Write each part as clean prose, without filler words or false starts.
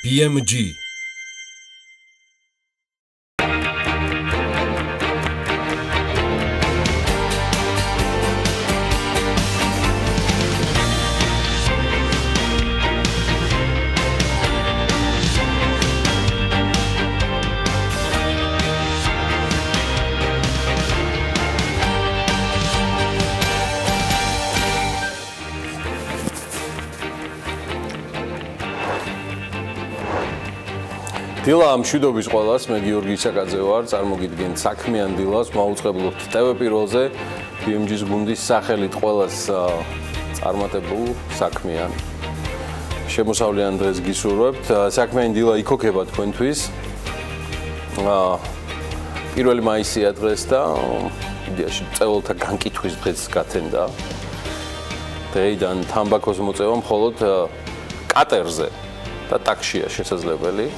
BMG დილა მშვიდობის ყველას, მე გიორგი ისაკაძე ვარ, წარმოგიდგენთ საქმიან დილას, მაუწყებლობთ TV პირველზე BMG-ს გუნდის სახელით ყველას წარმატებულ საქმიან. შემოსავლიან დღეს გისურვებთ. საქმიანი დილა იქოქება თქვენთვის. 1 მაისია დღეს და იდეაში წეველთა განკითხვის დღეს გათენდა. დღეიდან თამბაქოს მოწევა მხოლოდ კატერზე და ტაქსია შესაძლებელი.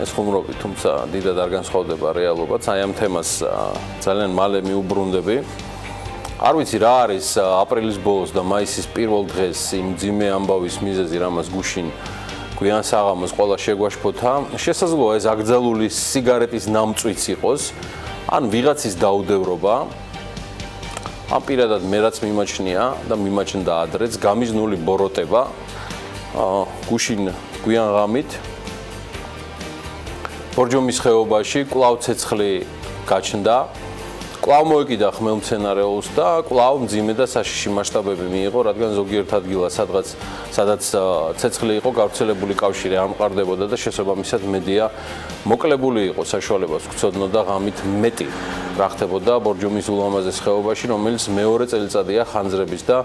ეს ხუმრობი, თუმცა დიდად არ განსხვავდება რეალობაც. აი ამ თემას ძალიან მალე მიუბრუნდები. არ ვიცი რა არის აპრილის ბოლოს და მაისის პირველ დღეს იმ ძიმე ამბავის მიზეზი, რამაც გუშინ გვიან საღამოს ყველა შეგვაშფოთა. შესაძლოა ეს აკრძალული სიგარეტის ნამწვიც იყოს, ან ვიღაცის დაუდევრობა. ამ პირადად მე რაც მიმაჩნია და მიმაჩნდა ადრეც, გამიზნული ბოროტება. გუშინ გვიან ღამით ბორჯომის ხეობაში კვლავ ცეცხლი გაჩნდა, კვლავ მოეკიდა ხმელმცენარეულს და კვლავ მძიმე და საშიში მასშტაბები მიიღო, რადგან ზოგიერთ ადგილას სადაც ცეცხლი იყო, გავრცელებული კავშირი არ მყარდებოდა და შესაბამისად მედია მოკლებული იყო საშუალებას გვცოდნოდა ღამით მეტი რა ხდებოდა ბორჯომის ულამაზეს ხეობაში, რომელიც მეორე წელიწადია ხანძრების და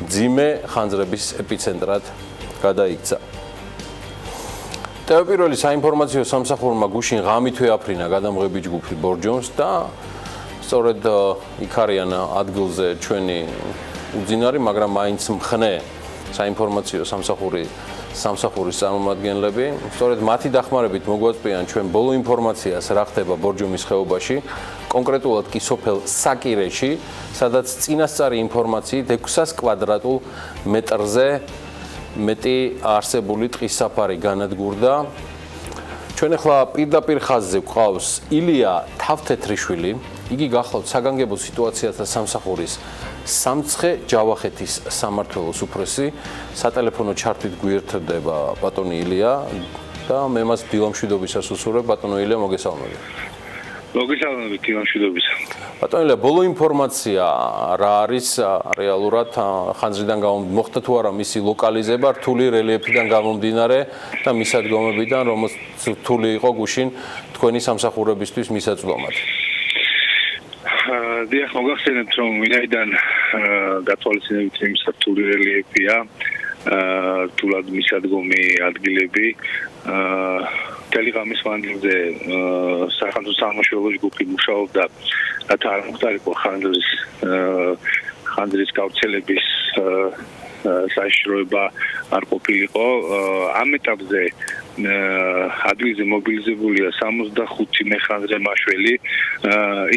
მძიმე ხანძრების ეპიცენტრად გადაიქცა. პირველი საინფორმაციო სამსახურმა გუშინ ღამითვე აფრინა გადამღები ჯგუფი ბორჯომს და სწორედ იქ არიან ადგილზე ჩვენი უძინარი, მაგრამ მაინც მხნე საინფორმაციო სამსახურის წარმომადგენლები. სწორედ მათი დახმარებით მოგვაწვიან ჩვენ ბოლო ინფორმაციას რა ხდება ბორჯომის ხეობაში, კონკრეტულად კი სოფელ საკირეში, სადაც წინასწარი ინფორმაციით 600 კვადრატულ მეტრზე მეტი არსებული ტყის საფარი განადგურდა. ჩვენ ახლა პირდაპირ ხაზზე გვყავს ილია თავთეთრიშვილი. იგი გახლავთ საგანგებო სიტუაციათა სამსახურის სამცხე ჯავახეთის სამმართველოს უფროსი. სატელეფონო ჩართვით გვერდება ბატონი ილია და მე მას დილა მშვიდობისას უსურვებ. ბატონო ილია, მოგესალმებით. მოგესალმებით, დილა მშვიდობისა. ბატონო ილია, ბოლო ინფორმაცია რა არის რეალურად ხანძრიდან მოხდა თუ არა მისი ლოკალიზება რთული რელიეფიდან გამომდინარე და მისადგომებიდან, რომელიც რთული იყო გუშინ თქვენი სამსახურებისთვის მისაწვდომად. დიახ, მოგახსენებთ, რომ ვინაიდან გათვალისწინებით იმის რთული რელიეფია, რთულად მისადგომი ადგილები, მთელი ღამის მანძილზე სახანძრო სამშობლო ჯგუფი მუშაობდა, რათა არ მოხდარიყო ხანძრის გავრცელების საშიშროება არ ყოფილიყო. ამ ეტაპზე ადგილზე მობილიზებულია 65 მეხანძრე მაშველი.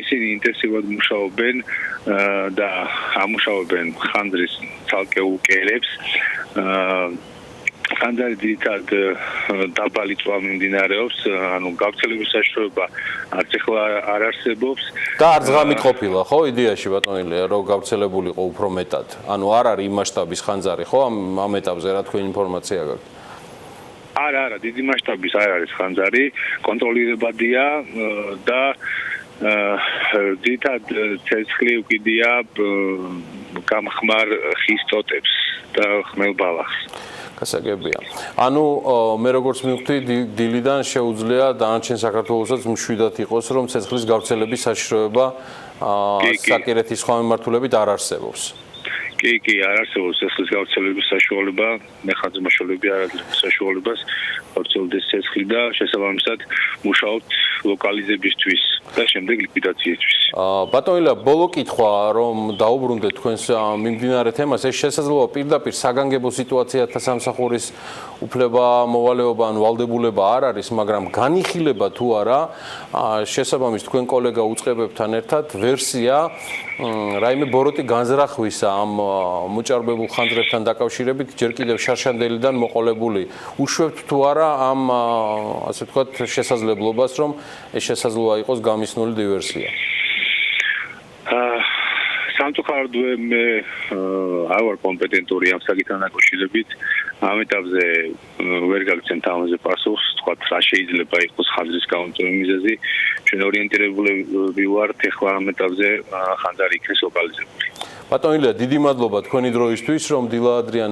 ისინი ინტენსიურად მუშაობენ და ამუშავებენ ხანძრის ცალკეულ კერებს. ხანძარი ძირითადად დაბალი წვა მიმდინარეობს, ანუ გავრცელების საშიშროება არც ახლა არ არსებობს. და არც ღამით ყოფილა, ხო, იდეაში ბატონილია, რომ გავრცელებულიყო უფრო მეტად. ანუ არ არის იმ მასშტაბის ხანძარი, ხო, ამ ეტაპზე რა თქვენ ინფორმაცია გაქვთ? არა, დიდი მასშტაბის არ არის ხანძარი, კონტროლირებადია და ძირითადად ცეცხლი უკიდია გამხმარ ხის ტოტებს და ხმელბალახს. გასაგებია. ანუ მე როგორც მივხვდი, დილიდან შეუძლია დანარჩენ საქართველოსაც მშვიდად იყოს, რომ ცეცხლის გავრცელების საშიშროება საკირეთის სხვა მიმართულებით არ არსებობს. კი, არ არსებობს ცეცხლის გავრცელების საშუალება, მეხანძრე მასშტაბები არ აძლევს საშუალებას გავრცელდეს ცეცხლი და შესაბამისად მუშაობთ ლოკალიზებისთვის და შემდეგ ლიკვიდაციისთვის. ბატონო, ბოლო კითხვა, რომ დაუბრუნდეთ თქვენს მიმდინარე თემას, ეს შესაძლოა პირდაპირ საგანგებო სიტუაციათა სამსახურის უფლება, მოვალეობა ან ვალდებულება არ არის, მაგრამ განიხილება თუ არა, შესაბამის თქვენ კოლეგა უწყებებთან ერთად ვერსია, რაიმე ბოროტი განზრახვისა ამ მოჭარბებულ ხანძრებთან დაკავშირებით ჯერ კიდევ შარშანდელიდან მოყოლებული უშვებთ თუ არა ამ ასე ვთქვათ შესაძლებლობას, რომ ეს შესაძლოა იყოს გამისნული დივერსია? სამწუხაროდ მე არ ვარ კომპეტენტური ამ საკითხთან დაკავშირებით. ამ ეტაპზე ვერ გაგცემთ ამაზე პასუხს, თქვა რა შეიძლება იყოს ხაზრის გაუმწვევი მიზეზი. ჩვენ ორიენტირებულები ვართ ახლა ამ ეტაპზე ხანძარი იქნეს ლოკალიზებული. ბატონ ილია, დიდი მადლობა თქვენი დროისთვის, რომ დილა ადრიან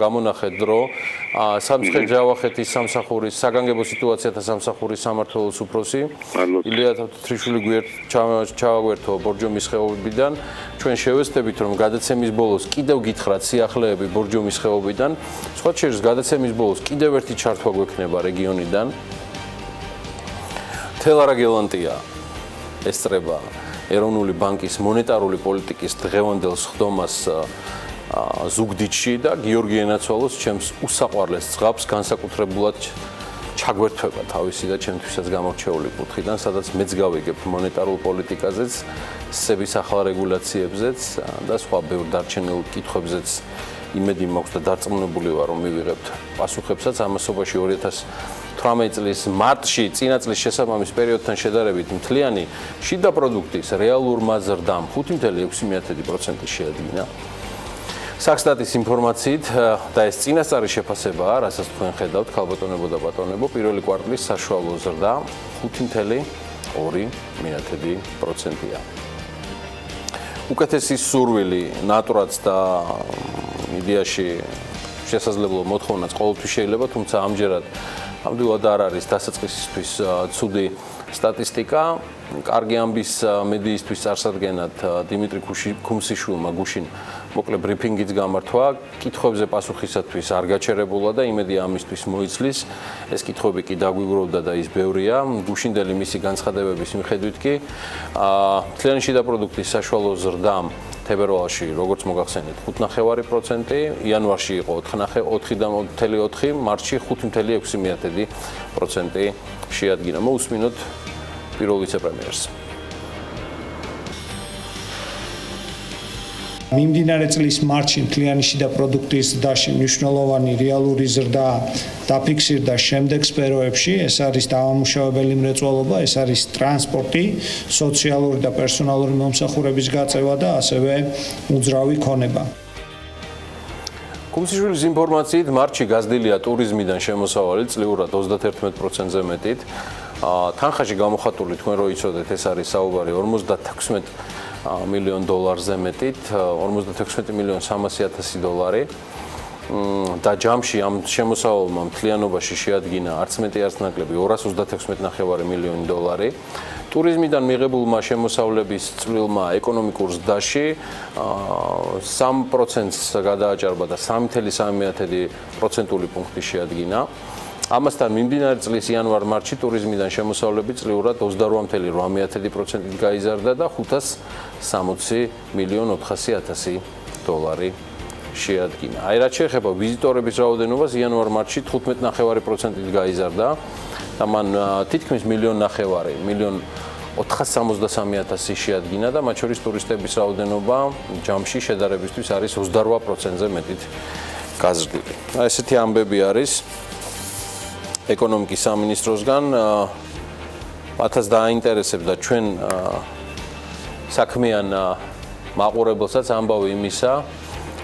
გამონახეთ დრო. სამცხე ჯავახეთის სამსახურის საგანგებო სიტუაციათა სამსახურის სამმართველოს უფროსი. ილია თრიშვილი ჩავაგვერთო ბორჯომის ხეობიდან. ჩვენ შევეცდებით, რომ გადაცემის ბოლოს კიდევ გითხრათ სიახლეები ბორჯომის ხეობიდან. სხვა შორის გადაცემის ბოლოს კიდევ ერთი ჩართვა გვექნება რეგიონიდან. თელარაგელანტია ესწრება ეროვნული ბანკის მონეტარული პოლიტიკის დღევანდელ სხდომას ზუგდიდში და გიორგი ენაცვალოს ჩემს უსაყვარლეს ძღაბს განსაკუთრებულად ჩაგვერთვება თავისი და ჩემთვისაც გამორჩეული კუთხიდან, სადაც მეც გავიგებ მონეტარულ პოლიტიკაზეც, სების ახალ რეგულაციებზეც და სხვა ბევრ დარჩენილ კითხვებზეც იმედი მაქვს და დარწმუნებული ვარ, რომ მივიღებთ პასუხებსაც. ამასობაში 2018 წლის მარტში წინა წლის შესაბამის პერიოდთან შედარებით მთლიანი შიდა პროდუქტის რეალურმა ზრდამ 5.6% შეადგინა. საქსტატის ინფორმაციით და ეს წინასწარი შეფასებაა, რასაც თქვენ ხედავთ, ქალბატონებო და ბატონებო, პირველი კვარტლის საშუალო ზრდა 5.2%-ია. უკეთესი სურვილი ნატურაც და მედიაში შესაძლებლო მოთხოვნაც ყოველთვის შეიძლება, თუმცა ამჯერად ამდვილად არ არის დასაწყისისთვის ცუდი სტატისტიკა. კარგი ამბის მედიისთვის წარსადგენად დიმიტრი ქუმსიშვილმა გუშინ მოკლე ბრიფინგიც გამართვა. კითხვებზე პასუხისათვის არ გაჩერებულა და იმედი ამისთვის მოიცლის. ეს კითხვები კი დაგვიგროვდა და ის ბევრია. გუშინდელი მისი განცხადებების მიხედვით კი მთლიანი შიდა პროდუქტის საშუალო ზრდამ თებერვალში, როგორც მოგახსენეთ, 5.9%, იანვარში იყო 4.4, მარტში 5.6% შეადგინა. მოусმინოთ პირველ ვიცე-პრემიერს. მიმდინარე წლის მარტში მთლიანი შიდა პროდუქტის ზრდაში მნიშვნელოვანი რეალური ზრდა დაფიქსირდა შემდეგ სფეროებში. ეს არის დამამუშავებელი მრეწველობა, ეს არის ტრანსპორტი, სოციალური და პერსონალური მომსახურების გაწევა და ასევე უძრავი ქონება. ქუმსიშვილის ინფორმაციით, მარტში გაზრდილია ტურიზმიდან შემოსავალი წლიურად 31%-ზე მეტით. თანხაში გამოხატული თქვენ რო იცოდეთ, ეს არის საუბარი 56 მილიონ დოლარზე მეტით, 56.300.000 დოლარი. და ჯამში ამ შემოსავალმა მთლიანობაში შეადგინა არც მეტი არც ნაკლები 236.9 მილიონი დოლარი. ტურიზმიდან მიღებულმა შემოსავლების წვლილმა ეკონომიკურ ზრდაში 3%-ს გადააჭარბა და 3.3% პუნქტი შეადგინა. ამასთან მიმდინარე წლის იანვარ-მარტში ტურიზმიდან შემოსავლები წლიურად 28.8%-ით გაიზარდა და 560.400.000 დოლარი შეადგინა. აი რაც შეეხება ვიზიტორების რაოდენობას, იანვარ-მარტში 15.9%-ით გაიზარდა და მან თითქმის 1.463.000 შეადგინა და მათ შორის ტურისტების რაოდენობა ჯამში შედარებისთვის არის 28%-ზე მეტით გაზრდილი. ესეთი ამბები არის ეკონომიკის სამინისტროსგან. მათაც დააინტერესებდა ჩვენ საქმიან მაყურებელსაც ამბავი იმისა,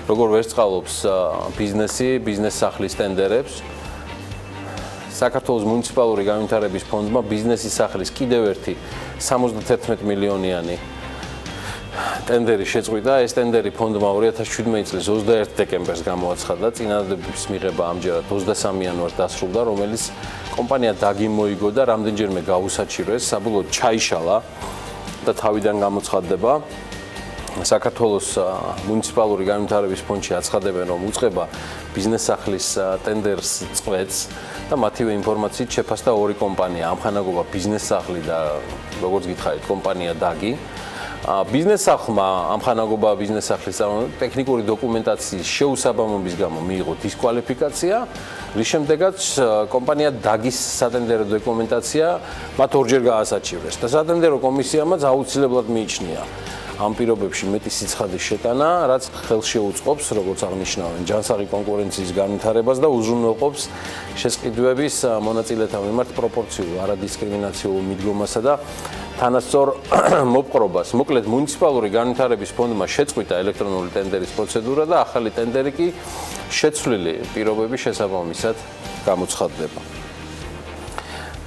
როგორ ვერწყალობს ბიზნესი, ბიზნეს სახლის ტენდერებს. საქართველოს მუნიციპალური განვითარების ფონდმა ბიზნესის სახლის კიდევ ერთი 71 მილიონიანი ტენდერი შეწყვიტა. ეს ტენდერი ფონდმა 2017 წლის 21 დეკემბერს გამოაცხადა. წინადადების მიღება ამჯერად 23 იანვარს დასრულდა, რომელიც კომპანია დაგი მოიგო და რამდენჯერმე გაუსაჩირეს, საბოლოოდ ჩაიშალა და თავიდან გამოცხადდება. საქართველოს მუნიციპალური განვითარების ფონდში აცხადებენ, რომ უწყება ბიზნეს სახლის ტენდერს წყვეტს და მათივე ინფორმაციით შეფასდა ორი კომპანია, ამხანაგობა ბიზნეს სახლი და როგორც გითხარით, კომპანია დაგი. ბიზნეს სახლმა ამხანაგობა ბიზნეს სახლის ტექნიკური დოკუმენტაციის შეუსაბამობის გამო მიიღო დისკვალიფიკაცია, რის შემდეგაც კომპანია დაგის სატენდერო დოკუმენტაცია მათ ორჯერ გაასაჩივრეს და სატენდერო კომისიამაც აუცილებლად მიიჩნია ამ პირობებში მეტი სიცხადის შეტანა, რაც ხელს შეუწყობს, როგორც აღნიშნავენ, ჯანსაღი კონკურენციის განვითარებას და უზრუნველყოფს შესყიდვების მონაწილეთა მიმართ პროპორციულ არადისკრიმინაციულ მიდგომასა და თანასწორ მოპყრობას. მოკლედ, მუნიციპალური განვითარების ფონდმა შეწყვიტა ელექტრონული ტენდერის პროცედურა და ახალი ტენდერი კი შეცვლილი პირობების შესაბამისად გამოცხადდება.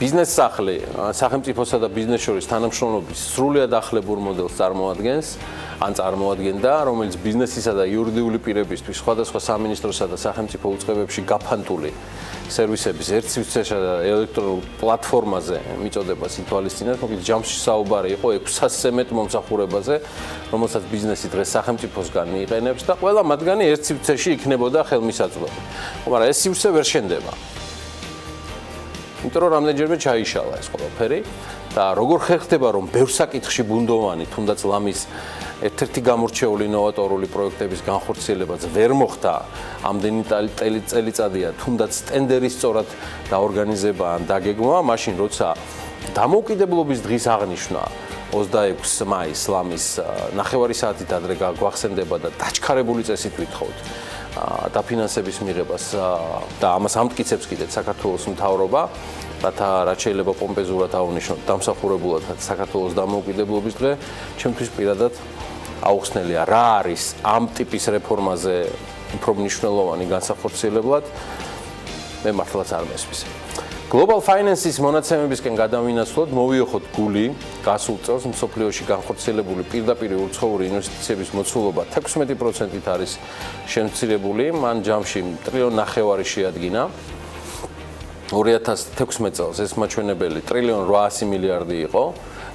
ბიზნეს სახლი სახელმწიფოსა და ბიზნეს შორის თანამშრომლობის სრულიად ახლებურ მოდელს წარმოადგენდა, რომელიც ბიზნესისა და იურიდიული პირებისთვის სხვადასხვა სამინისტროსა და სახელმწიფო უწყებებში გაფანტული სერვისების ერთსივრცეში და ელექტრონულ პლატფორმაზე მიწოდებას ითვალისწინებს. მოკლედ ჯამში საუბარი იყო 600-ზე მეტ მომსახურებაზე, რომელსაც ბიზნესი დღეს სახელმწიფოსგან მიიყენებს და ყველა მათგანი ერთსივრცეში იქნებოდა ხელმისაწვდომი. მაგრამ ეს სივრცე ვერ შენდება. იმიტომ რომ რამდენჯერმე ჩაიშალა ეს ყველაფერი და როგორ ხერხდება რომ ბევრ საკითხში ბუნდოვანი თუნდაც ლამის ერთ-ერთი გამორჩეული ინოვატორული პროექტების განხორციელებაც ვერ მოხდა ამდენი წელიწადია თუნდაც ტენდერის სწორად დაორგანიზება ან დაგეგმვა მაშინ როცა დამოუკიდებლობის დღის აღნიშვნა 26 მაისს ლამის 9 საათით ადრე გვახსენდება და დაჩქარებული წესით ვითხოვთ დაფინანსების მიღებას და ამას ამტკიცებს კიდეც საქართველოს მთავრობა, რაც შეიძლება პომპეზურად აღვნიშნოთ დამსახურებულად საქართველოს დამოუკიდებლობის დღე, ჩემთვის პირადად აუხსნელია, რა არის ამ ტიპის რეფორმაზე უფრო მნიშვნელოვანი განსახორციელებლად, მე მართლაც არ მესმის. Global Finance-ის მონაცემებისკენ გადავინაცვლოთ, მოვიოხოთ გული გასულ წელს მსოფლიოში განხორციელებული პირდაპირ უცხოური ინვესტიციების მოცულობა 16%-ით არის შემცირებული, მან ჯამში 1,5 ტრილიონი შეადგინა. 2016 წელს ეს მაჩვენებელი 1,800 მილიარდი იყო.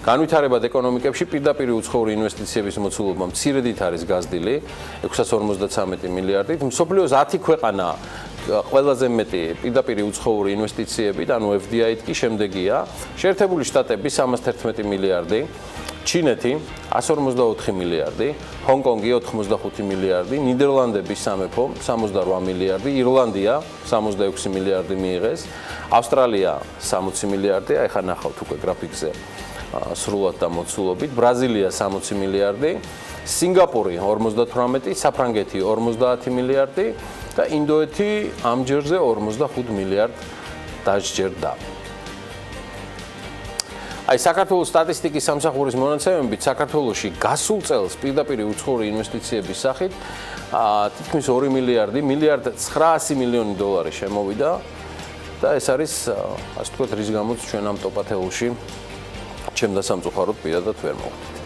განვითარებად ეკონომიკებში პირდაპირ უცხოური ინვესტიციების მოცულობა მცირედით არის გაზრდილი 653 მილიარდით. მსოფლიოს 10 ქვეყანა ყველაზე მეტი პირდაპირ უცხოური ინვესტიციებით, ანუ FDI-ით კი შემდეგია: შეერთებული შტატები 311 მილიარდი, ჩინეთი 154 მილიარდი, ჰონკონგი 85 მილიარდი, ნიდერლანდები სამეფო 68 მილიარდი, ირლანდია 66 მილიარდი მიიღეს, ავსტრალია 60 მილიარდი, აი ხა ნახავთ უკვე გრაფიკზე სრულად და მოცულობით, ბრაზილია 60 მილიარდი, სინგაპური 58, საფრანგეთი 50 მილიარდი და ინდოეთი ამჯერზე 45 მილიარდ დაჯერდა. აი საქართველოს სტატისტიკის სამსახურის მონაცემებით საქართველოში გასულ წელს პირდაპირ უცხოური ინვესტიციების სახით თითქმის 2 მილიარდი, 1,900 მილიონი დოლარი შემოვიდა და ეს არის, ასე ვთქვათ, რის გამოც ჩვენ ამ ტოპ-10-ში ჩემ დასამწუხაროდ პირადად ვერ მოვხდით.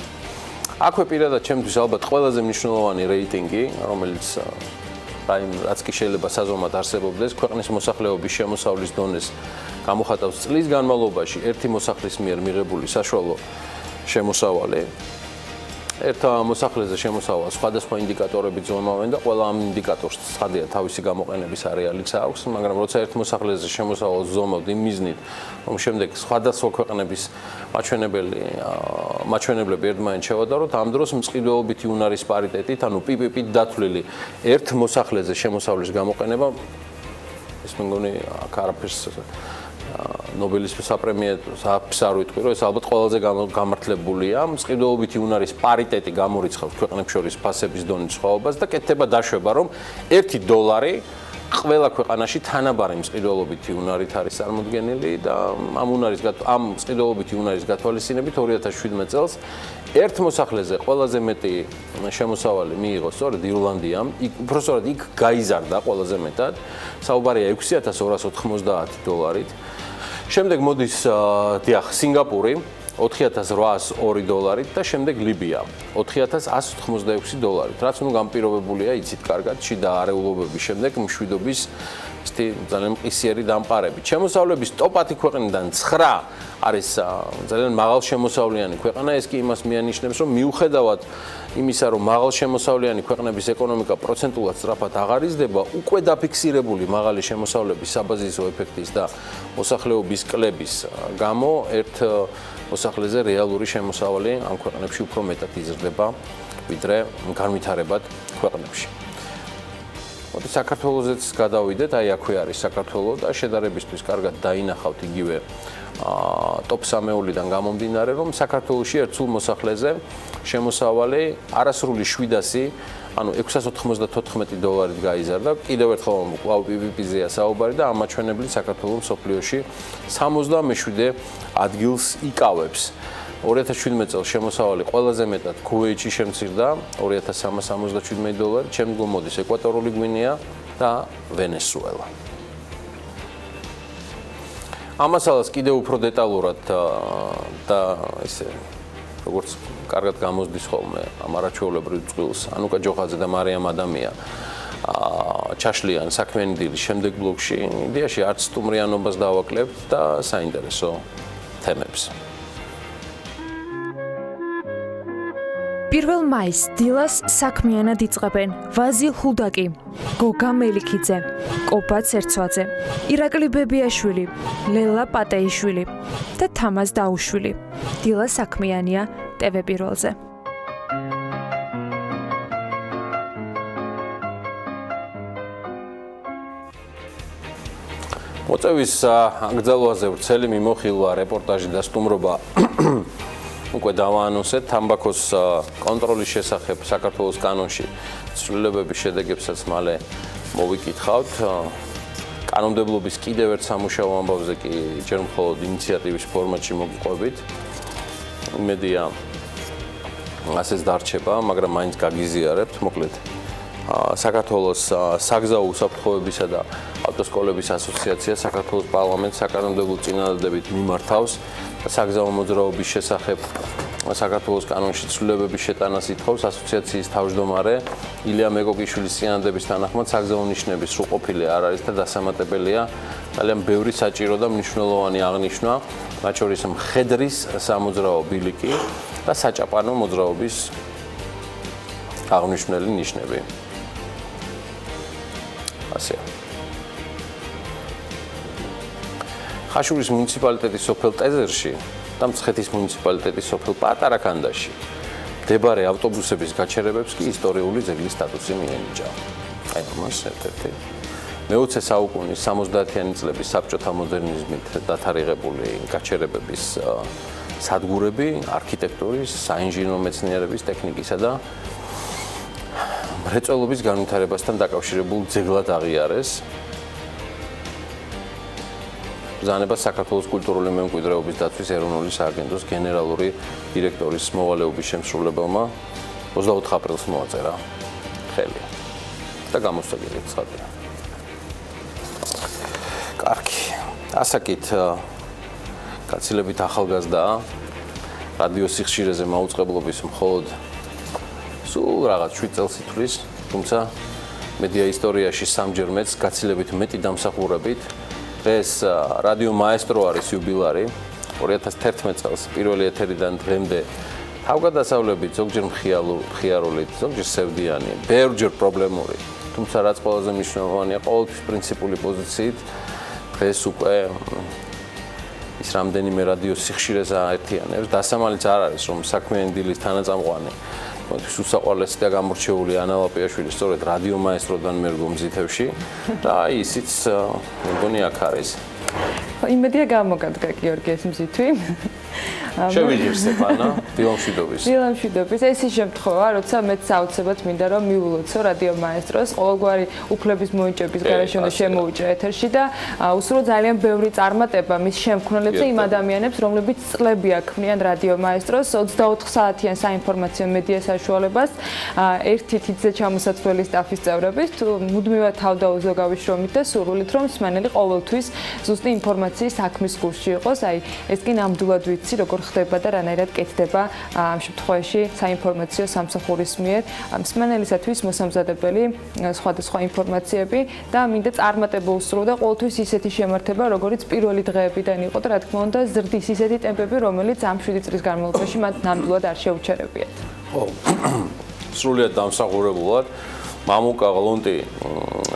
აქვე პირადად ჩემთვის ალბათ ყველაზე მნიშვნელოვანი რეიტინგი, რომელიც რაც კი შეიძლება საზომად არსებობდეს, ქვეყნის მოსახლეობის შემოსავლის დონეს გამოხატავს წლის განმავლობაში ერთი მოსახლის მიერ მიღებული საშუალო შემოსავალი. ერთ მოსახლეზე შემოსავალს სხვადასხვა ინდიკატორები ძონავენ და ყველა ამ ინდიკატორს ცხადია თავისი გამოყენების არეალიც აქვს, მაგრამ როცა ერთ მოსახლეზე შემოსავალს ზომავთ იმ მიზნით, რომ შემდეგ სხვადასხვა ქვეყნების მაჩვენებლები ერთმანეთს შევადაროთ, ამ დროს მწყიდველობითი უნარის პარიტეტით, ანუ PPP-ით დათვლილი ერთ მოსახლეზე შემოსავლის გამოყენება ეს მე მგონი აქ არაფერს ნობელის საპრემიეროს არ ვიტყვი, რომ ეს ალბათ ყველაზე გამართლებულია. მწყიდველობითი უნარის პარიტეტი გამორიცხავს ქვეყნებს შორის ფასების დონის სხვაობას და კეთდება დაშვება, რომ $1 ყველა ქვეყანაში თანაბარი მწყიდველობითი უნარით არის წარმოდგენილი და ამ მწყიდველობითი უნარის გათვალისწინებით 2017 წელს ერთ მოსახლეზე ყველაზე მეტი შემოსავალი მიიღო სწორედ ირლანდიამ, უпростоრად იქ გაიზარდა ყველაზე მეტად, საუბარია $6,290-ით. შემდეგ მოდის სინგაპური $4,802 და შემდეგ ლიბია $4,186, რაც ნუ განპირობებულია, იცით კარგად, შიდა არეულობების შემდეგ მშვიდობის ძალიან მყისიერი დამყარებით. შემოსავლების ტოპ 10 ქვეყნიდან 9 არის ძალიან მაღალ შემოსავლიანი ქვეყანა, ეს კი იმას მიანიშნებს, რომ მიუხედავად იმისა, რომ მაღალ შემოსავლიანი ქვეყნების ეკონომიკა პროცენტულად სწრაფად აღარ იზრდება, უკვე დაფიქსირებული მაღალი შემოსავლების საბაზისო ეფექტის და მოსახლეობის კლების გამო ერთ მოსახლეზე რეალური შემოსავალი ამ ქვეყნებში უფრო მეტად იზრდება, ვიდრე განვითარებად ქვეყნებში. მოდი საქართველოსაც გადავიდეთ, აი აქვე არის საქართველო და შედარებისთვის კარგად დაინახავთ იგივე ტოპ 3-იდან გამომდინარე, რომ საქართველოში ერთ სულ მოსახლეზე შემოსავალი არასრული 700 ანუ $694 გაიზარდა. კიდევ ერთხელ კვლავ PPP-ზეა საუბარი და ამ მაჩვენებლით საქართველოს მსოფლიოში 77 ადგილს იკავებს. 2017 წელს შემოსავალი ყველაზე მეტად ქუვეითში შემცირდა $2377, შემდგომ მოდის ეკვატორული გვინეა და ვენესუელა. ამასალას კიდევ უფრო დეტალურად და ისე როგორც კარგად გამოსდის ხოლმე ამ არაჩვეულებრივ წყვილს ანუკა ჯოხაძე და მარიამ ადამია ჩაშლიან საქმიანი დილის შემდეგ ბლოკში იდეაში არც სტუმრიანობას დავაკლებთ და საინტერესო თემებს. 1 მაისს დილას საქმიანად იწყებენ ვაზილ ჰუდაკი, გოგა მელიქიძე, კობა ცერცვაძე, ირაკლი ბებიაშვილი, ლელა პატეიშვილი და თამაზ დაუშვილი. დილა საქმიანია TV1-ზე. მოწევის აკრძალვაზე ვრცელი მიმოხილვა, რეპორტაჟი და სტუმრობა უკვე დავაანონსეთ თამბაქოს კონტროლის შესახებ საქართველოს კანონში ცვლილებების შედეგებსაც მალე მოვიკითხავთ. კანონმდებლობის კიდევ ერთ სამუშაო ამბავზე კი ჯერ მხოლოდ ინიციატივის ფორმატში მოგიყვებით. იმედია ასეც დარჩება, მაგრამ მაინც გაგიზიარებთ. მოკლედ საქართველოს საგზაო უსაფრთხოებისა და ავტოსკოლების ასოციაცია საქართველოს პარლამენტს საკანონმდებლო წინადადებით მიმართავს საგზაო მოძრაობის შესახებ საქართველოს კანონში ცვლილებების შეტანას ითხოვს. ასოციაციის თავმჯდომარე ილია მეკოკიშვილის წინადადების თანახმად საგზაო ნიშნების სრულყოფილი არ არის და დასამატებელია ძალიან ბევრი საჭირო და მნიშვნელოვანი აღნიშვნა, მათ შორის მხედრის სამოძრაო ბილიკი და საჭაპანო მოძრაობის აღნიშნული ნიშნები. ასეა. ხაშურის მუნიციპალიტეტის სოფელ ტეზერში და მცხეთის მუნიციპალიტეტის სოფელ პატარა კანდაში მდებარე ავტობუსების გაჩერებებს კი ისტორიული ძეგლის სტატუსი მიენიჭა. აი მას ერთ-ერთი მე-20 საუკუნის 70-იანი წლების საბჭოთა მოდერნიზმით დათარიღებული გაჩერებების სადგურები არქიტექტურის, საინჟინრო მეცნიერების, ტექნიკისა და მრეწველობის განვითარებასთან დაკავშირებულ ძეგლად აღიარეს. ბრძანება საქართველოს კულტურული მემკვიდრეობის დაცვის ეროვნული სააგენტოს გენერალური დირექტორის მოვალეობის შემსრულებელმა 24 აპრილს მოაწერა ხელი და გამოსაგებია ცხადია. კარგი. ასაკით გაცილებით ახალგაზრდაა. რადიო სიხშირეზე მაუწყებლობის მხოლოდ სულ რაღაც 7 წელს ითვლის, თუმცა მედია ისტორიაში სამჯერ მეც გაცილებით მეტი დამსახურებით. დღეს რადიო მაესტრო არის იუბილარი 2011 წელს პირველი ეთერიდან დღემდე თავგადასავლებით ზოგჯერ მხიარული, ზოგჯერ სევდიანი, ბევრჯერ პრობლემური, თუმცა რაც ყველაზე მნიშვნელოვანია, ყოველთვის პრინციპული პოზიციით დღეს უკვე ის რამდენიმე რადიო სიხშირეს აერთიანებს. დასამალიც არ არის, რომ საქმიანი დილის თანაწამყვანი უსაყვარლესი და გამორჩეული ანა ლაპიაშვილი სწორედ რადიო მაესტროდან მერგო მზითებში და ისიც მეგონი აქ არის. იმედია გამოგადგა გიორგი ეს მზითვი. შევიჯერ სტეფანა, დილამშვიდობის. დილამშვიდობის. ეს ის შემთხვევა, როცა მეც საოცრად მინდა რომ მიულოცო რადიო მაესტროს, ყოველგვარი უფლების მოიჭების გარეშე უნდა შემოუჭრა ეთერში და უსურვო ძალიან ბევრი წარმატება მის შემქმნელებზე იმ ადამიანებს, რომლებიც წლები აქმნიან რადიო მაესტროს 24 საათიან საინფორმაციო მედია საშუალებას, ერთი თითზე ჩამოსაცვლელი სტაფის წევრებით, მუდმივად თავდაუზოგავიშრომით და სურვილით რომ მსმენელი ყოველთვის ზუსტი ინფორმაციის საქმის გულში იყოს. აი, ეს კი ნამდვილად ვიცი, როგორ ხდება და რანაირად კეთდება ამ შემთხვევაში საინფორმაციო სამსახურის მიერ მსმენელისათვის მოსამზადებელი სხვადასხვა ინფორმაციები და მინდა წარმატება უსურვო და ყოველთვის ისეთი შემართება, როგორც პირველი დღეებიდან იყო და რა თქმა უნდა ზრდის ისეთი ტემპები, რომელიც ამ 7 წლის განმავლობაში მათ ნამდვილად არ შეუჩერებიათ. ხო. სრულიად დამსახურებულად მამუკა გლონტი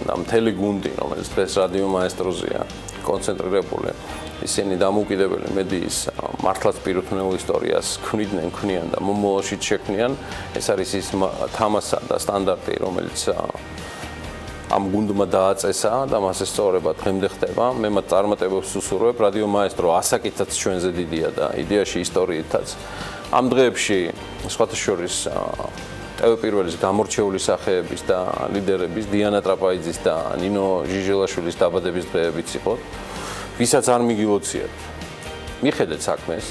და მთელი გუნდი, რომელიც დღეს რადიო მაესტროზეა კონცენტრირებული, ისინი დამოუკიდებელი მედიის მართლაც პირუთვნელ ისტორიას ქმნიან და მომავალშიც შექმნიან. ეს არის ის თამასა და სტანდარტი, რომელიც ამ გუნდმა დააწესა და მას ესწორება დღემდე ხდება. მე მათ წარმატებებს უსურვებ. რადიო მაესტრო ასაკითაც ჩვენზე დიდია და იდეაში ისტორიითაც. ამ დღეებში სხვათა შორის ტევ პირველის გამორჩეული სახეების და ლიდერების დიანა ტრაპაიძის და ნინო ჟიჟელაშვილის დაბადების დღეებიც იყო. ვისაც არ მიგილოციათ, მიხედეთ საქმეს,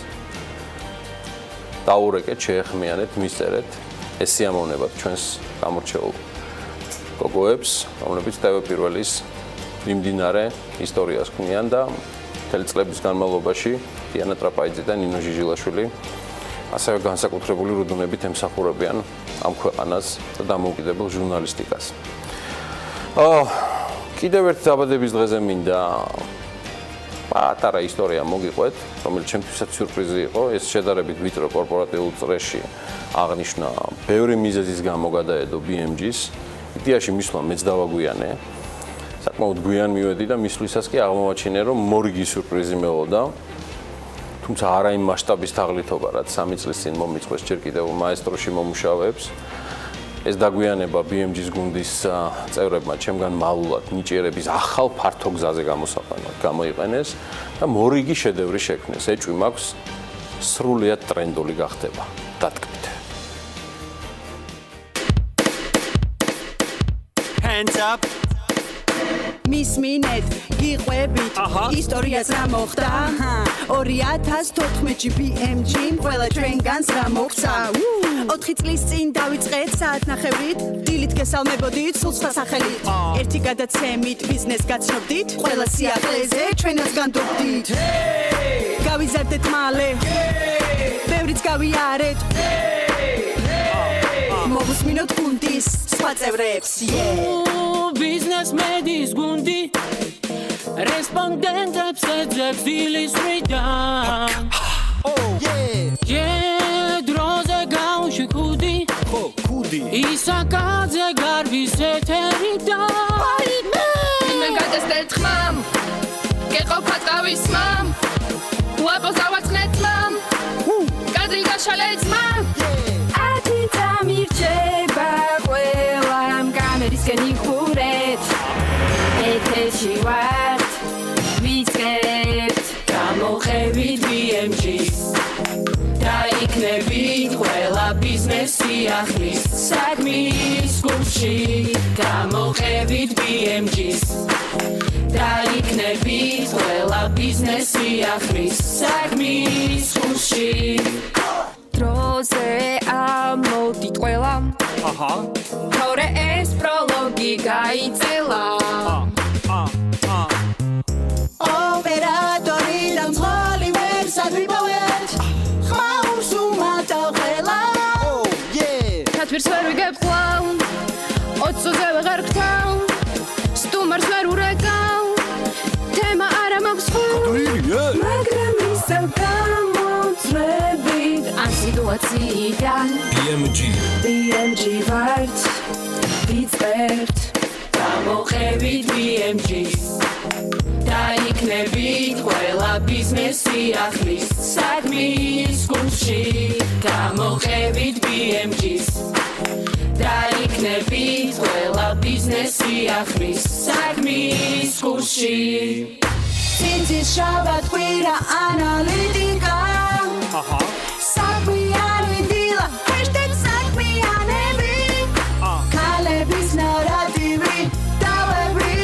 დაურეკეთ, შეეხმიანეთ, მისწერეთ, ეს სიამოვნებად ჩვენს გამორჩეულ გოგოებს, რომლებიც ტევ პირველის მიმდინარე ისტორიას ქმნიან და მთელი წლების განმავლობაში დიანა ტრაპაიძე და ნინო ჟიჟელაშვილი ასევე განსაკუთრებული რუდუნებით ემსახურებიან ამ ქვეყანას და დამოუკიდებელ ჟურნალისტიკას. კიდევ ერთ დაბადების დღეზე მინდა პატარა ისტორია მოგიყვეთ, რომელიც ჩემთვისაც სიურპრიზი იყო. ეს შედარებით ვიწრო კორპორატიულ წრეში აღნიშნა ბევრი მიზეზის გამო გადაედო BMG-ს. იდეაში მისვლა მეც დავაგვიანე. საკმაოდ გვიან მივედი და მისვლისას კი აღმოვაჩინე, რომ მორიგი სიურპრიზი მელოდა. თუმცა არა იმ მასშტაბის თაღლითობა, რაც 3 წლის წინ მომიწყვეს ჯერ კიდევ მაესტროში მომუშავეებს. ეს დაგვიანება BMG-ს გუნდის წევრებმა ჩემგან მალულად ნიჭიერების ახალ ფართო გზაზე გამოიყენეს და მორიგი შედევრი შექმნეს. ეჭვი მაქვს სრულიად ტრენდული გახდება. დატკბით. Hands up. მისმინეთ, გიყვებით, ისტორიას რა მოხდა? 2014-ში BMG-მ ყველა ჩვენგანს რა მოხდა? 4 წლის წინ დავიწყეთ საათნახევრით, დილით გესალმებოდით სულ სხვა სახელით. ერთი გადაცემით ბიზნეს გაცნობდით, ყველა სიახლეზე ჩვენაც განდობდით. გავიზარდეთ მალე, ბევრიც გავიარეთ. მოვუსმინოთ გუნდის სხვა წევრებს. ბიზნესმენის გუნდი რესპონდენტებს ეძებს დილის მხრიდან. დროზე გავუშვი ქუდი, ისაკაძე გარბის ეთერიდან. მინდა გადასდეთ ხმამ, გეყოფა ტყავის მამ, უაპოს დავარცხნეთ მამ, კადრი გაშალეთ მამ. ათი წამირჩება ყველამ კამერისკენ იხურეთ, ეთერში ვართ, ვიწყებთ, გამოხევით BMG-ს. დაიქნებით ყველა ბიზნესი ახლის საქმის გულში, გამოხევით BMG-ს. დაიქნებით ყველა ბიზნესი ახლის საქმის გულში. დროზე ამოდით ყველა, თორე ეს პროლოგი გაიწელა. ოპერატორი და მძღოლი ვერსად ვიპოვეთ, ხმაურს უმატავ ყველა. თათბირს ვერ ვიგებ ხვალ, 20-ზე ვეღარ გთავ, სტუმარს ვერ ურეკავ, თემა არა მაქვს ხვალ, მაგრამ ისევ გამოწვევით ამ სიტუაციიდან. BMG ვართ, ვიწყებთ, გამოხევით BMG-ს. დაიქნებით ყველა ბიზნესი ახლის საქმის გულში, გამოხევით BMG-ს. დაიქნებით ყველა ბიზნესი ახლის საქმის გულში. ცინცის შაბათ კვირა ანალიტიკა, საქმიანი დილა, #საქმიანები, ქალების ნარატივი, დავები,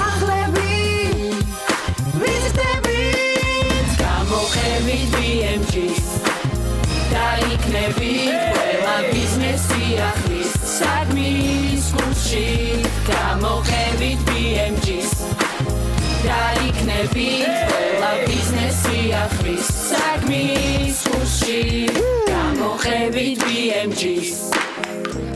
ახლები, ვიზიტებით, გამოხევით BMG-ს. დაიქნებით ყველა ბიზნესი ახლის საქმის გულში, გამოხევით BMG-ს. დაიქნებით ყველა ბიზნესი ახლის საქმის გულში, გამოხევით BMG-ს.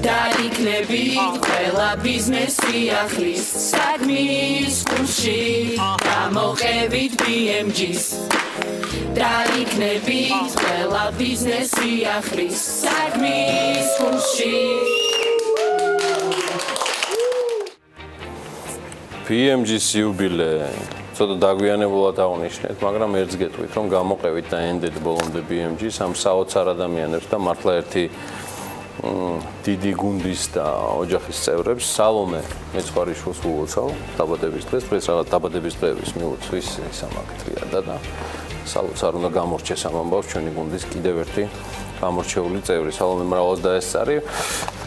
დაიქნებით ყველა ბიზნესი ახლის საქმის გულში, გამოხევით BMG-ს. დაიქნებით ყველა ბიზნესი ახლის საქმის გულში. BMG-ს იუბილე ცოტა დაგვიანებულად აღნიშნეთ, მაგრამ ერთს გეტყვით, რომ გამოყევით და ენდეთ ბოლომდე BMG-ს ამ საოცარ ადამიანებს და მართლა ერთი დიდი გუნდის და ოჯახის წევრებს. სალომე მეცხვარიშვილს ულოცავ დაბადების დღეს, დღეს რაღაც დაბადების დღეების მილოცვის სამაგტრია და სალუც არ უნდა გამორჩეს ამ ამბავს ჩვენი გუნდის კიდევ ერთი გამორჩეული წევრი სალომე მრავლას დაესწარი.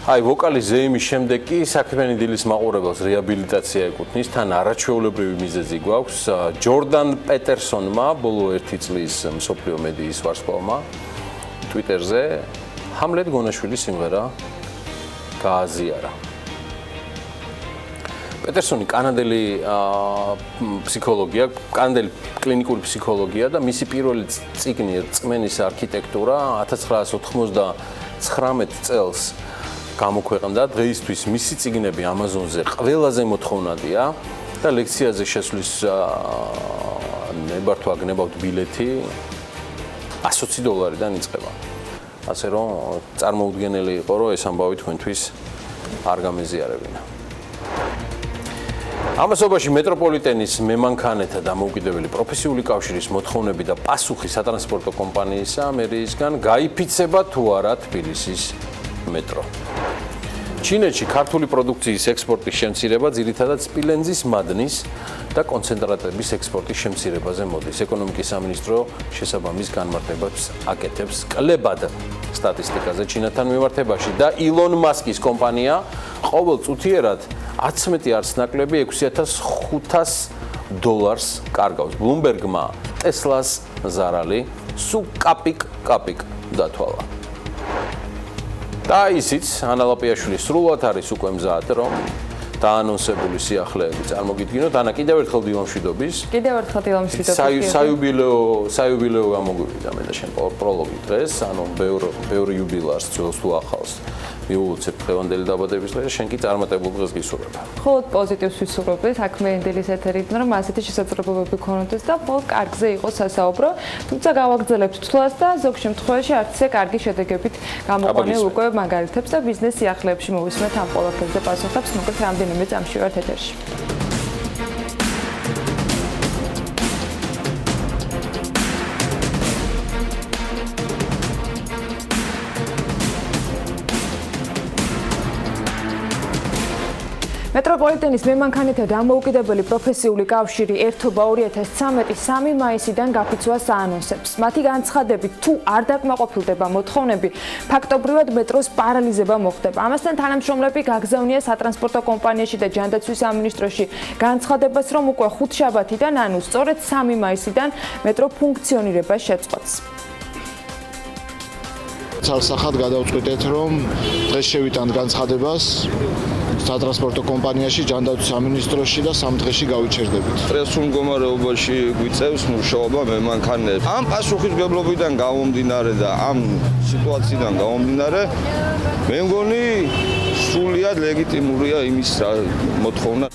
აი ვოკალის ზეიმის შემდეგ კი საქმიანი დილის მაყურებელს რეაბილიტაცია ეკუთვნის, თან არაჩვეულებრივი მიზეზი გვაქვს. ჯორდან პეტერსონმა ბოლო 1 წლის მსოფლიო მედიის ვარსკვლავმა ტვიტერზე ჰამლეტ გონაშვილის სიმღერა გააზიარა. პეტერსონი კანადელი ფსიქოლოგია, კანადელი კლინიკური ფსიქოლოგია და მისი პირველი წიგნი რწმენის არქიტექტურა 1999 წელს გამოქვეყნდა. დღეისთვის მისი წიგნები Amazon-ზე ყველაზე მოთხოვნადია და ლექციაზე შესვლის ნებართვა გნებავთ ბილეთი $120-დან იწყება. ასე რომ წარმოუდგენელი იყო, რომ ეს ამბავი თქვენთვის არ გამეზიარებინა. ამასობაში მეტროპოლიტენის მემანქანეთა დამოუკიდებელი პროფესიული კავშირის მოთხოვნები და პასუხი სატრანსპორტო კომპანიისა მერიისგან გაიფიცება თუ არა თბილისის მეტრო. ჩინეთში ქართული პროდუქციის ექსპორტის შემცირება ძირითადად სპილენძის მადნის და კონცენტრატების ექსპორტის შემცირებაზე მოდის. ეკონომიკის სამინისტრო შესაბამის განმარტებას აკეთებს კლებად სტატისტიკაზე ჩინეთთან მიმართებაში და ილონ მასკის კომპანია ყოველ წუთიერად 11 არცნაკლები $6,500 კარგავს. ბლუმბერგმა ტესლას ზარალი სულ კაპიკ დათვალა. და ისიც ანალაპიაშვილის სრულად არის უკვე მზად, რომ დაანონსებული სიახლეები წარმოგიდგინოთ. ანა კიდევ ერთხელ დილამშვიდობის. კიდევ ერთხელ დილამშვიდობის. საიუბილეო გამოგვივიდა მე და შენ პროლოგი დღეს, ანუ ბევრი იუბილეარს ძველს თუ ახალს. მიულოცებ დღევანდელი დაბადების დღეს, შენ კი წარმატებულ დღეს გისურვებ. მხოლოდ პოზიტივს ვისურვებთ საქმიანი დილის ეთერიდან, რომ ასეთი შესაძლებლობები გქონოდეს და მხოლოდ კარგზე იყოს სასაუბრო. თუმცა გავაგრძელებთ თვლას და ზოგ შემთხვევაში არც ისე კარგი შედეგებით გამოყვანილ უკვე მაგალითებს და ბიზნეს სიახლეებში მოვისმენთ ამ ყველაფერზე პასუხებს, მოკლედ რამდენიმე წამში ვართ ეთერში. მეტროპოლიტენის მემანქანეთა დამოუკიდებელი პროფესიული კავშირი ერთობა 2013 3 მაისიდან გაფიცვას აანონსებს. მათი განცხადებით, თუ არ დაკმაყოფილდება მოთხოვნები, ფაქტობრივად მეტროს პარალიზება მოხდება. ამასთან თანამშრომლები გაგზავნია სატრანსპორტო კომპანიაში და ჯანდაცვის სამინისტროში განცხადებას, რომ უკვე ხუთშაბათიდან, ანუ სწორედ 3 მაისიდან მეტრო ფუნქციონირება შეწყვეტს. ცალსახად გადავწყვიტეთ, რომ დღეს შევიტანთ განცხადებას სატრანსპორტო კომპანიაში, ჯანდაცვის სამინისტროში და 3 დღეში გავიჩერდებით. სტრესულ მდგომარეობაში გვიწევს მუშაობა მემანქანეებს. ამ პასუხისმგებლობიდან გამომდინარე და ამ სიტუაციიდან გამომდინარე, მე მგონი სრულიად ლეგიტიმურია იმის მოთხოვნა.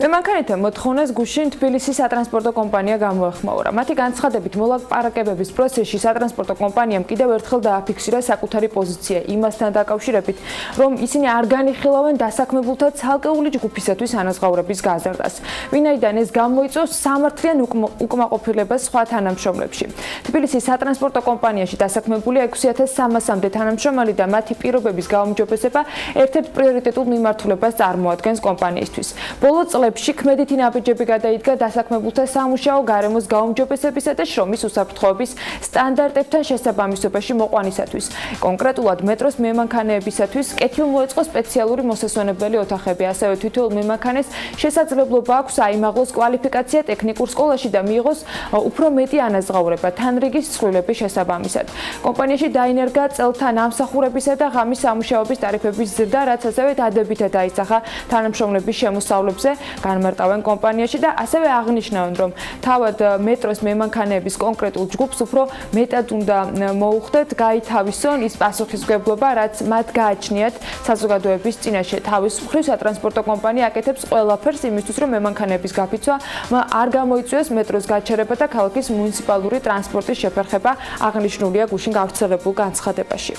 მემანქანეთა მოთხოვნას გუშინ თბილისის სატრანსპორტო კომპანია გამოეხმაურა. მათი განცხადებით, მოლაპარაკებების პროცესში სატრანსპორტო კომპანიამ კიდევ ერთხელ დააფიქსირა საკუთარი პოზიცია იმასთან დაკავშირებით, რომ ისინი არ განიხილავენ დასაქმებულთა ცალკეული ჯგუფისათვის ანაზღაურების გაზრდას. ვინაიდან ეს გამოიწვევს სამართლიან უკმაყოფილებას სხვა თანამშრომლებში. თბილისის სატრანსპორტო კომპანიაში დასაქმებულია 6300-მდე თანამშრომელი და მათი პირობების გაუმჯობესება ერთ-ერთ პრიორიტეტულ მიმართულებას წარმოადგენს კომპანიისთვის. ბოლო წლებში ქმედითი ნაბიჯები გადაიდგა დასაქმებულთა სამუშაო გარემოს გაუმჯობესებისა და შრომის უსაფრთხოების სტანდარტებთან შესაბამისობაში მოყვანისათვის. კონკრეტულად მეტროს მემანქანეებისათვის კეთილ მოეწყო სპეციალური მოსასვენებელი ოთახები, ასევე თითოეულ მემანქანეს შესაძლებლობა აქვს აიმაღლოს კვალიფიკაცია ტექნიკურ სკოლაში და მიიღოს უფრო მეტი ანაზღაურება თანრიგის ცვლილების შესაბამისად. კომპანიაში დაინერგა წელთა ნამსახურებისა და ღამის სამუშაოების ტარიფების ზრდა, რაც ასევე დადებითად აისახა თანამშრომლების შემოსავლებზე, განმარტავენ კომპანიაში და ასევე აღნიშნავენ, რომ თავად მეტროს მემანქანეების კონკრეტულ ჯგუფს უფრო მეტად უნდა მოუხდეთ გაითავისონ ის პასუხისმგებლობა, რაც მათ გააჩნიათ საზოგადოების წინაშე. თავის მხრივ სატრანსპორტო კომპანია აკეთებს ყველაფერს იმისთვის, რომ მემანქანეების გაფიცვა არ გამოიწვიოს მეტროს გაჩერება და ქალაქის მუნიციპალური ტრანსპორტის შეფერხება, აღნიშნულია გუშინ გავრცელებულ განცხადებაში.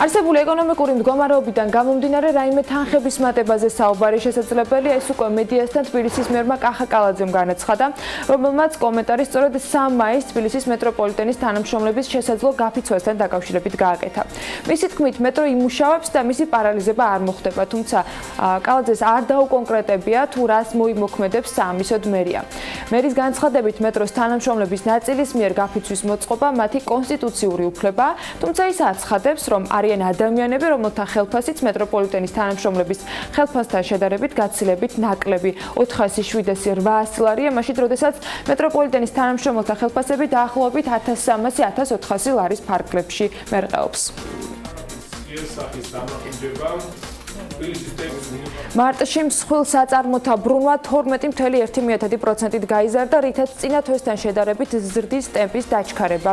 არსებული ეკონომიკური მდგომარეობიდან გამომდინარე რაიმე თანხების მატებაზე საუბარი შესაძლებელია, ეს უკვე მედიასთან თბილისის მერმა კახა კალაძემ განაცხადა, რომელმაც კომენტარი სწორედ 3 მაისს თბილისის მეტროპოლიტენის თანამშრომლების შესაძლო გაფიცვასთან დაკავშირებით გააკეთა. მისი თქმით, მეტრო იმუშავებს და მისი პარალიზება არ მოხდება, თუმცა კალაძეს არ დაუკონკრეტებია თუ რას მოიმოქმედებს საამისოდ მერია. მერის განცხადებით, მეტროს თანამშრომლების ნაწილის მიერ გაფიცვის მოწყობა მათი კონსტიტუციური უფლებაა, თუმცა ის აცხადებს, რომ არიან ადამიანები, რომელთა ხელფასიც მეტროპოლიტენის თანამშრომლების ხელფასთან შედარებით გაცილებით ნაკლები 407-800 ლარია, მაშინ როდესაც მეტროპოლიტენის თანამშრომელთა ხელფასები დაახლოებით 1300-1400 ლარის ფარგლებში მერყეობს. მარტში მსხვილ საწარმოთა ბრუნვა 12.1%-ით გაიზარდა, რითაც წინა თვესთან შედარებით ზრდის ტემპის დაჩქარება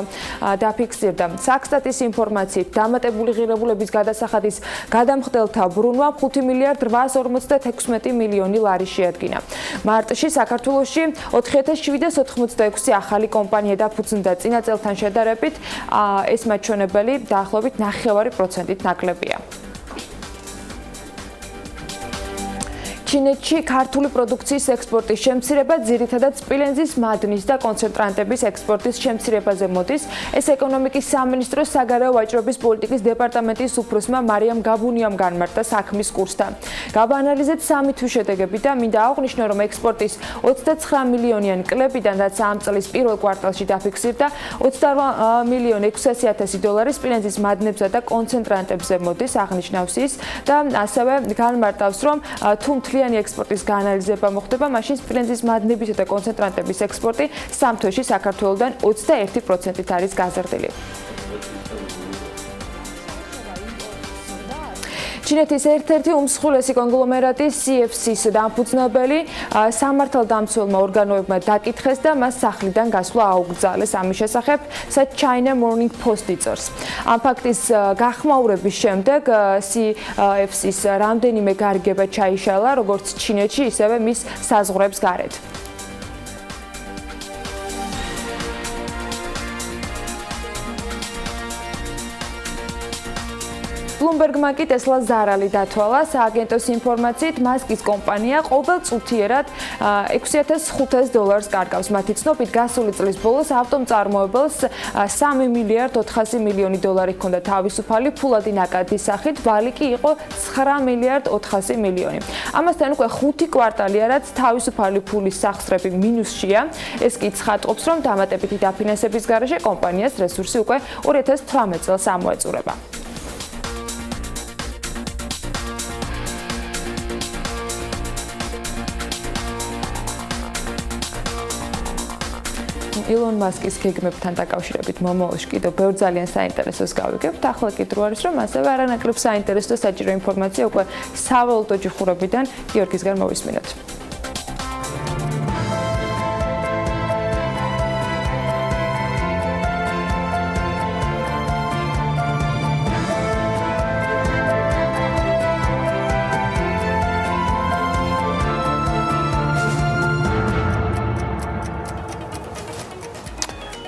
დაფიქსირდა. საქსტატის ინფორმაციით, დამატებული ღირებულების გადასახადის გადამხდელთა ბრუნვა 5.856 მილიონი ლარი შეადგინა. მარტში საქართველოში 4786 ახალი კომპანია დაფუძნდა, წინა წელთან შედარებით ეს მაჩვენებელი დაახლოებით 9%-ით ნაკლებია. ჩინეთში ქართული პროდუქციის ექსპორტის შემცირება ძირითადად სპილენძის მადნის და კონცენტრანტების ექსპორტის შემცირებაზე მოდის. ეს ეკონომიკის სამინისტროს საგარეო ვაჭრობის პოლიტიკის დეპარტამენტის უფროსმა მარიამ გაბუნიამ განმარტა საქმის კურსთან. გაბაანალიზეთ 3 თვის შედეგები და მინდა აღვნიშნო, რომ ექსპორტის 29 მილიონიან კლებიდან, რაც ამ წლის პირველ კვარტალში დაფიქსირდა, 28.600.000 დოლარი სპილენძის მადნებსა და კონცენტრანტებზე მოდის, აღნიშნავს ის და ასევე განმარტავს, რომ თუ ექსპორტის გაანალიზება მოხდება, მაშინ სპილენძის მადნებისა და კონცენტრანტების ექსპორტი 3 თვეში საქართველოდან 21%-ით არის გაზრდილი. ჩინეთის ერთ-ერთი უმსხვილესი კონგლომერატი CFC-ის დამფუძნებელი სამართალდამცველმა ორგანოებმა დაკითხეს და მას სახლიდან გასვლა აუგზავნეს. ამის შესახებ China Morning Post წერს. ამ ფაქტის გახმაურების შემდეგ CFC-ის რამდენიმე გარიგება ჩაიშალა, როგორც ჩინეთში, ისევე მის საზღვრებს გარეთ. Bloomberg-მა კი Tesla-ს ზარალი დათვალა. სააგენტოს ინფორმაციით, მასკის კომპანია ყოველ წუთიერად $6500 კარგავს. მათი ცნობით, გასული წლის ბოლოს ავტომწარმოებელს $3.4 მილიონი ჰქონდა თავისუფალი ფულადი ნაკადის სახით, ვალი კი იყო $9.4 მილიონი. ამასთან უკვე 5 კვარტალია, რაც თავისუფალი ფულის სახსრები მინუსშია. ეს კი ცხადყოფს, რომ დამატებითი დაფინანსების გარეშე კომპანიას რესურსი უკვე 2018 წელს ამოეწურება. ილონ მასკის გეგმებთან დაკავშირებით მომავალში კიდევ ბევრ ძალიან საინტერესოს გავიგებთ. ახლა კი დრო არის, რომ ასევე არანაკლებ საინტერესო და საჭირო ინფორმაცია უკვე სავალუტო ჯიხურებიდან გიორგისგან მოვისმინოთ.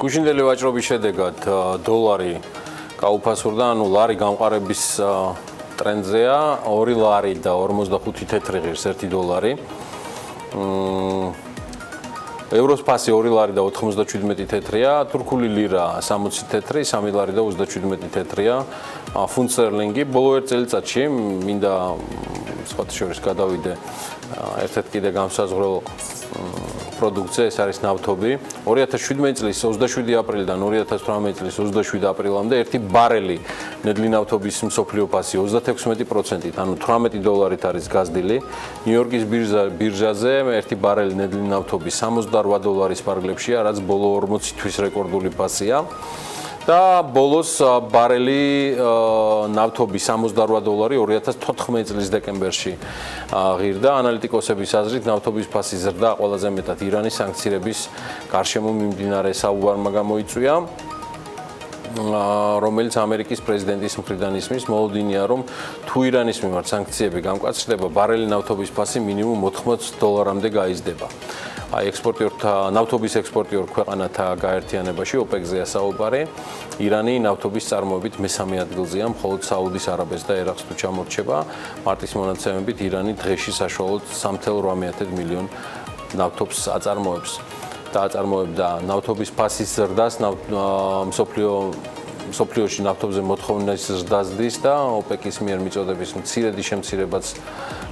გუშინდელი ვაჭრობის შედეგად დოლარი გაუფასურდა, ანუ ლარი გამყარების ტრენდზეა, 2 ლარი და 45 თეთრი ღირს 1 დოლარი. ევროს ფასი 2 ლარი და 97 თეთრია, თურქული ლირა 60 თეთრი, 3 ლარი და 37 თეთრია, ფუნტ სტერლინგი. ბოლო ერთ წელიწადში მინდა სხვათა შორის გადავიდე ერთ-ერთ კიდე განსაზღვრელ პროდუქცია, ეს არის ნავთობი. 2017 წლის 27 აპრილიდან 2018 წლის 27 აპრილამდე 1 ბარელი ნედლი ნავთობის მსოფლიო ფასი 36%-ით, ანუ $18 არის გაზრდილი. ნიუ-იორკის ბირჟაზე 1 ბარელი ნედლი ნავთობი $68 ფარგლებშია, რაც ბოლო 40 თვის რეკორდული ფასია. და ბოლოს ბარელი ნავთობი $68 2014 წლის დეკემბერში ღირდა. ანალიტიკოსების აზრით, ნავთობის ფასის ზრდა ყველაზე მეტად ირანის სანქციების გარშემო მიმდინარე საუბარმა გამოიწვია. რომელიც ამერიკის პრეზიდენტის მხრიდან ისმის, მოლოდინია, რომ თუ ირანის მიმართ სანქციები გამკაცრდება, ბარელი ნავთობის ფასი მინიმუმ $80-მდე გაიზრდება. აი ნავთობის ექსპორტიორ ქვეყანათა გაერთიანებაში OPEC-ზეა საუბარი. ირანი ნავთობის წარმოებით მესამე ადგილზეა, მხოლოდ საუდის არაბეთს და ერაყს თუ ჩამორჩება. მარტის მონაცემებით ირანი დღეში საშუალოდ 3.8 მილიონ ნავთობს აწარმოებს და აწარმოებდა ნავთობის ფასის ზრდას, მსოფლიოში ნავთობზე მოთხოვნის ზრდას და OPEC-ის მიერ მიწოდების მცირედი შემცირებაც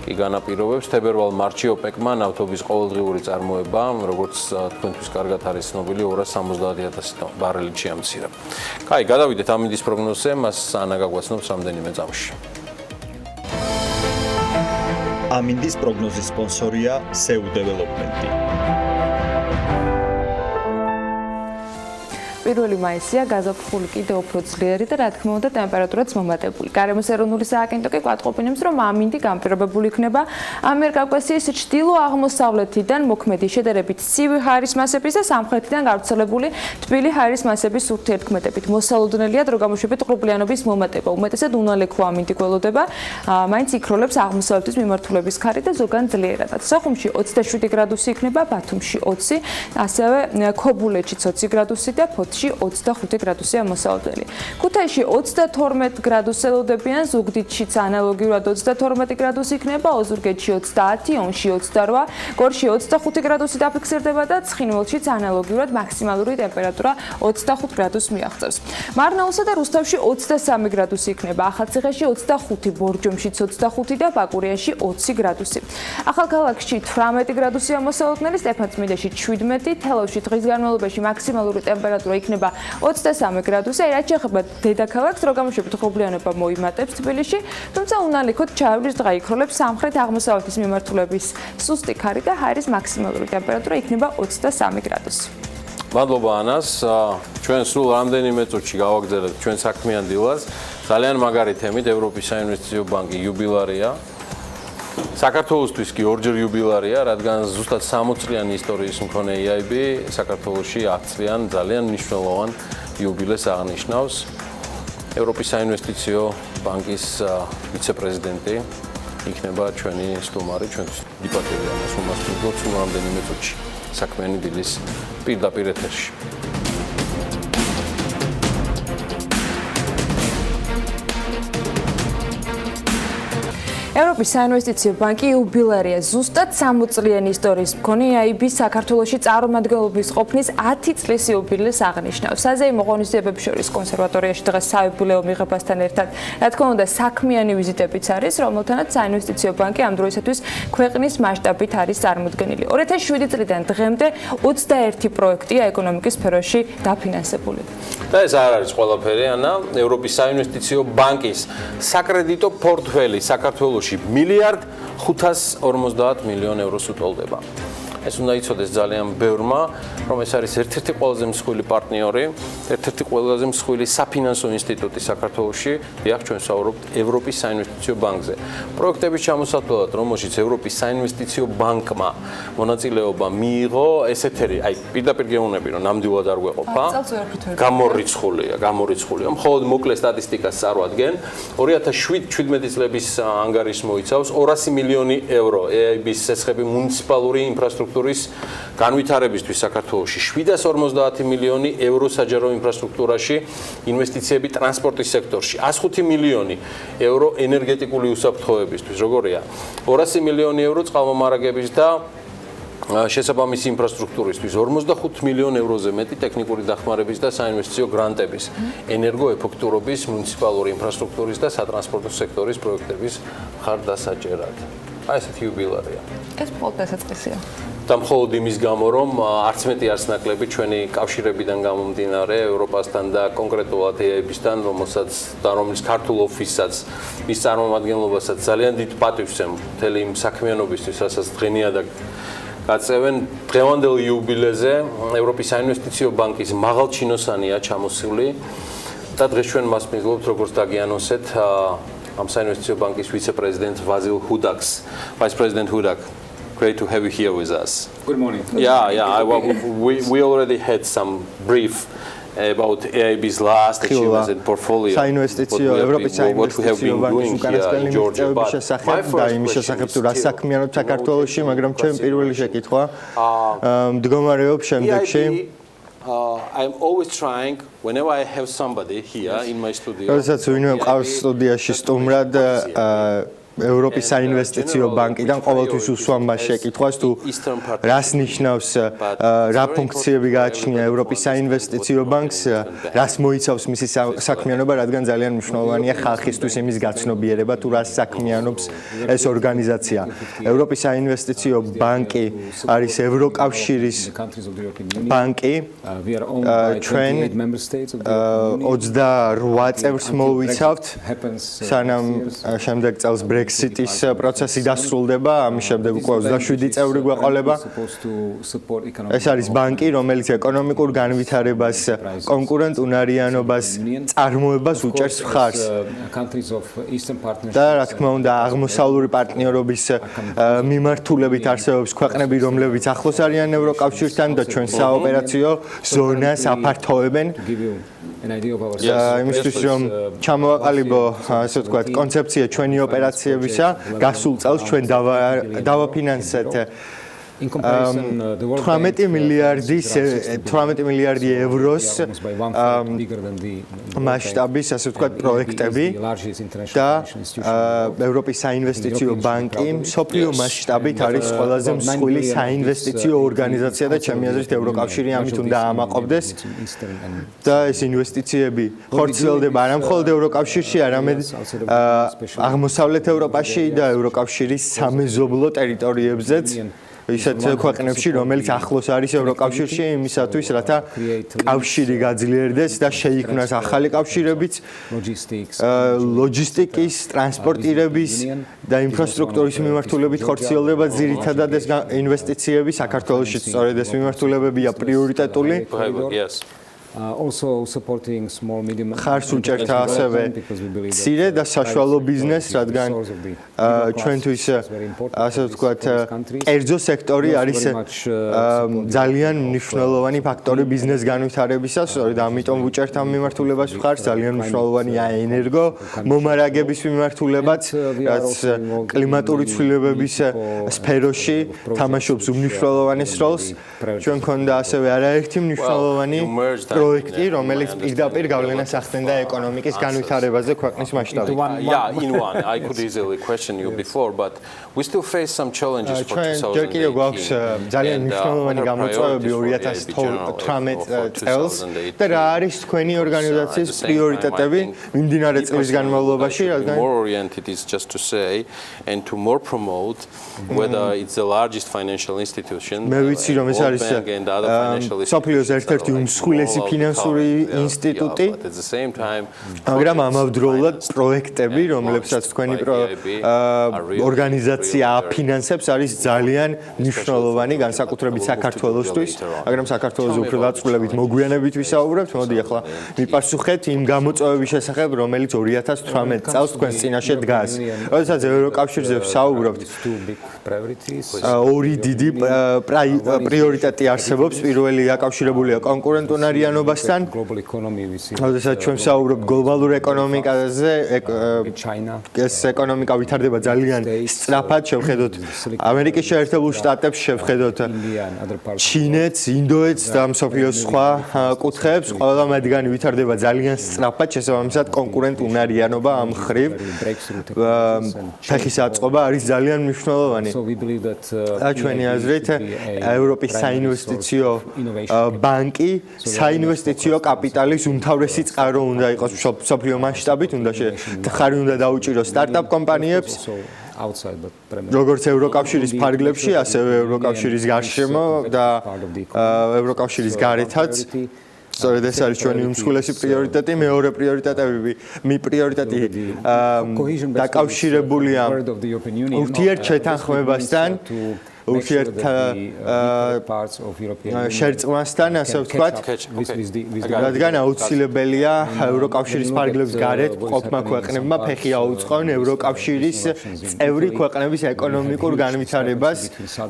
კი განაპირობებს. თებერვალ-მარტში OPEC-მა ნავთობის ყოველდღიური წარმოება, როგორც თქვენთვის კარგად არის ცნობილი, 270,000 ბარელით შეამცირა. კაი, გადავიდეთ ამინდის პროგნოზზე, მას ანა გაგვაცნობს რამდენიმე წამში. ამინდის პროგნოზის სპონსორია SEU Development. 1 მაისია გაზაფხული კიდევ უფრო ძლიერი და რა თქმა უნდა ტემპერატურაც მომატებული. გარემოს ეროვნული სააგენტო კი გვატყობინებს, რომ ამინდი განპირობებული იქნება ამიერკავკასიის ჩრდილო-აღმოსავლეთიდან მოქმედი შედარებით ცივი ჰაერის მასების და სამხრეთიდან გავრცელებული თბილი ჰაერის მასების ურთიერთქმედებით. მოსალოდნელია დრო გამოშვებით ღრუბლიანობის მომატება. უმეტესად უნალექო ამინდი გველოდება, მაინც იქროლებს აღმოსავლეთის მიმართულების ქარი და ზოგან ძლიერადად. სოხუმში 27 გრადუსი იქნება, ბათუმში 20, ასევე ქობულეთში 20 გრადუსი და 25 გრადუსია მოსალოდნელი. ქუთაისში 22 გრადუსს ელოდებიან, ზუგდიდშიც ანალოგიურად 22 გრადუსი იქნება, ოზურგეთში 30, ონში 28, გორში 25 გრადუსი დაფიქსირდება და ცხინვალშიც ანალოგიურად მაქსიმალური ტემპერატურა 25 გრადუსს მიაღწევს. მარნაულსა და რუსთავში 23 გრადუსი იქნება, ახალციხეში 25, ბორჯომშიც 25 და ბაკურიაში 20 გრადუსი. ახალქალაქში 18 გრადუსია მოსალოდნელი, სტეფანწმინდაში 17, თელავში დღის განმავლობაში მაქსიმალური ტემპერატურა იქნება 23 გრადუსი. რაც შეეხება დედაქალაქს, რო გამოშვებით ღრუბლიანობა მოიმატებს თბილისში, თუმცა უნალექოდ ჩაივლის დღა იქროლებს სამხრეთ-აღმოსავლეთის მიმართულების სუსტი ქარი და ჰაერის მაქსიმალური ტემპერატურა იქნება 23 გრადუსი. მადლობა ანას. ჩვენ სულ რამდენიმე წუთში გავაგზავნებთ ჩვენ საქმიან დილას. ძალიან მაგარი თემით ევროპის საინვესტიციო ბანკი იუბილარია. საქართველოსთვის კი ორჯერ იუბილარია, რადგან ზუსტად 60 წლიანი ისტორიის მქონე EIB საქართველოში 10 წლიან ძალიან მნიშვნელოვან იუბილეს აღნიშნავს. ევროპის საინვესტიციო ბანკის ვიცე-პრეზიდენტი იქნება ჩვენი სტუმარი, ჩვენთვის დიპატები ამას უმასპინძლობთ სულ რამდენიმე წუთში საქმიანი დილის პირდაპირ ეთერში. ევროპის საინვესტიციო ბანკი იუბილარია ზუსტად 60 წლიანი ისტორიის მქონე EIB საქართველოში წარმომადგენლობის ყოფნის 10 წლის იუბილეს აღნიშნავს. საზეიმო ღონისძიებების შორის კონსერვატორიაში დღეს საიუბილეო მიღებასთან ერთად, რა თქმა უნდა, საქმიანი ვიზიტებიც არის, რომელთანაც საინვესტიციო ბანკი ამ დროისათვის ქვეყნის მასშტაბით არის წარმოდგენილი. 2007 წლიდან დღემდე 21 პროექტია ეკონომიკის სფეროში დაფინანსებული. და ეს არ არის ყველაფერი, ანა, ევროპის საინვესტიციო ბანკის საკრედიტო პორტფელი საქართველოში $1.550 მილიარდს უტოლდება. ეს უნდა იცოდეს ძალიან ბევრმა, რომ ეს არის ერთ-ერთი ყველაზე მსხვილი პარტნიორი, ერთ-ერთი ყველაზე მსხვილი საფინანსო ინსტიტუტი საქართველოში, დიახ, ჩვენ ვსაუბრობთ ევროპის საინვესტიციო ბანკზე. პროექტების ჩამოსათვალად, რომელშიც ევროპის საინვესტიციო ბანკმა მონაწილეობა მიიღო, ესეთერი, აი, პირდაპირ გეუბნები, რომ ნამდვილად არ გვეყოფა. გამორიცხულია. მხოლოდ მოკლე სტატისტიკას წარვადგენ. 2017 წლების ანგარიშს მოიცავს 200 მილიონი ევრო EIB-ის სესხები მუნიციპალური ინფრასტრუქტურის განვითარებისთვის საქართველოში, 750 მილიონი ევრო საჯარო ინფრასტრუქტურაში, ინვესტიციები ტრანსპორტის სექტორში, 105 მილიონი ევრო ენერგეტიკული უსაფრთხოებისთვის, როგორია 200 მილიონი ევრო წყალმომარაგების და შესაბამისი ინფრასტრუქტურისთვის, 45 მილიონ ევროზე მეტი ტექნიკური დახმარების და საინვესტიციო გრანტების, ენერგოეფექტურობის, მუნიციპალური ინფრასტრუქტურის და სატრანსპორტო სექტორის პროექტების მხარდასაჭერად. აი ესეთი იუბილარია. ეს მხოლოდ დასაწყისია. და მხოლოდ იმის გამო, რომ არც მეტი არც ნაკლები ჩვენი კავშირებიდან გამომდინარე ევროპასთან და კონკრეტულად EIB-სთან, რომლის ქართულ ოფისსაც, მის წარმომადგენლობასაც ძალიან დიდ პატივს მთელი იმ საქმიანობისთვის, რასაც დღენიადად გაწევენ. დღევანდელ იუბილეზე ევროპის საინვესტიციო ბანკის მაღალჩინოსანია ჩამოსული და დღეს ჩვენ მას მივიღებთ, როგორც დაგიანონსეთ, ამ საინვესტიციო ბანკის ვიცე-პრეზიდენტ ვაზილ ჰუდაკს. Vice President Hudak, great to have you here with us. Good morning. Yeah, we already had some brief about AIB's last achievements and portfolio. საინვესტიციო ევროპის საინვესტიციო ბანკის უკანასკნელი მიღწევების შესახებ და იმის შესახებ თუ რა საქმიანობ საქართველოში, მაგრამ ჩემ პირველი შეკითხვა მდგომარეობს შემდეგში. I'm always trying whenever I have somebody here in my studio. როდესაც ვინმე მყავს სტუდიაში სტუმრად ევროპის საინვესტიციო ბანკიდან ყოველთვის უსვამ მას შეკითხვას თუ რას ნიშნავს რა ფუნქციები გააჩნია ევროპის საინვესტიციო ბანკს, რას მოიცავს მისი საქმიანობა, რადგან ძალიან მნიშვნელოვანია ხალხისთვის იმის გაცნობიერება თუ რას საქმიანობს ეს ორგანიზაცია. ევროპის საინვესტიციო ბანკი არის ევროკავშირის ბანკი. ჩვენ 28 წევრს მოვიცავთ, სანამ შემდეგ წელს Brexit-ის პროცესი დასრულდება, ამის შემდეგ უკვე 27 წევრი გვეყოლება. ეს არის ბანკი, რომელიც ეკონომიკურ განვითარებას, კონკურენტუნარიანობას, წარმოებას უჭერს მხარს. და რა თქმა უნდა, აღმოსავლური პარტნიორობის მიმართულებით არსებობს ქვეყნები, რომლებიც ახლოს არიან ევროკავშირთან და ჩვენ საოპერაციო ზონას აფართოვებენ. იმისთვის რომ ჩამოვაყალიბო, ასე ვთქვათ, კონცეფცია ჩვენი ოპერაციებისა, გასულ წელს ჩვენ დავაფინანსეთ 18 მილიარდი ევროს მასშტაბის, ასე ვთქვათ, პროექტები და ევროპის საინვესტიციო ბანკი მსოფლიო მასშტაბით არის ყველაზე მსხვილი საინვესტიციო ორგანიზაცია და ჩემი აზრით ევროკავშირი ამით უნდა ამაყობდეს და ეს ინვესტიციები ხორციელდება არა მხოლოდ ევროკავშირში, არამედ აღმოსავლეთ ევროპაში და ევროკავშირის სამეზობლო ტერიტორიებზეც. ისეთ ქვეყნებში, რომელიც ახლოს არის ევროკავშირში, იმისათვის, რათა კავშირი გაძლიერდეს და შეიქმნას ახალი კავშირებიც, ლოჯისტიკის, ტრანსპორტირების და ინფრასტრუქტურის მიმართულებით ხორციელდება ძირითადად ეს ინვესტიციები. საქართველოში სწორედ ეს მიმართულებებია პრიორიტეტული. ხარს უჭერთ ასევე მცირე და საშუალო ბიზნესს, რადგან ჩვენთვის, ასე ვთქვათ, კერძო სექტორი არის ძალიან მნიშვნელოვანი ფაქტორი ბიზნეს განვითარებისას, სწორედ ამიტომ ვუჭერთ ამ მიმართულებას მხარს. ძალიან მნიშვნელოვანია ენერგო მომარაგების მიმართულებაც, რაც კლიმატური ცვლილებების სფეროში თამაშობს უმნიშვნელოვანეს როლს. ჩვენ გქონდა ასევე არაერთი მნიშვნელოვანი პროექტი, რომელიც პირდაპირ გავლენას ახდენდა ეკონომიკის განვითარებაზე ქვეყნის მასშტაბით. Yeah, in one. I could easily question you before, but we still face some challenges for 2018. ჩვენ კიდევ გვაქვს ძალიან მნიშვნელოვანი გამოწვევები 2018 წელს და რა არის თქვენი ორგანიზაციის პრიორიტეტები მიმდინარე წლის განმავლობაში, რადგან more oriented is just to say and to more promote whether it's the largest financial institution. მე ვიცი რომ ეს არის სოფლიოს ერთ-ერთი უმსხვილესი ფინანსური ინსტიტუტი, მაგრამ ამავდროულად პროექტები, რომლებსაც თქვენი ორგანიზაცია აფინანსებს, არის ძალიან მნიშვნელოვანი, განსაკუთრებით საქართველოსთვის, მაგრამ საქართველოს უფრო დაწვრილებით მოგვიანებით ვისაუბრებთ. მოდი ახლა მიპასუხეთ იმ გამოწვევების შესახებ, რომელიც 2018 წელს თქვენს წინაშე დგას. როდესაც ევროკავშირზე ვსაუბრობთ, ორი დიდი პრიორიტეტი არსებობს. პირველი აკავშირებულია კონკურენტუნარიანობასთან. როდესაც ჩვენ ვსაუბრობთ გლობალურ ეკონომიკაზე, ეს ეკონომიკა ვითარდება ძალიან სწრაფად, შევხედოთ ამერიკის შეერთებულ შტატებს, შევხედოთ ჩინეთს, ინდოეთს და მსოფლიოს სხვა კუთხეებს, ყველა მათგანი ვითარდება ძალიან სწრაფად, შესაბამისად კონკურენტუნარიანობა ამ მხრივ ფეხის აწყობა არის ძალიან მნიშვნელოვანი. ჩვენი აზრით, ევროპის საინვესტიციო ბანკი საინვესტიციო კაპიტალის უმთავრესი წყარო უნდა იყოს მსოფლიო მასშტაბით, ხარი უნდა დაუჭიროს სტარტაპ კომპანიებს, როგორც ევროკავშირის ფარგლებში, ასევე ევროკავშირის გარშემო და ევროკავშირის გარეთაც. სწორედ ეს არის ჩვენი უმსხვილესი პრიორიტეტი. მეორე პრიორიტეტი დაკავშირებულია ურთიერთშეთანხმებასთან ურთიერთ შერწყმასთან, ასე ვთქვათ, რადგან აუცილებელია ევროკავშირის ფარგლებს გარეთ ყოფნა ქვეყნებმა ფეხი აუწყონ ევროკავშირის წევრი ქვეყნების ეკონომიკურ განვითარებას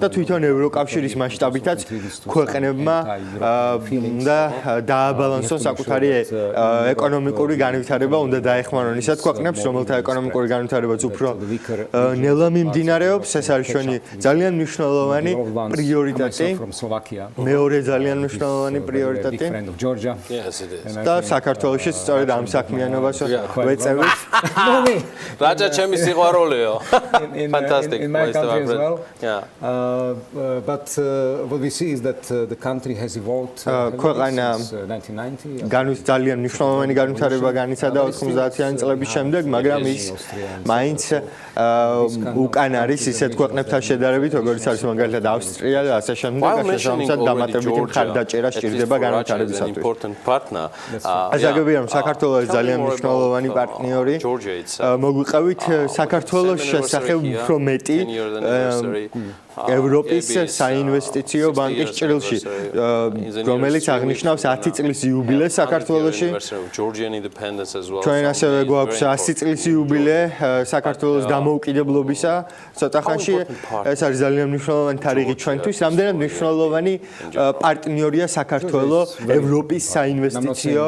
და თვითონ ევროკავშირის მასშტაბითაც ქვეყნებმა უნდა დააბალანსონ საკუთარი ეკონომიკური განვითარება, უნდა დაეხმარონ ისეთ ქვეყნებს, რომელთა ეკონომიკური განვითარებაც უფრო ნელა მიმდინარეობს. ეს არის ჩვენი ძალიან მნიშვნელოვანი პრიორიტეტი. მეორე ძალიან მნიშვნელოვანი პრიორიტეტი. და საქართველოშიც სწორედ ამ საქმიანობას ვეწევით. რაჭა ჩემი სიყვარულეო. Fantastic. But what we see is that the country has evolved ქვეყანა ძალიან მნიშვნელოვანი განვითარება განიცადა 90-იანი წლების შემდეგ, მაგრამ ის მაინც უკან არის ისეთ ქვეყნებთან შედარებით, როგორც არის მაგალითად ავსტრია და ასე შემდეგ, შესაბამისად დამატებითი მხარდაჭერა სჭირდება განვითარებისათვის. ასაგებია, რომ საქართველო არის ძალიან მნიშვნელოვანი პარტნიორი. მოგვიყევით საქართველოს შესახებ უფრო მეტი ევროპის საინვესტიციო ბანკის ჭრილში, რომელიც აღნიშნავს 10 წლის იუბილეს საქართველოში. ჩვენ ასევე გვაქვს 100 წლის იუბილე საქართველოს დამოუკიდებლობისა. ცოტა ხანში ეს არის ძალიან მნიშვნელოვანი თარიღი ჩვენთვის. რამდენად მნიშვნელოვანი პარტნიორია საქართველო ევროპის საინვესტიციო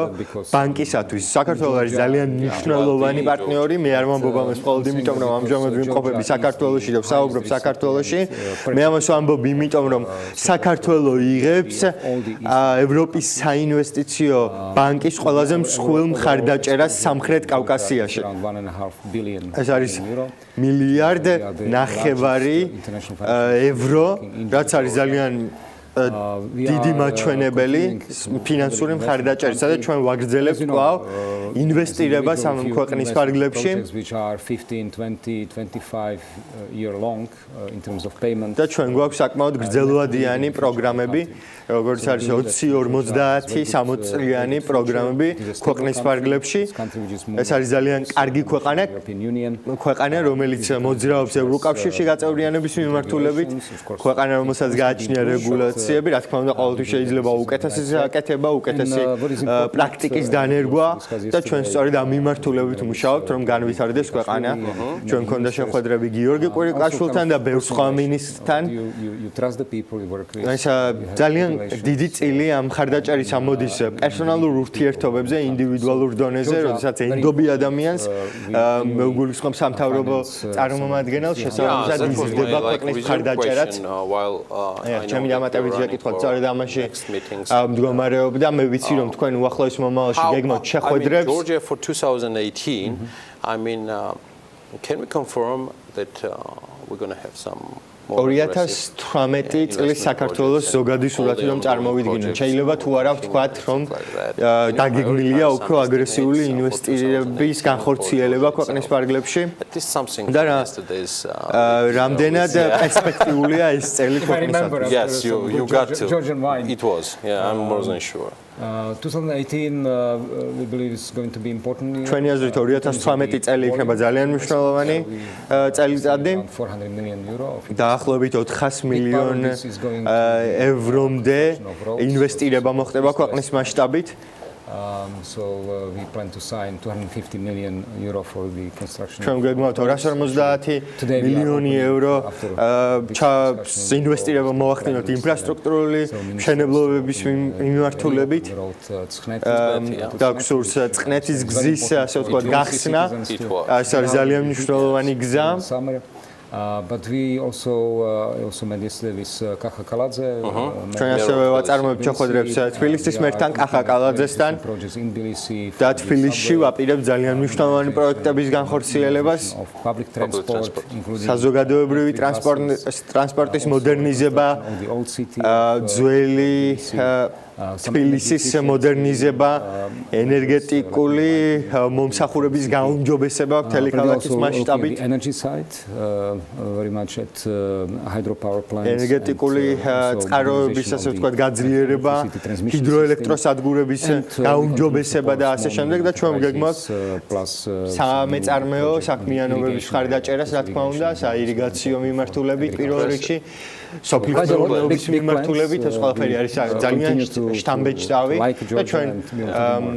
ბანკისათვის. საქართველო არის ძალიან მნიშვნელოვანი პარტნიორი. მე არ ვამბობ ამას მხოლოდ იმიტომ, რომ ამჟამად ვიმყოფები საქართველოში და ვსაუბრობ საქართველოში. მე ამას ვამბობ იმიტომ, რომ საქართველო იღებს ევროპის საინვესტიციო ბანკის ყველაზე მსხვილ მხარდაჭერას სამხრეთ კავკასიაში. ეს არის 1.5 მილიარდი ევრო, რაც არის ძალიან დიდი მაჩვენებელი ფინანსური მხარდაჭერისა და ჩვენ ვაგრძელებთ კვლავ ინვესტირებას ამ ქვეყნის ფარგლებში. და ჩვენ გვაქვს საკმაოდ გრძელვადიანი პროგრამები, როგორც არის 20-50 60 წლიანი პროგრამები ქვეყნის ფარგლებში. ეს არის ძალიან კარგი ქვეყანა, რომელიც მოძრაობს ევროკავშირში გაწევრიანების მიმართულებით, ქვეყანა, რომელსაც გააჩნია რეგულაციები, რა თქმა უნდა, ყოველთვის შეიძლება უკეთესი აკეთება, უკეთესი პრაქტიკის დანერგვა და ჩვენ სწორედ ამ მიმართულებით ვმუშაობთ, რომ განვითარდეს ქვეყანა. ჩვენ მქონდა შეხვედრები გიორგი კვირიკაშვილთან და ბევრ სხვა მინისტრთან. ეს ძალიან დიდი წილი ამ მხარდაჭერის ამოდის პერსონალურ ურთიერთობებზე, ინდივიდუალურ დონეზე, როდესაც ენდობი ადამიანს მეგულისხმობს სამთავრობო წარმომადგენელს, შესაბამისად იზრდება ქვეყნის მხარდაჭერაც. ჩემი დამატებით შეკითხვაც სწორედ ამაში მდგომარეობდა. მე ვიცი, რომ თქვენ უახლოეს მომავალში გეგმავთ შეხვედრებს. Georgia for 2018, I mean, can we confirm that we're going to have some 2018 წლის საქართველოს ზოგადი სურათი რომ წარმოვიდგინოთ. შეიძლება თუ არა ვთქვათ, რომ დაგეგმილია უფრო აგრესიული ინვესტირების განხორციელება ქვეყნის ფარგლებში. და რამდენად პერსპექტიულია ეს წელი ქვეყნისათვის. Yes, you got to. It was. Yeah, I'm more than sure. 2018 we believe is going to be important. ჩვენი აზრით 2018 წელი იქნება ძალიან მნიშვნელოვანი წელიწადი. 400 million euro. დაახლოებით 400 მილიონი ევრომდე ინვესტირება მოხდება ქვეყნის მასშტაბით. So we plan to sign 250 million euro for the construction. ჩვენ გეგმავთ 250 მილიონი евро ინვესტირება მოახდინოთ ინფრასტრუქტურული მშენებლობების მიმართულებით. დაგვსურს წყნეთის გზის, ასე ვთქვათ, გახსნა. ეს არის ძალიან მნიშვნელოვანი გზა. But we also made yesterday with Kaha Kaladze. ჩვენ ასევე ვაწარმოებთ შეხვედრებს თბილისის მერთან კახა კალაძესთან. და თბილისში ვაპირებთ ძალიან მნიშვნელოვანი პროექტების განხორციელებას. საზოგადოებრივი ტრანსპორტის მოდერნიზება, ძველი თბილისის მოდერნიზება, ენერგეტიკული მომსახურების გაუმჯობესება მთელი ქალაქის მასშტაბით. ენერგეტიკული წყაროების ასე ვთქვათ გაძლიერება, ჰიდროელექტროსადგურების გაუმჯობესება და ასე შემდეგ და ჩვენ გვგეგმავთ სამეწარმეო საქმიანობების მხარდაჭერას, რა თქმა უნდა, საირიგაციო მიმართულებით პირველ რიგში სოფლის მეურნეობის მიმართულებით ეს ყველაფერი არის ძალიან შთამბეჭდავი და ჩვენ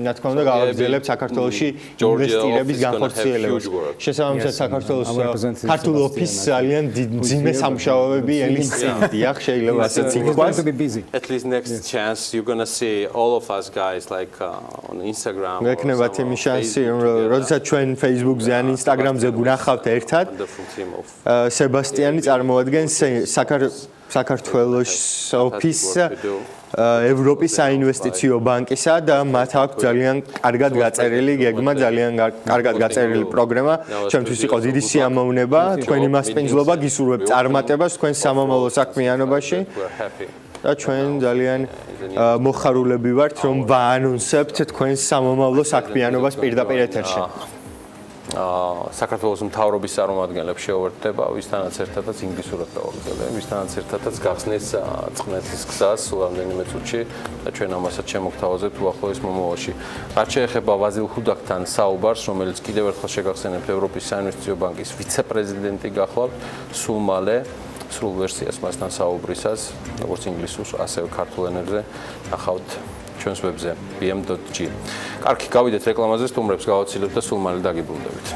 რა თქმა უნდა გავაგრძელებთ საქართველოში ინვესტირების განხორციელებას. შესაბამისად საქართველოს ქართულ ოფისს ძალიან ძიმე სამუშაოები ელის წინ დიახ შეიძლება ასეც ითქვას. At least next chance you're going to see all of us guys like on Instagram. მეკნებათ იმის შანსი რომ როდესაც ჩვენ Facebook-ზე ან Instagram-ზე გვნახავთ ერთად სებასტიანი წარმოადგენს საქართველოს ოფისს ევროპის საინვესტიციო ბანკისა და მათ აქვს ძალიან კარგად გაწერილი გეგმა, ძალიან კარგად გაწერილი პროგრამა. ჩვენთვის იყო დიდი სიამოვნება, თქვენი მასპინძლობა გისურვებთ წარმატებას თქვენს სამომავლო საქმიანობაში. და ჩვენ ძალიან მოხარულები ვართ რომ ვაანონსებთ თქვენს სამომავლო საქმიანობას პირდაპირ ეთერში. საქართველოს მთავრობის წარმომადგენლებს შეუერთდება, ვისთანაც ერთადაც ინგლისურად დავაგრძელებ, ვისთანაც ერთადაც გახსნეს წყნეთის გზას სულ რამდენიმე წუთში და ჩვენ ამასაც შემოგთავაზებთ უახლოეს მომავალში. რაც შეეხება ვაზილ ხუდაკთან საუბარს, რომელიც კიდევ ერთხელ შეგახსენებთ ევროპის საინვესტიციო ბანკის ვიცე-პრეზიდენტი გახლავთ, სულ მალე სრულ ვერსიას მასთან საუბრისას, როგორც ინგლისურ, ასევე ქართულ ენებზე ნახავთ ჩვენს ვებზე bm.g. კარგი, გავიდეთ რეკლამაზე, სტუმრებს გავაცილებ და სულ მალე დაგიბრუნდებით.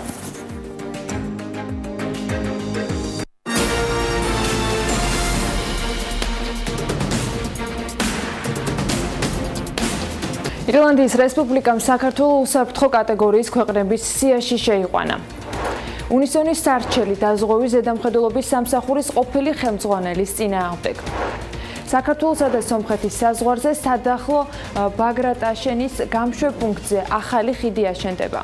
ირლანდიის რესპუბლიკამ საქართველოს უსაფრთხო კატეგორიის ქვეყნების სიაში შეიყვანა. უნისონის სარჩელი დაზღვევის ზედამხედველობის სამსახურის ყოფილი ხელმძღვანელის წინააღმდეგ. საქართველოსა და სომხეთის საზღვარზე სადახლო ბაგრატაშენის გამშვებპუნქტზე ახალი ხიდი აშენდება.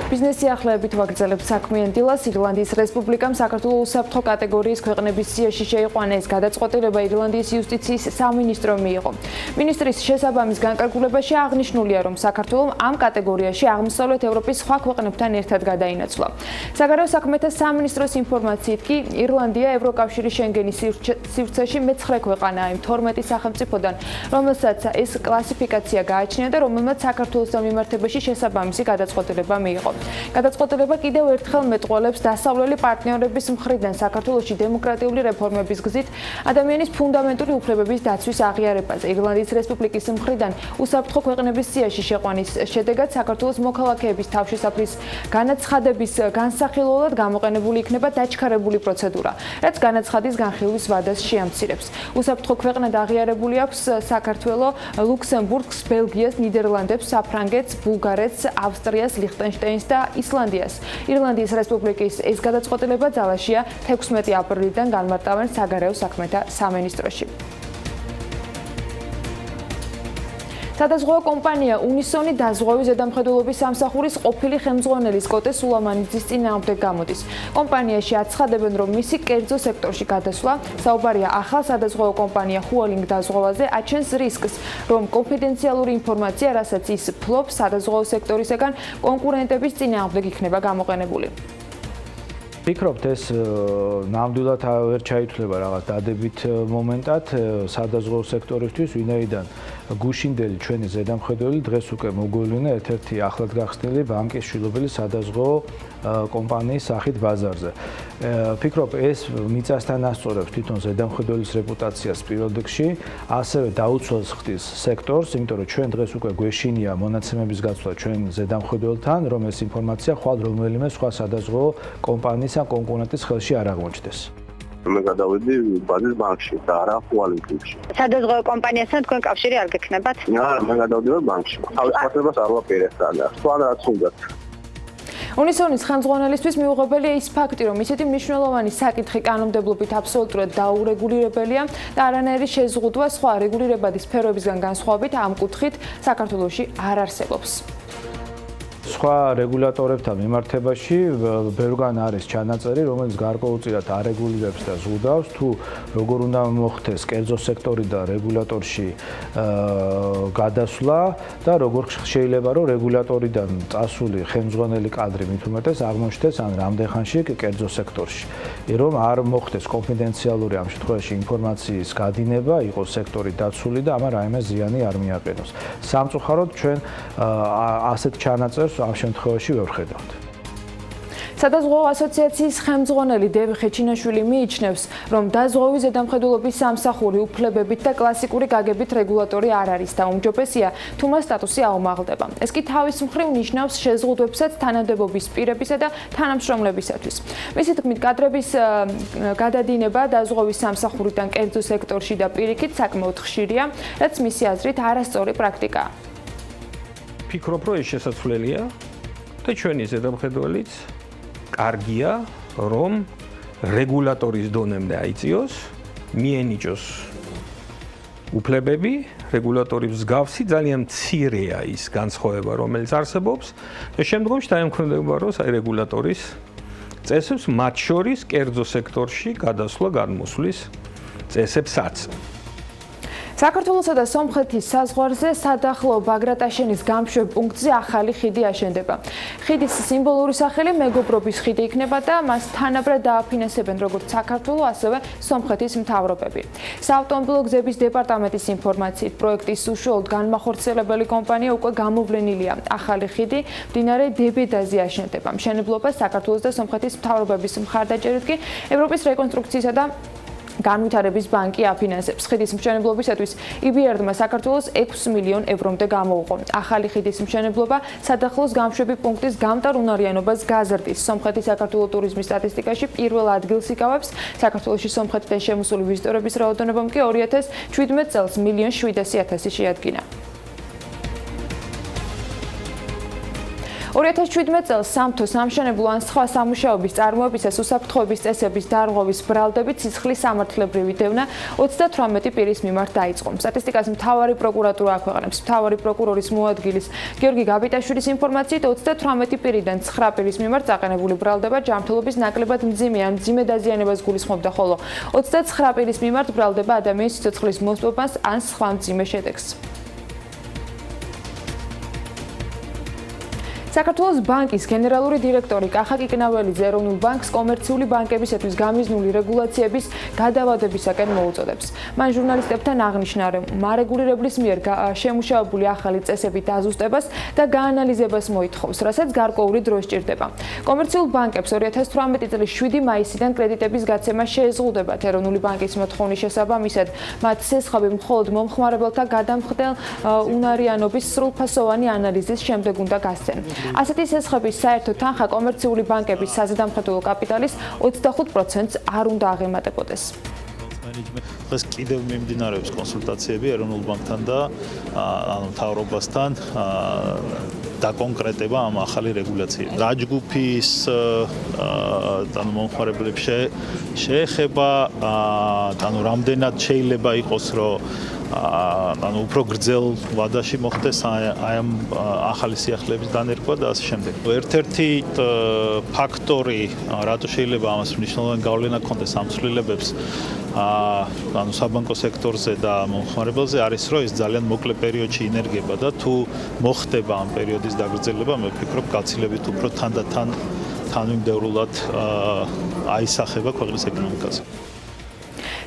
ბიზნესი ახლებით ვაგრძელებთ საქმიან დილას. ირლანდიის რესპუბლიკამ საქართველოს უსაფრთხო კატეგორიის ქვეყნების სიაში შეიყვანა. ეს გადაწყვეტილება ირლანდიის იუსტიციის სამინისტრომ მიიღო. მინისტრის შესაბამის განკარგულებაში აღნიშნულია, რომ საქართველოს ამ კატეგორიაში აღმოსავლეთ ევროპის სხვა ქვეყნებთან ერთად გადაინაცვლა. საგარეო საქმეთა სამინისტროს ინფორმაციით კი ირლანდია ევროკავშირის შენგენის სივრცეში მე-9 ქვეყანაა იმ 12 სახელმწიფოდან, რომელსაც ეს კლასიფიკაცია გააჩნია და რომელმაც საქართველოსთან მიმართებაში შესაბამისი გადაწყვეტილება მიიღო. გადაწყვეტილება კიდევ ერთხელ მეტყველებს დასავლელი პარტნიორების მხრიდან საქართველოში დემოკრატიული რეფორმების გზით ადამიანის ფუნდამენტური უფლებების დაცვის აღიარებაზე. ირლანდიის რესპუბლიკის მხრიდან უსაფრთხო ქვეყნების სიაში შეყვანის შედეგად საქართველოს მოქალაქეების თავშესაფრის განაცხადების განსახილველად გამოყენებული იქნება დაჩქარებული პროცედურა, რაც განაცხადის განხილვის ვადას შეამცირებს. უსაფრთხო ქვეყნად აღიარებული აქვს საქართველოს, ლუქსემბურგს, ბელგიას, ნიდერლანდებს, საფრანგეთს, ბულგარეთს, ავსტრიას, ლიხტენშტაინს და ისლანდიას. ირლანდიის რესპუბლიკის ეს გადაწყვეტილება ძალაშია 16 აპრილიდან განმარტავენ საგარეო საქმეთა სამინისტროში. სადაზღვევო კომპანია უნისონი დაზღვევის ზედამხედველობის სამსახურის ყოფილი ხელმძღვანელი სკოტე სულამანიძის წინააღმდეგ გამოდის. კომპანიაში აცხადებენ, რომ მისი კერძო სექტორში გადასვლა, საუბარია ახალ სადაზღვევო კომპანია ჰუოლინგ დაზღვევაზე, აჩენს რისკს, რომ კონფიდენციალური ინფორმაცია, რასაც ის ფლობს სადაზღვევო სექტორისგან კონკურენტების წინააღმდეგ იქნება გამოყენებული. ვფიქრობთ, ეს ნამდვილად ვერ ჩაითვლება რაღაც დადებით მომენტად სადაზღვევო სექტორისთვის, ვინაიდან გუშინდელი ჩვენი ზედამხედველი დღეს უკვე მოგვევლინა ერთ-ერთი ახლად გახსნილი ბანკის შვილობილი სადაზღვევო კომპანიის სახით ბაზარზე. ვფიქრობ, ეს მიწასთან ასწორებს თვითონ ზედამხედველის რეპუტაციას პირველ რიგში, ასევე დაუცველს ხდის სექტორს, იმიტომ რომ ჩვენ დღეს უკვე გვეშინია მონაცემების გაცვლა ჩვენ ზედამხედველთან, რომ ეს ინფორმაცია ხვალ რომელიმე სხვა სადაზღვევო კომპანიის ან კონკურენტის ხელში არ აღმოჩნდეს. მე გადავედი ბაზის ბანკში და არა ჰუოლინგში. სადაზღვევო კომპანიასთან თქვენ კავშირი არ გექნებათ? არა, მე გადავდივარ ბანკში. თავის პასუხს არ ვაპირებ და სხვა რაც უნდათ. უნისონის ხელმძღვანელისთვის მიუღებელია ის ფაქტი, რომ ისეთი მნიშვნელოვანი საკითხი კანონმდებლობით აბსოლუტურად დაურეგულირებელია და არანაირი შეზღუდვა სხვა რეგულირებადი სფეროებისგან განსხვავებით ამ კუთხით საქართველოში არ არსებობს. სხვა რეგულატორებთან მიმართებაში ბევრგან არის ჩანაწერი, რომელიც გარკვეულწილად არეგულირებს და ზღუდავს თუ როგორ უნდა მოხდეს კერძო სექტორი და რეგულატორში გადასვლა და როგორ შეიძლება რომ რეგულატორიდან წასული ხელმძღვანელი კადრი მით უმეტეს აღმოჩნდეს ან რამდენ ხანში კერძო სექტორში. რომ არ მოხდეს კონფიდენციალური ამ შემთხვევაში ინფორმაციის გადინება, იყოს სექტორი დაცული და ამან რაიმე ზიანი არ მიაყენოს. სამწუხაროდ ჩვენ ასეთ ჩანაწერს ამ შემთხვევაში ვერ ხედავთ. სადაზღვევო ასოციაციის ხელმძღვანელი დევი ხეჩინაშვილი მიიჩნევს, რომ დაზღვევის ზედამხედველობის სამსახური უფლებებით და კლასიკური გაგებით რეგულატორი არ არის და უმჯობესია, თუ მას სტატუსი აუმაღლდება. ეს კი თავის მხრივ ნიშნავს შეზღუდვებსაც თანამდებობის პირებისა და თანამშრომლებისათვის. მისი თქმით, კადრების გადადინება დაზღვევის სამსახურიდან კერძო სექტორში და პირიქით საკმაოდ ხშირია, რაც მისი აზრით არასწორი პრაქტიკაა. ფიქრობ, რომ ეს შესაძლებელია და ჩვენი ზედამხედველიც კარგია, რომ რეგულატორის დონემდე აიწიოს, მიენიჭოს უფლებები, რეგულატორის მსგავსი ძალიან მცირეა ის განსხვავება, რომელიც არსებობს და შემდგომში დაემკვიდრება, რომ რეგულატორის წესებს, მათ შორის კერძო სექტორში გადასვლა გადმოსვლის წესებსაც. საქართველოსა და სომხეთის საზღვარზე სადახლო ბაგრატაშენის გამშვებ პუნქტზე ახალი ხიდი აშენდება. ხიდის სიმბოლური სახელი მეგობრობის ხიდი იქნება და მას თანაბრად დააფინანსებენ როგორც საქართველოს, ასევე სომხეთის მთავრობები. საავტომობილო გზების დეპარტამენტის ინფორმაციით, პროექტის უშუალოდ განმახორციელებელი კომპანია უკვე გამოვლენილია. ახალი ხიდი მდინარე დებედაზე აშენდება. მშენებლობას საქართველოს და სომხეთის მთავრობების მხარდაჭერით კი ევროპის რეკონსტრუქციისა და განვითარების ბანკი აფინანსებს. ხიდის მშენებლობისათვის EBRD-მა საქართველოს 6 მილიონ ევრომდე გამოუყო. ახალი ხიდის მშენებლობა სადახლოს გამშვები პუნქტის გამტარ უნარიანობას გაზრდის. სომხეთის საქართველოს ტურიზმის სტატისტიკაში პირველ ადგილს იკავებს. საქართველოში სომხეთიდან შემოსული ვიზიტორების რაოდენობამ კი 2017 წელს 1,700,000 შეადგინა. 2017 წელს სამთო სამშენებლო ან სხვა სამუშაოების წარმოებისას უსაფრთხოების წესების დარღვევის ბრალდებით სისხლის სამართლებრივი დევნა 38 პირის მიმართ დაიწყო. სტატისტიკას მთავარი პროკურატურა აქვეყნებს. მთავარი პროკურორის მოადგილის გიორგი გაბიტაშვილის ინფორმაციით 38 პირიდან 9 პირის მიმართ წაყენებული ბრალდება ჯანმრთელობის ნაკლებად მძიმე ან მძიმე დაზიანებას გულისხმობდა, ხოლო 29 პირის მიმართ ბრალდება ადამიანის სიცოცხლის მოსპობას ან სხვა მძიმე შედეგს. საქართველოს ბანკის გენერალური დირექტორი კახა კიკნაველიძე ეროვნულ ბანკს კომერციული ბანკებისათვის გამიზნული რეგულაციების გადავადებისაკენ მოუწოდებს. მან ჟურნალისტებთან აღნიშნა, რომ მარეგულირებლის მიერ შემუშავებული ახალი წესები დაზუსტებას და გაანალიზებას მოითხოვს, რასაც გარკვეული დრო სჭირდება. კომერციულ ბანკებს 2018 წლის 7 მაისიდან კრედიტების გაცემა შეეზღუდებათ. ეროვნული ბანკის მოთხოვნის შესაბამისად, მათ სესხები მხოლოდ მომხმარებელთა გადამხდელ უნარიანობის სრულფასოვანი ანალიზის შემდეგ უნდა გასცენ. ასეთი სესხების საერთო თანხა კომერციული ბანკების საზედამხედველო კაპიტალის 25%-ს არ უნდა აღემატებოდეს. დღეს კიდევ მიმდინარეობს კონსულტაციები ეროვნულ ბანკთან და მთავრობასთან დაკონკრეტება ამ ახალი რეგულაციების. რა ჯგუფის მომხმარებლებს შეეხება, რამდენად შეიძლება იყოს, რომ უფრო გრძელ ვადაში მოხდეს აი ამ ახალი სიახლეების დანერგვა და ასე შემდეგ. ერთ-ერთი ფაქტორი, რატო შეიძლება ამას მნიშვნელოვანი გავლენა ჰქონდეს ამ ცვლილებებს საბანკო სექტორზე და მომხმარებელზე არის, რომ ის ძალიან მოკლე პერიოდში ინერგება და თუ მოხდება ამ პერიოდის დაგრძელება, მე ვფიქრობ, გაცილებით უფრო თანდათან თანმიმდევრულად აისახება ქვეყნის ეკონომიკაზე.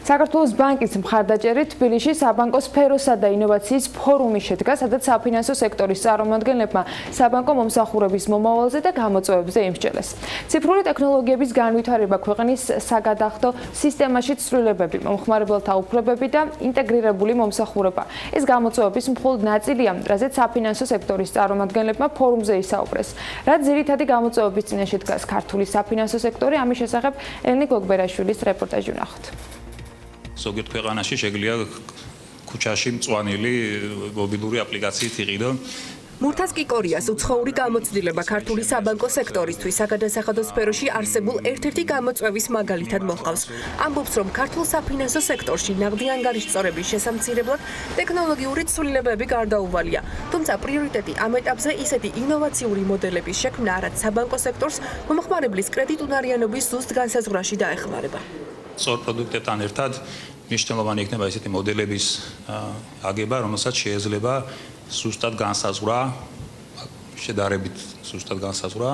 საქართველოს ბანკის მხარდაჭერით თბილისში საბანკო სფეროსა და ინოვაციის ფორუმი შედგა, სადაც საფინანსო სექტორის წარმომადგენლებმა საბანკო მომსახურების მომავალზე და გამოწვევებზე იმსჯელეს. ციფრული ტექნოლოგიების განვითარება ქვეყნის საგადახდო სისტემაში ცვლილებები, მომხმარებელთა უფლებები და ინტეგრირებული მომსახურება. ეს გამოწვევების მხოლოდ ნაწილია, რაზეც საფინანსო სექტორის წარმომადგენლებმა ფორუმზე ისაუბრეს. რაც ძირითადი გამოწვევების წინაშე დგას ქართული საფინანსო სექტორი, ამის შესახებ ელნი გოგბერაშვილის რეპორტაჟი ვნახოთ. ზოგიერთ ქვეყანაში შეგვიძლია ქუჩაში მწვანილი მობილური აპლიკაციით იყიდონ მურთაზ კიკორიას უცხოური გამოცდილება ქართული საბანკო სექტორისთვის საგადასახადო სფეროში არსებულ ერთ-ერთი გამოწვევის მაგალითად მოჰყავს. ამბობს, რომ ქართულ საფინანსო სექტორში ნაღდი ანგარიშწორების შესამცირებლად ტექნოლოგიური ცვლილებები გარდაუვალია. თუმცა პრიორიტეტი ამ ეტაპზე ისეთი ინოვაციური მოდელების შექმნა, რაც საბანკო სექტორს მომხმარებლის კრედიტუნარიანობის ზუსტ განსაზღვრაში დაეხმარება. სწორ პროდუქტებთან ერთად მნიშვნელოვანი იქნება ესეთი მოდელების აგება, რომელსაც შეიძლება ზუსტად განსაზღვრა, შედარებით ზუსტად განსაზღვრა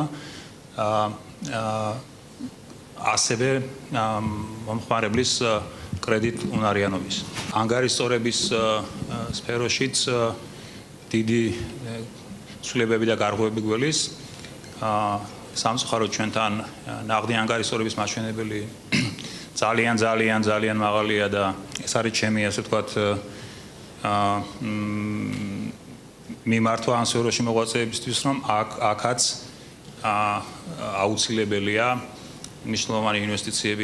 ასევე მომხმარებლის კრედიტუნარიანობის. ანგარიშწორების სფეროშიც დიდი ცვლილებები და გარღვევები გველის. სამწუხაროდ ჩვენთან ნაღდი ანგარიშწორების მაჩვენებელი ძალიან მაღალია და ეს არის ჩემი ასე ვთქვათ მიმართვა ამ სფეროში მოღვაწეებისთვის, რომ აქაც აუცილებელია მნიშვნელოვანი ინვესტიციები.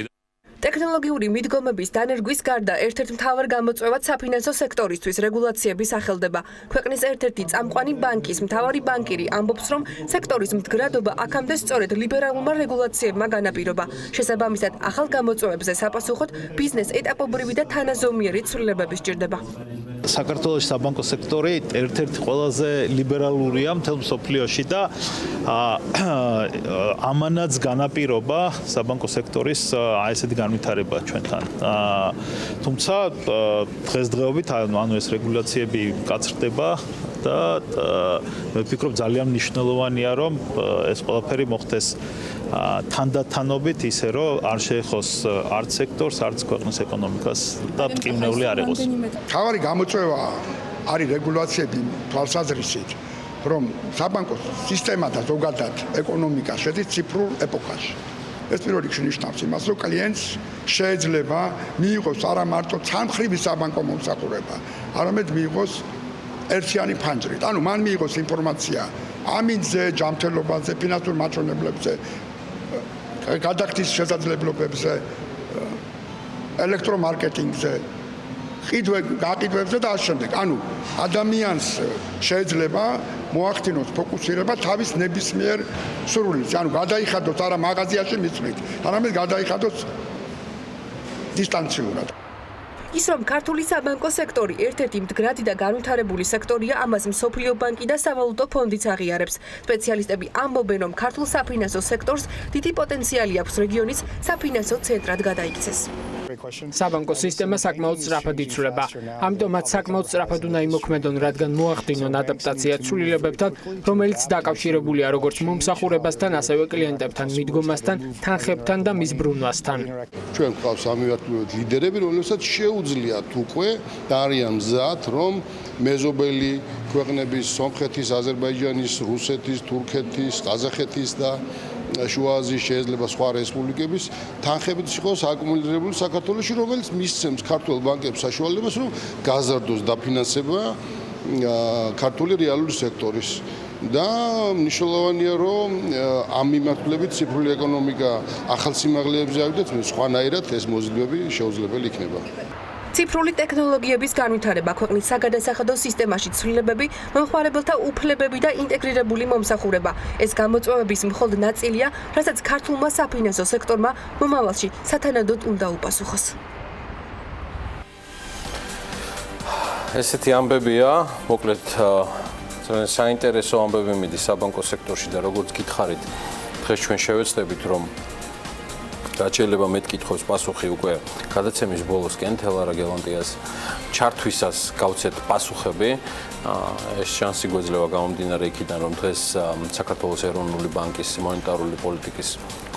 ტექნოლოგიური მიდგომების დანერგვის გარდა ერთ-ერთ მთავარ გამოწვევად საფინანსო სექტორისთვის რეგულაციების ახალდება. ქვეყნის ერთ-ერთი წამყვანი ბანკის მთავარი ბანკირი ამბობს, რომ სექტორის მდგრადობა აქამდე სწორედ ლიბერალურმა რეგულაციებმა განაპირობა. შესაბამისად, ახალ გამოწვევებზე საპასუხოდ ბიზნეს ეტაპობრივი და თანაზომიერი ცვლილებები სჭირდება. საქართველოს საბანკო სექტორი ერთ-ერთი ყველაზე ლიბერალურია მთელ მსოფლიოში და ამანაც განაპირობა საბანკო სექტორის ესეთი განვითარება ჩვენთან. თუმცა დღესდღეობით ანუ ეს რეგულაციები კაცრდება და მე ვფიქრობ ძალიან მნიშვნელოვანია რომ ეს ყველაფერი მოხდეს თანდათანობით ისე რომ არ შეეხოს არც სექტორს, არც ქვეყნის ეკონომიკას და ტკივნეული არ იყოს. თავარი გამოწვევა არის რეგულაციები თვალსაზრისით, რომ საბანკო სისტემა და ზოგადად ეკონომიკა შედის ციფრულ ეპოქაში. ეს პირველ რიგში ნიშნავს იმას, რომ კლიენტს შეიძლება მიიღოს არა მარტო ცალმხრივი საბანკო მომსახურება, არამედ მიიღოს ერთიანი ფანჯრით. ანუ მან მიიღოს ინფორმაცია ამინდზე, ჯანმრთელობაზე, ფინანსურ მაჩვენებლებზე, გადახდის შესაძლებლობებზე, ელექტრომარკეტინგზე, გაყიდვებზე და ამ შემდეგ. ანუ ადამიანს შეიძლება მოახდინოს ფოკუსირება თავის ნებისმიერ სურვილზე. ანუ გადაიხადოს არა მაღაზიაში მიწვით, არამედ გადაიხადოს დისტანციურად. ის რომ ქართული საბანკო სექტორი ერთ-ერთი მდგრადი და განვითარებული სექტორია, ამას მსოფლიო ბანკი და სავალუტო ფონდიც აღიარებს. სპეციალისტები ამბობენ, რომ ქართულ საფინანსო სექტორს დიდი პოტენციალი აქვს რეგიონის საფინანსო ცენტრად გადაიქცეს. საბანკო სისტემა საკმაოდ სწრაფად იცვლება. ამიტომ მათ საკმაოდ სწრაფად უნდა იმოქმედონ, რადგან მოახდინონ ადაპტაცია ცვლილებებთან, რომელიც დაკავშირებულია როგორც მომსახურებასთან, ასევე კლიენტებთან, მიდგომასთან, თანხებთან და მის ბრუნვასთან. ჩვენ გვყავს ამივართულებით ლიდერები, რომელსაც შეუძლიათ უკვე და არიან მზად, რომ მეზობელი ქვეყნების, სომხეთის, აზერბაიჯანის, რუსეთის, თურქეთის, ყაზახეთის და შუა აზიის შეიძლება სხვა რესპუბლიკების თანხებით იყოს აკუმულირებული საქართველოში, რომელიც მისცემს ქართულ ბანკებს საშუალებას, რომ გაზარდოს დაფინანსება ქართული რეალური სექტორის. და მნიშვნელოვანია, რომ ამ მიმართულებით ციფრული ეკონომიკა ახალ სიმაღლეებზე ავიდეთ, სხვანაირად ეს მოზიდვები შეუძლებელი იქნება. ციფრული ტექნოლოგიების განვითარება, ქვეყნის საგადასახადო სისტემაში ცვლილებები, მომხმარებელთა უფლებები და ინტეგრირებული მომსახურება. ეს გამოწვევების მხოლოდ ნაწილია, რასაც ქართულმა საფინანსო სექტორმა მომავალში სათანადოდ უნდა უპასუხოს. ესეთი ამბებია, მოკლედ ძალიან საინტერესო ამბები მიდის საბანკო სექტორში და როგორც გითხარით, დღეს ჩვენ შევეცდებით, რომ რაც შეიძლება მეტ კითხვებს პასუხი უკვე გადაცემის ბოლოსკენ თელარა გელონტიას ჩართვისას გავცეთ პასუხები. ეს შანსი გვეძლევა გამომდინარე იქიდან, რომ დღეს საქართველოს ეროვნული ბანკის მონეტარული პოლიტიკის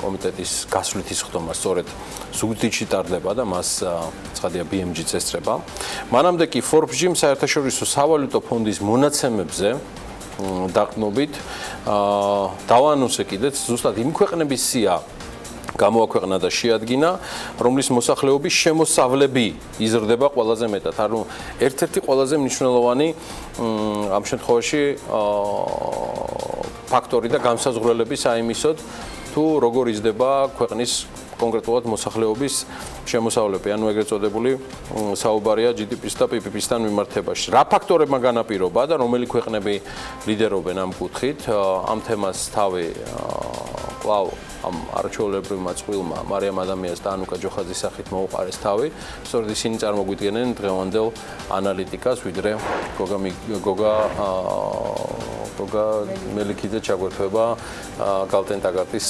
კომიტეტის გასვლითი სხდომა სწორედ ზუგდიდში ტარდება და მას ცხადია BMG-ც ესწრება. მანამდე კი Forbes-ში საერთაშორისო სავალუტო ფონდის მონაცემებზე დაყრდნობით დავანონსე კიდეც ზუსტად იმ ქვეყნების სია გამოაქვეყნა და შეადგინა, რომლის მოსახლეობის შემოსავლები იზრდება ყველაზე მეტად. ანუ ერთ-ერთი ყველაზე მნიშვნელოვანი ამ შემთხვევაში ფაქტორი და განსაზღვრელები საიმისოდ, თუ როგორ იზრდება ქვეყნის კონკრეტულად მოსახლეობის შემოსავლები, ანუ ეგრეთ წოდებული საუბარია GDP-ს და PPP-სთან მიმართებაში. რა ფაქტორებმა განაპირობა და რომელი ქვეყნები ლიდერობენ ამ კუთხით? ამ თემას თავი კვლავ ამ არჩეულებრივმა წყვილმა მარიამ ადამიანს და ანუკა ჯოხაძის სახით მოუყარეს თავი. სწორედ ისინი წარმოგვიდგენენ დღევანდელ ანალიტიკას, ვიდრე გოგა მელიქიძე ჩაგვერთვება გალტენ-ტაგარტის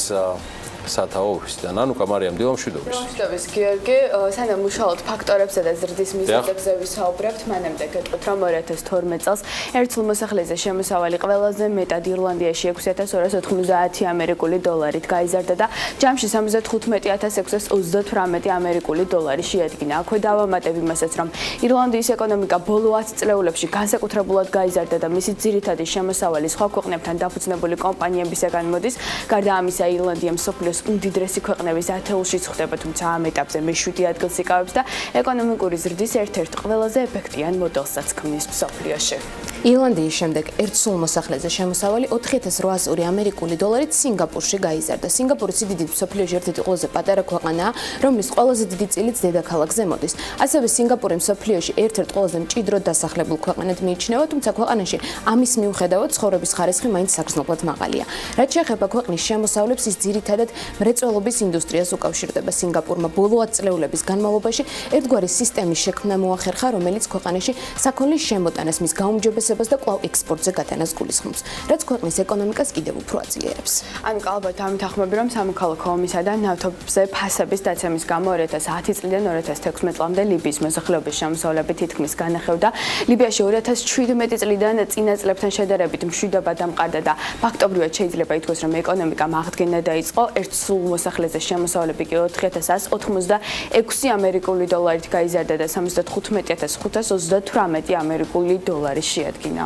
სათაო ოფისიდან. ანუკა მარიამ, დილა მშვიდობის. მშვიდობის გიორგი, სანამ მუშაობთ ფაქტორებზე და ზრდის მიზეზებზე ვისაუბრებთ, მანამდე გეტყვით, რომ 2012 წელს ერთსულ მოსახლეზე შემოსავალი ყველაზე მეტად ირლანდიაში 6290 ამერიკული დოლარით გაიზარდა და ჯამში 75638 ამერიკული დოლარი შეადგინა. აქვე დავამატებ იმასაც, რომ ირლანდიის ეკონომიკა ბოლო 10 წლეულებში განსაკუთრებულად გაიზარდა და მისი ძირითადი შემოსავალი სხვა ქვეყნებთან დაფუძნებული კომპანიებისგან მოდის. გარდა ამისა, ირლანდია მსოფლიოს უმდიდრესი ქვეყნების ათეულში ხვდება, თუმცა ამ ეტაპზე მე-7 ადგილს იკავებს და ეკონომიკური ზრდის ერთ-ერთ ყველაზე ეფექტიან მოდელსაც ქმნის მსოფლიოში. ირლანდიის შემდეგ ერთსულ მოსახლეზე შემოსავალი 4800 ამერიკული დოლარით სინგაპურში გაიზარდა. სინგაპური სიდიდით მსოფლიოში ერთ-ერთი ყველაზე პატარა ქვეყანაა, რომლის ყველაზე დიდი წილიც დედაქალაქზე მოდის. ასევე სინგაპური მსოფლიოში ერთ-ერთ ყველაზე მჭიდროდ დასახლებულ ქვეყანად მიიჩნევა, თუმცა ქვეყანაში ამის მიუხედავად ცხოვრების ხარისხი მაინც საგრძნობლად მაღალია. რაც შეეხება ქვეყნის შემოსავლებს, ის ძირითადად მრეწველობის ინდუსტრიას უკავშირდება. სინგაპურმა ბოლო 10 წლეულების განმავლობაში ერთგვარი სისტემის შექმნა მოახერხა, რომელიც ქვეყანაში საქონლის შემოტანას, მის გაუმჯობესებას და კვლავ ექსპორტზე გატანას გულისხმობს, რაც ქვეყნის ეკონომიკას კიდევ უფრო აწილიერებს. ანუკა, ალბათ ამით ახმები, რომ სამოქალაქო ომისა და ნავთობზე ფასების დაცემის გამო 2010 წლიდან 2016 წლამდე ლიბიის მოსახლეობის შემოსავლები თითქმის განახევდა. ლიბიაში 2017 წლიდან წინა წლებთან შედარებით მშვიდობა დამყარდა და ფაქტობრივად შეიძლება ითქვას, რომ ეკონომიკა აღდგენა დაიწყო. ერთსულ მოსახლეზე შემოსავლები კი 4186 ამერიკული დოლარით გაიზარდა და 75528 ამერიკული დოლარი შეადგინა.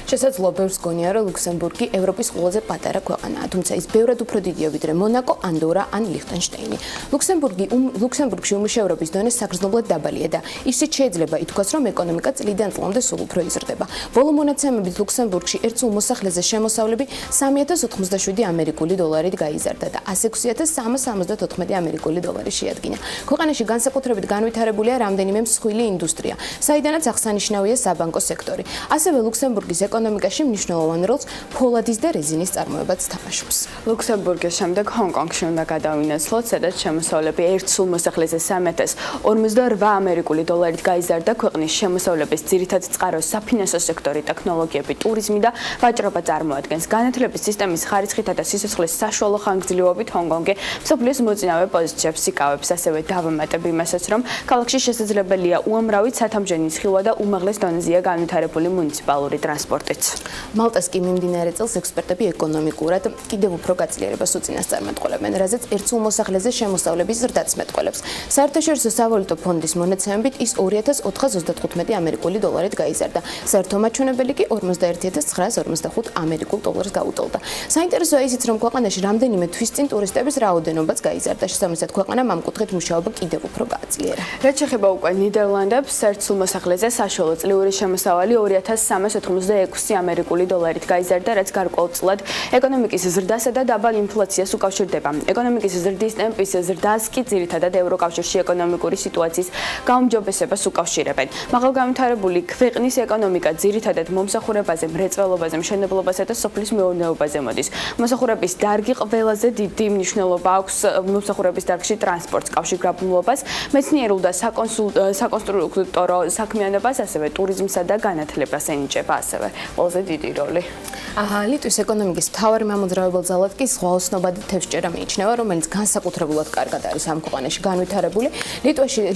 შესაძლოა გონია, რომ ლუქსემბურგი ევროპის ყველაზე პატარა ქვეყანაა, თუმცა ის ბევრად უფრო დიდია ვიდრე მონაკო, ანდორა ან ლიხტენშტეინი. ლუქსემბურგში უმუშევრობის დონე საგრძნობლად დაბალია და ისიც შეიძლება ითქვას, რომ ეკონომიკა წლიდან წლამდე სულ უფრო იზრდება. ბოლო მონაცემებით ლუქსემბურგში ერთსულ მოსახლეზე შემოსავლები 3087 ამერიკული დოლარით გაიზარდა და 106374 ამერიკული დოლარი შეადგინა. ქვეყანაში განსაკუთრებით განვითარებულია რამდენიმე მსხვილი ინდუსტრია, საიდანაც აღსანიშნავია საბანკო სექტორი. ასევე ლუქსემბურგის ეკონომიკაში მნიშვნელოვან როლს ფოლადის და რეზინის წარმოებაც თამაშობს. ლუქსემბურგის შემდეგ ჰონკონგში უნდა გადავინაცვლოთ, სადაც შემოსავლები ერთსულ მოსახლეზე 3048 ამერიკული დოლარით გაიზარდა. ქვეყნის შემოსავლების ძირითად წყაროს საფინანსო სექტორი, ტექნოლოგიები, ტურიზმი და ვაჭრობა წარმოადგენს. განათლების სისტემის ხარისხითა და სიცოცხლის საშუალო ხანგრძლივობით ჰონკონგი მსოფლიოს მოწინავე პოზიციებს იკავებს. ასევე დავამატებ იმასაც, რომ ქალაქში შესაძლებელია უამრავი ცათამბჯენის ხილვა და უმაღლეს დონეზეა განვითარებული მუნიციპალური ტრანსპორტიც. მალტას კი მიმდინარე წელს ექსპერტები ეკონომიკურად კიდევ უფრო გაწილიერებას უწინასწარმეტყველებენ, რაზეც ერთსულ მოსახლეზე შემოსავლების ზრდაც მეტყველებს. საერთაშორისო სავალუტო ფონდის მონაცემებით ის 2425 ამერიკული დოლარით გაიზარდა. საერთო მაჩვენებელი კი 41945 ამერიკულ დოლარს გაუტოლდა. საინტერესოა ისიც, რომ ქვეყანაში რამდენიმე თვის წინ ტურისტების რაოდენობაც გაიზარდა. შესაბამისად, ქვეყანამ ამ კუთხით მუშაობა კიდევ უფრო გააძლიერა. რაც შეეხება უკვე ნიდერლანდებს, ერთსულ მოსახლეზე საშუალო წლიური შემოსავალი 2386 ამერიკული დოლარით გაიზარდა, რაც გარკვეულწილად ეკონომიკის ზრდასა და დაბალ ინფლაციას უკავშირდება. ეკონომიკის ზრდის ტემპის ზრდას კი ძირითადად ევროკავშირში ეკონომიკური სიტუაციის გაუმჯობესებას უკავშირებენ. მაღალგანვითარებული ქვეყნის ეკონომიკა ძირითადად მომსახურებაზე, მრეწველობაზე, მშენებლობასა და სოფლის მეურნეობაზე მოდის. მოსახურების დარგი ყველაზე დიდი მნიშვნელობა აქვს მომსახურების დარგში ტრანსპორტს, კავშირგაბმულობას, მეცნიერულ და საკონსტრუქტორო საქმიანობას, ასევე ტურიზმსა და განათლებას ენიჭება ასევე ყველაზე დიდი როლი. ლიტვის ეკონომიკის მთავარი მამოძრავებელ ძალად კი ზღვაოსნობა და თევზჭერა მიიჩნევა, რომელიც განსაკუთრებულად კარგად არის ამ ქვეყანაში განვითარებული.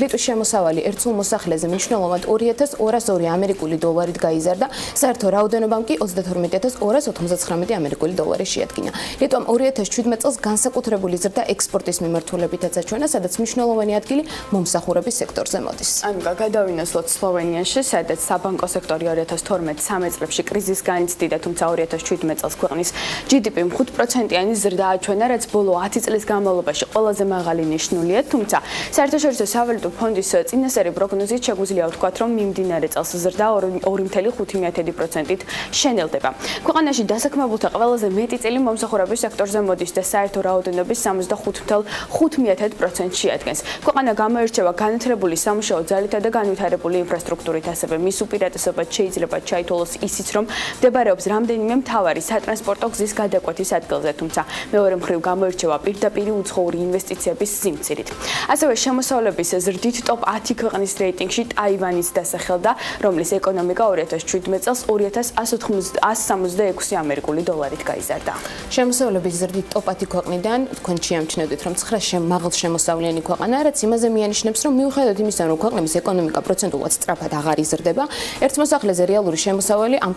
ლიტვის შემოსავალი ერთსულ მოსახლეზე მნიშვნელოვნად 2202 ამერიკული დოლარით გაიზარდა, საერთო რაოდენობამ კი 32299 ამერიკული დოლარი შეადგინა. ლიტვამ 2017 წელს განსაკუთრებული ზრდა ექსპორტის მიმართულებითაც აჩვენა, სადაც მნიშვნელოვანი ადგილი მომსახურების სექტორზე მოდის. ანუკა, გადავინაცვლოთ სლოვენიაში, სადაც საბანკო სექტორი 2012 12-13 წლებში კრიზისი განიცდიდა, თუმცა 2017 წელს ქვეყნის GDP 5%-იანი ზრდა აჩვენა, რაც ბოლო 10 წლის განმავლობაში ყველაზე მაღალი ნიშნულია, თუმცა საერთაშორისო სავალუტო ფონდის წინასწარი პროგნოზით შეგვიძლია ვთქვათ, რომ მიმდინარე წელს ზრდა 2.5%-ით შენელდება. ქვეყანაში დასაქმებულთა ყველაზე მეტი წილი მომსახურების სექტორზე მოდის და საერთო რაოდენობის 65.5%-ს შეადგენს. ქვეყანა გამოირჩევა განათლებული სამუშაო ძალითა და განვითარებული ინფრასტრუქტურით, ასევე მის უპირატესობად შეიძლება ჩაითვალოს ისიც, რომ მდებარეობს რამდენიმე მთავარი სატრანსპორტო გზის გადაკვეთის ადგილზე, თუმცა მეორე მხრივ გამოირჩევა პირდაპირ უცხოური ინვესტიციების სიმცირით. ასევე შემოსავლების ზრდით ტოპ 10 ქვეყნის რეიტინგში ტაივანის დასახელდა, რომლის ეკონომიკა 2017 წელს 2166 ამერიკული დოლარით გაიზარდა. შემოსავლების ზრდით ტოპ 10 ქვეყნიდან თქვენ შეამჩნევთ, რომ 9 მაღალ შემოსავლიანი ქვეყანა, რაც იმაზე მიანიშნებს, რომ მიუხედავად იმისა, რომ ქვეყნების ეკონომიკა პროცენტულად სწრაფად აღარ იზრდება, ერთ მოსახლეზე რეალური შემოსავალი ამ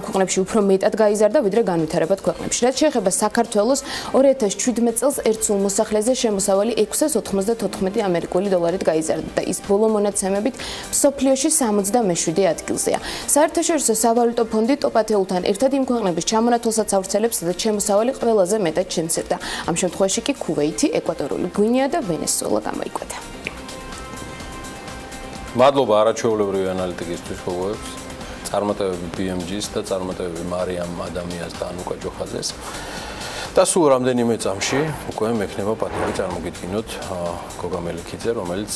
ქვეყნებში უფრო მეტად გაიზარდა, ვიდრე განვითარებად ქვეყნებში. რაც შეეხება საქართველოს, 2017 წელს ერთ სულ მოსახლეზე შემოსავალი 694 ამერიკული დოლარით გაიზარდა და ის ბოლო მონაცემებით მსოფლიოში 77 ადგილზეა. საერთაშორისო სავალუტო ფონდი ტოპ 10-თან ერთად იმ ქვეყნების ჩამონათვალსაც ავრცელებს, სადაც შემოსავალი ყველაზე მეტად შემცირდა. ამ შემთხვევაში კი ქუვეითი, ეკვატორული გვინეა და ვენესუელა გამოიკვეთა. მადლობა არაჩვეულებრივი ანალიტიკისთვის ხოუებს. წარმატებები BMG-ს და წარმატებები მარიამ ადამიას და ანუკა ჯოხაძეს. და სულ რამდენიმე წამში უკვე მექნება პატივი წარმოგიდგინოთ გოგა მელიქიძე, რომელიც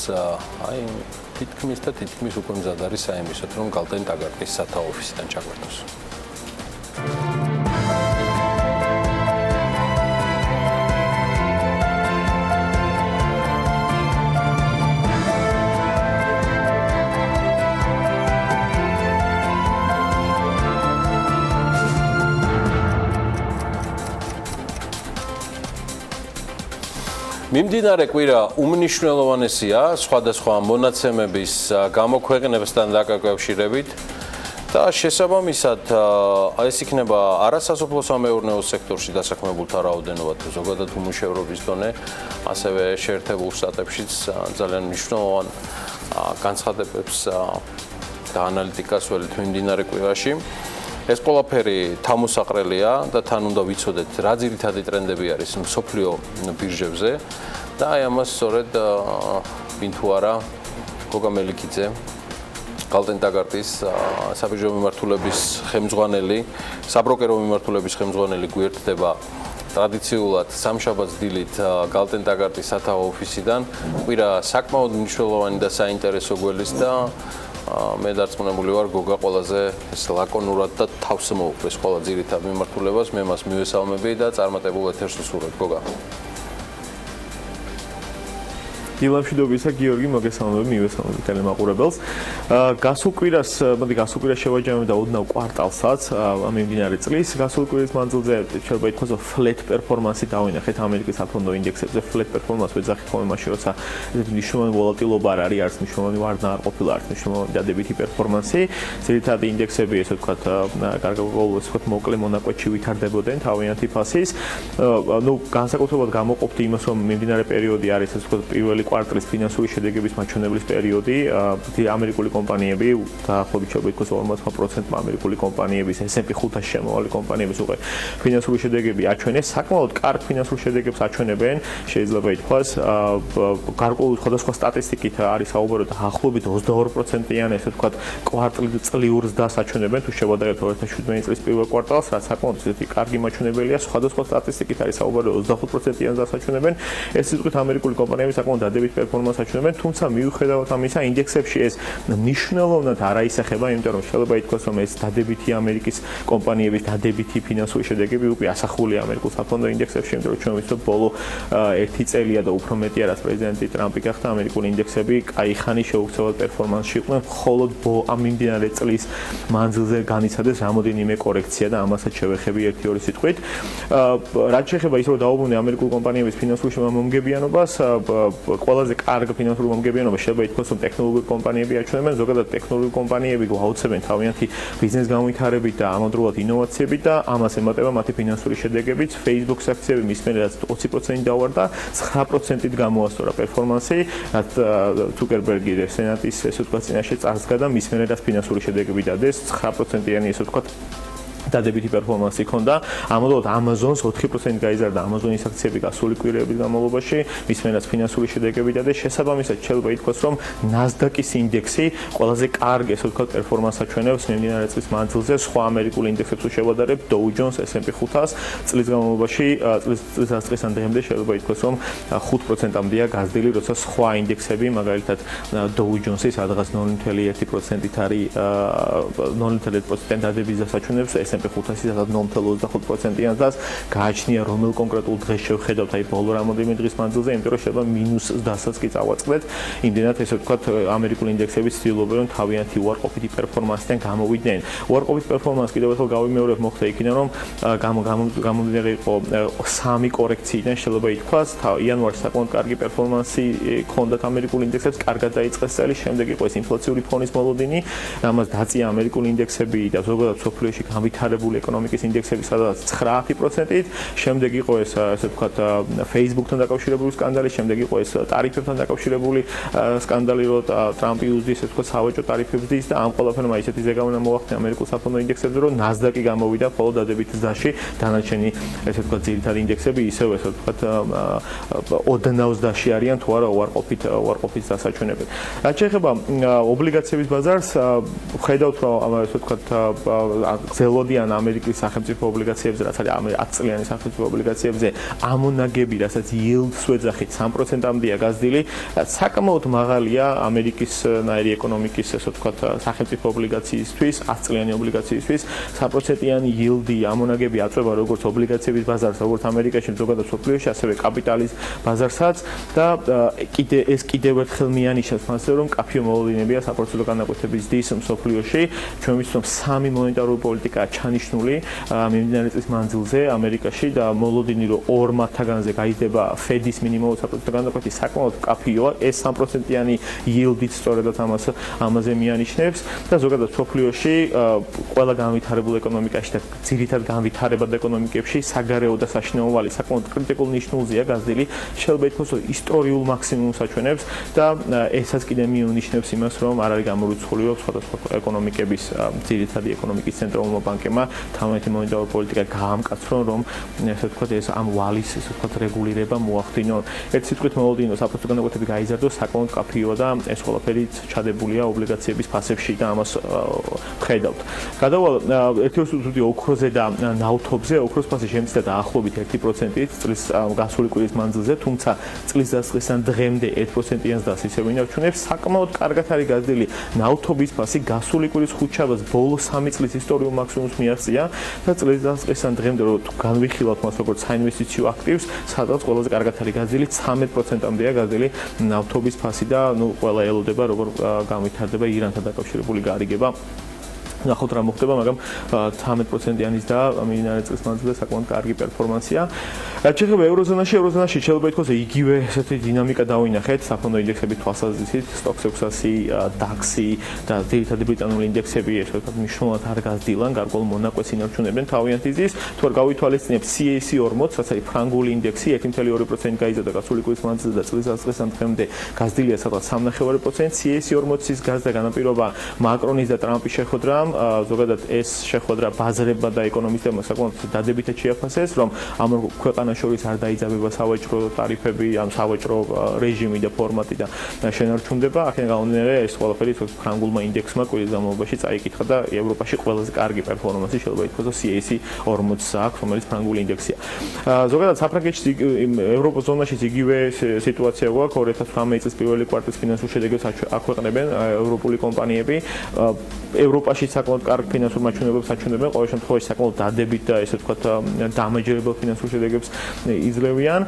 თითქმის უკვე მზად არის საიმისოდ, რომ გალტენ ტაგარტის სათავო ოფისიდან ჩაგვერთოს. მიმდინარე კვირა უმნიშვნელოვანესია სხვადასხვა მონაცემების გამოქვეყნებასთან დაკავშირებით და შესაბამისად ეს იქნება არასასოფლო-სამეურნეო სექტორში დასაქმებულთა რაოდენობა თუ ზოგადად უმუშევრობის დონე, ასევე შეერთებულ შტატებშიც ძალიან მნიშვნელოვან განცხადებებს და ანალიტიკას ველით მიმდინარე კვირაში. ეს ყველაფერი თამოსაყრელია და თან უნდა ვიცოდეთ, რა ძირითადი ტრენდები არის მსოფლიო ბირჟებზე და აი ამას სწორედ ვინ თუ არა გოგა მელიქიძე, გალტენ ტაგარტის საბირჟო მიმართულების ხელმძღვანელი, საბროკერო მიმართულების ხელმძღვანელი გვერდება ტრადიციულად სამშაბათს დილით გალტენ ტაგარტის სათავო ოფისიდან. კვირა საკმაოდ მნიშვნელოვანი და საინტერესო გველის და მე დარწმუნებული ვარ გოგა ყველაზე ლაკონურად და თავს მოუყრის ყველა ძირითად მიმართულებას, მე მას მივესალმები და წარმატებულ ეთერს ვსურვებ გოგა. დილა მშვიდობისა, გიორგი, მოგესალმები, მივესალმები ტელემაყურებელს. გასულ კვირას შევაჯამებ და ოდნავ კვარტალსაც მიმდინარე წლის. გასულ კვირის მანძილზე შეიძლება ითქვას, რომ flat performance-ი დავინახეთ ამერიკის საფონდო ინდექსებზე. flat performance ვეძახით ხოლმე მაშინ, როცა მნიშვნელოვანი ვოლატილობა არ არის, მნიშვნელოვანი ვარდნა არ ყოფილა, მნიშვნელოვანი დადებითი პერფორმანსი. ძირითადი ინდექსები, ესე ვთქვათ, გარკვეულ მოკლე მონაკვეთში ვითარდებოდნენ თავიანთი ფასის. განსაკუთრებულად გამოყოფთ იმას, რომ მიმდინარე პერიოდი არის, ესე ვთქვათ, პირველი კვარტალის ფინანსური შედეგების მაჩვენებლის პერიოდი, ამერიკული კომპანიები დაახლოებით შეიძლება ითქვას 50% ამერიკული კომპანიების S&P 500 შემოვალი კომპანიების უკვე ფინანსური შედეგები აჩვენეს, საკმაოდ კარგ ფინანსურ შედეგებს აჩვენებენ, შეიძლება ითქვას, გარკვეული სხვადასხვა სტატისტიკით არის საუბარი დაახლოებით 22%-იან, ესე ვთქვათ, კვარტალწლიურ ზრდას აჩვენებენ, თუ შევადარებთ 2017 წლის პირველ კვარტალს, რაც საკმაოდ ისეთი კარგი მაჩვენებელია, სხვადასხვა სტატისტიკით არის საუბარი 25%-იან ზრდას აჩვენებენ, ეს სიტყვით ამერიკული კომპანიები საკმაოდ დადებით პერფორმანსს აჩვენებენ, თუმცა მიუხედავად ამისა, ინდექსებში ეს მნიშვნელოვნად არ აისახება, იმიტომ რომ შეიძლება ითქვას, რომ ეს დადებითი ამერიკის კომპანიების დადებითი ფინანსური შედეგები უკვე ასახულია ამერიკულ საფონდო ინდექსებში, იმიტომ რომ ჩვენ ვიცით, ბოლო 1 წელია და უფრო მეტია, რაც პრეზიდენტი ტრამპი გახდა, ამერიკული ინდექსები კაი ხანი შეუცვლელ პერფორმანსში იყვნენ, მხოლოდ ამ მიმდინარე წლის მანძილზე განიცადეს რამოდენიმე კორექცია და ამასაც შევეხები 1-2 სიტყვით. რაც შეეხება ის, რომ დაუბრუნდე ამერიკულ კომპანიების ფინანსურ შემომგებიანობას, ყველაზე კარგი ფინანსური მომგებიანობა შეიძლება ითქვას, რომ ტექნოლოგიური კომპანიები აჩვენებენ, ზოგადად ტექნოლოგიური კომპანიები გვაუცებენ თავიანთი ბიზნეს გამვითარებით და ამავდროულად ინოვაციებით და ამას ემატება მათი ფინანსური შედეგებიც. Facebook-ს აქციები მის მიერ 20% დავარდა, 9%-ით გამოასწორა პერფორმანსი, რაც ზუკერბერგი სენატის ესე ვთქვათ წინაშე წარსდგა და მის მიერ ფინანსური შედეგები დადეს 9%-იანი ესე ვთქვათ დადებითი პერფორმანსი ჰქონდა. ამავდროულად Amazon-ს 4% გაიზარდა Amazon-ის აქციები გასული კვირების განმავლობაში, მის მერაც ფინანსური შედეგები დადეს. შესაბამისად, შეიძლება ითქვას, რომ NASDAQ-ის ინდექსი ყველაზე კარგი, ესე ვთქვათ, პერფორმანსს აჩვენებს მიმდინარე წლის მანძილზე, სხვა ამერიკულ ინდექსებს შევადარებ, Dow Jones, S&P 500 წლის განმავლობაში, წლისასწრისთან დღემდე შეიძლება ითქვას, რომ 5%-ამდეა გაზრდილი, როცა სხვა ინდექსები, მაგალითად Dow Jones-ის სადღაც 0.1%-ით არის 0.1% დადების დასაჩვენებს, S&P 500-ი სადღაც 0.25%-იან დას გააჩნია რომელ კონკრეტულ დღეს შევხედავთ, აი ბოლო რამოდენიმე დღის მანძილზე, იმიტომ რომ შეიძლება მინუს დასაც კი წავაწყდეთ. იმდენად ესე ვთქვათ, ამერიკული ინდექსები ცდილობენ, რომ თავიანთი უარყოფითი პერფორმანსიდან გამოვიდნენ. უარყოფით პერფორმანსს კიდევ ერთხელ გავიმეორებ, მოხდა იქიდან, რომ გამომდინარე იყო სამი კორექციიდან შეიძლება ითქვას, იანვარში საკმაოდ კარგი პერფორმანსი ჰქონდათ ამერიკულ ინდექსებს, კარგად დაიწყეს წელი, შემდეგ იყო ეს ინფლაციური ფონის მოლოდინი, ამას დაწია ამერიკული ინდექსები და ზოგადად სოფლიოში განვითარებული ეკონომიკის ინდექსები სადაც 9%-ით, შემდეგ იყო ეს ასე ვთქვათ Facebook-თან დაკავშირებული სკანდალი, შემდეგ იყო ეს ტარიფებთან დაკავშირებული სკანდალი, რომ ტრამპი უზდის ასე ვთქვათ სავაჭრო ტარიფებს დის და ამ ყველაფერმა ისეთი ზეგავნა მოახდინა ამერიკულ საფონდო ინდექსებზე, რომ NASDAQ-ი გამოვიდა მხოლოდ დადებითი ზაში, დანარჩენი ასე ვთქვათ ძირითადი ინდექსები ისევ ასე ვთქვათ ოდნავს ზაში არიან თუ არა უარყოფით დასაჩვენებენ. რაც შეეხება ობლიგაციების ბაზარს, ხედავთ რომ ასე ვთქვათ გრძელვადიან ამერიკის სახელმწიფო ობლიგაციებზე, რაც არის 10 წლიანი სახელმწიფო ობლიგაციებზე, ამონაგები, რასაც yield-ს ვეძახით 3%-ამდეა გაზრდილი, რაც საკმაოდ მაღალია ამერიკის ნაირი ეკონომიკის, ასე ვთქვათ, სახელმწიფო ობლიგაციისთვის, 10 წლიანი ობლიგაციისთვის, 3%-იანი yield-ი ამონაგები აწვება როგორც ობლიგაციების ბაზარს, როგორც ამერიკაში, ზოგადად სოფლიოში, ასევე კაპიტალის ბაზარსაც და ეს კიდევ ერთხელ მიანიშნებს მასზე, რომ კაფეო მოლოდინებია საპროცენტო განაკვეთების დის სოფლიოში, ჩვენ ვიცით, რომ სამი მონეტარული პოლიტიკაა ჩანიშნული მიმდინარე წლის მანძილზე ამერიკაში და მოლოდინი რომ 2%-ზე გაიზრდება Fed-ის მინიმალური საპროცენტო განაკვეთი საკმაოდ კაფეოა, ეს 3%-იანი yield-ით სწორედაც ამაზე მიანიშნებს და ზოგადად სოფლიოში ყველა განვითარებულ ეკონომიკაში და ძირითად განვითარებად ეკონომიკებში საგარეო და საშინაო ვალი საკმაოდ კრიტიკულ ნიშნულზეა გაზრდილი, შეიძლება ითქვას, რომ ისტორიულ მაქსიმუმს აჩვენებს და ესაც კიდე მიანიშნებს იმას, რომ არ არის გამორიცხული, რომ სხვადასხვა ეკონომიკების ძირითადი ეკონომიკის ცენტრალურმა ბანკებმა თავიანთი მონეტარული პოლიტიკა გაამკაცრონ, რომ ესე ვთქვათ, ეს ამ ვალის ესე ვთქვათ რეგულირება მოახდინონ. ერთ სიტყვით მოლოდინო საპროცენტო განაკვეთები გაიზარდოს საკმაოდ კაფეოა და ეს ყველაფერი ჩადებულია ობლიგაციების ფასებში და ამას ხედავთ. გადავალ ერთი უსუთი ოქროზე და ნავთობზე, ოქროს ფასი შემცირდა დაახლოებით 1%-ით წლის გასული კვირის მანძილზე, თუმცა წლის დასაწყისთან დღემდე 1%-იანს დას ისევ ინარჩუნებს. საკმაოდ კარგად არის გაზრდილი ნავთობის ფასი, გასული კვირის ხუთშაბათს ბოლო 3 წლის ისტორიულ მაქსიმუმს მიაღწია და წლის დასაწყისთან დღემდე რომ განვიხილავთ მას როგორც საინვესტიციო აქტივს, სადაც ყველაზე კარგად არის გაზრდილი, 13%-ამდეა გაზრდილი ნავთობის ფასი და ყველა ელოდება როგორ განვითარდება ირანთან დაკავშირებული გარიგება. ნახოთ რა მოხდება, მაგრამ 13%-იანის და მიმდინარე წლის მანძილზე საკმაოდ კარგი პერფორმანსია. რაც შეეხება ევროზონაში შეიძლება ითქვას, იგივე ესეთი დინამიკა დავინახეთ, საფონდო ინდექსები თვალსაზრისით, STOXX 600, DAX-ი და ძირითადი ბრიტანული ინდექსები, ესე ვთქვათ, მნიშვნელოვნად არ გაზრდილან, გარკვეულ მონაკვეთს ინარჩუნებენ თავიანთი ზის. თუ არ გავითვალისწინებთ CAC 40, რაც არის ფრანგული ინდექსი, 1.2% გაიზარდა გასული კვირის მანძილზე და წლის დასაწყისთან დღემდე გაზრდილია სადღაც 3.5%. CAC 40-ის გაზრდა განაპირობა მაკრონის და ტრამპის შეხვედრამ, ზოგადად ეს შეხვედრა ბაზრებმა და ეკონომისტებმა საკმაოდ დადებითად შეაფასეს, რომ ამ ქვეყანას შორის არ დაიძაბება სავაჭრო ტარიფები, ამ სავაჭრო რეჟიმი და ფორმატი და შენარჩუნდება. აქედან გამომდინარე, ეს ყველაფერი ფრანგულმა ინდექსმა კვირის განმავლობაში წაიკითხა და ევროპაში ყველაზე კარგი პერფორმანსი შეიძლება ითქვას, რომ CAC 40-ს აქვს, რომელიც ფრანგული ინდექსია. ზოგადად საფრანგეთში, ევროპოზონაშიც იგივე სიტუაცია გვაქვს, 2018 წლის პირველი კვარტალის ფინანსურ შედეგებს აქვეყნებენ ევროპული კომპანიები. ევროპაშიც საკმაოდ კარგ ფინანსურ მაჩვენებლებს აჩვენებენ, ყოველ შემთხვევაში საკმაოდ დადებით და ესე ვთქვათ დამაჯერებელ ფინანსურ შედეგებს იძლევიან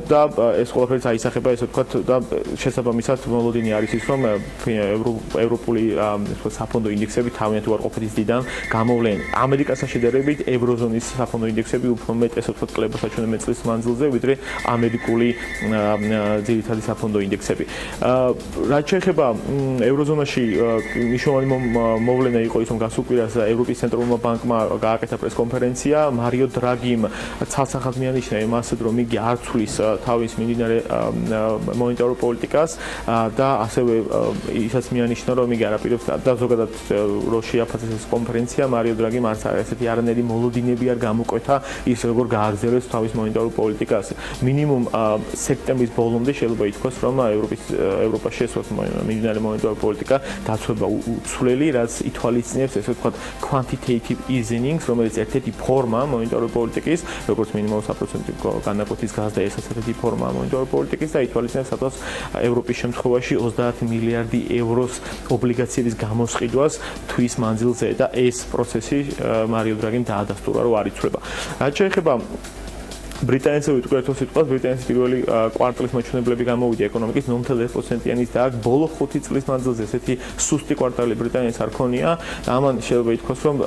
და ეს ყველაფერიც აისახება ესე ვთქვათ და შესაბამისად მოლოდინი არის ის რომ ევროპული საფონდო ინდექსები თავიანთი უარყოფითის დიდან გამოვლენ. ამერიკასთან შედარებით ევროზონის საფონდო ინდექსები უფრო მეტ ესე ვთქვათ კლებას აჩვენებენ წლის მანძილზე ვიდრე ამერიკული ძირითადი საფონდო ინდექსები. რაც შეეხება ევროზონაში მნიშვნელოვანი მოვლენა იყო ის რომ გასულ კვირას ევროპის ცენტრალურმა ბანკმა გააკეთა პრესკონფერენცია. მარიო დრაგიმ ცალსახად მიანიშნა იმას რომ იგი არ ცვლის თავის მიმდინარე მონეტარულ პოლიტიკას და ასევე ისაც მიანიშნა რომ იგი არაპირებს და ზოგადად რო შეაფასეს ეს კონფერენცია მარიო დრაგიმ არც ესეთი არანაირი მოლოდინები არ გამოკვეთა ის როგორ გააგრძელებს თავის მონეტარულ პოლიტიკას. მინიმუმ სექტემბრის ბოლომდე შეიძლება ითქვას რომ ევროპაში შესვლა მიმდინარე მონეტარული პოლიტიკა დაცვება უცვლელი, რაც ითვალისწინებს ესე ვთქვათ quantitative easing, რომელიც ერთ-ერთი ფორმა მონეტარული პოლიტიკის, როგორც მინიმუმ 1% განაკვეთის გაზრდა, ესაც ერთ-ერთი ფორმა მონეტარული პოლიტიკის და ითვალისწინებს სადღაც ევროპის შემთხვევაში 30 მილიარდი ევროს ობლიგაციების გამოსყიდვას თვის მანძილზე და ეს პროცესი მარიო დრაგიმ დაადასტურა, რომ არ იცვლება. რაც შეეხება ბრიტანეთს ვიტყვიერთო სიტყვას, ბრიტანეთის პირველი კვარტალის მაჩვენებლები გამოვიდა ეკონომიკის 0.1%-იანის და აქ ბოლო 5 წლის მანძილზე ესეთი სუსტი კვარტალი ბრიტანეთს არ ქონია. ამან შეიძლება ითქვას, რომ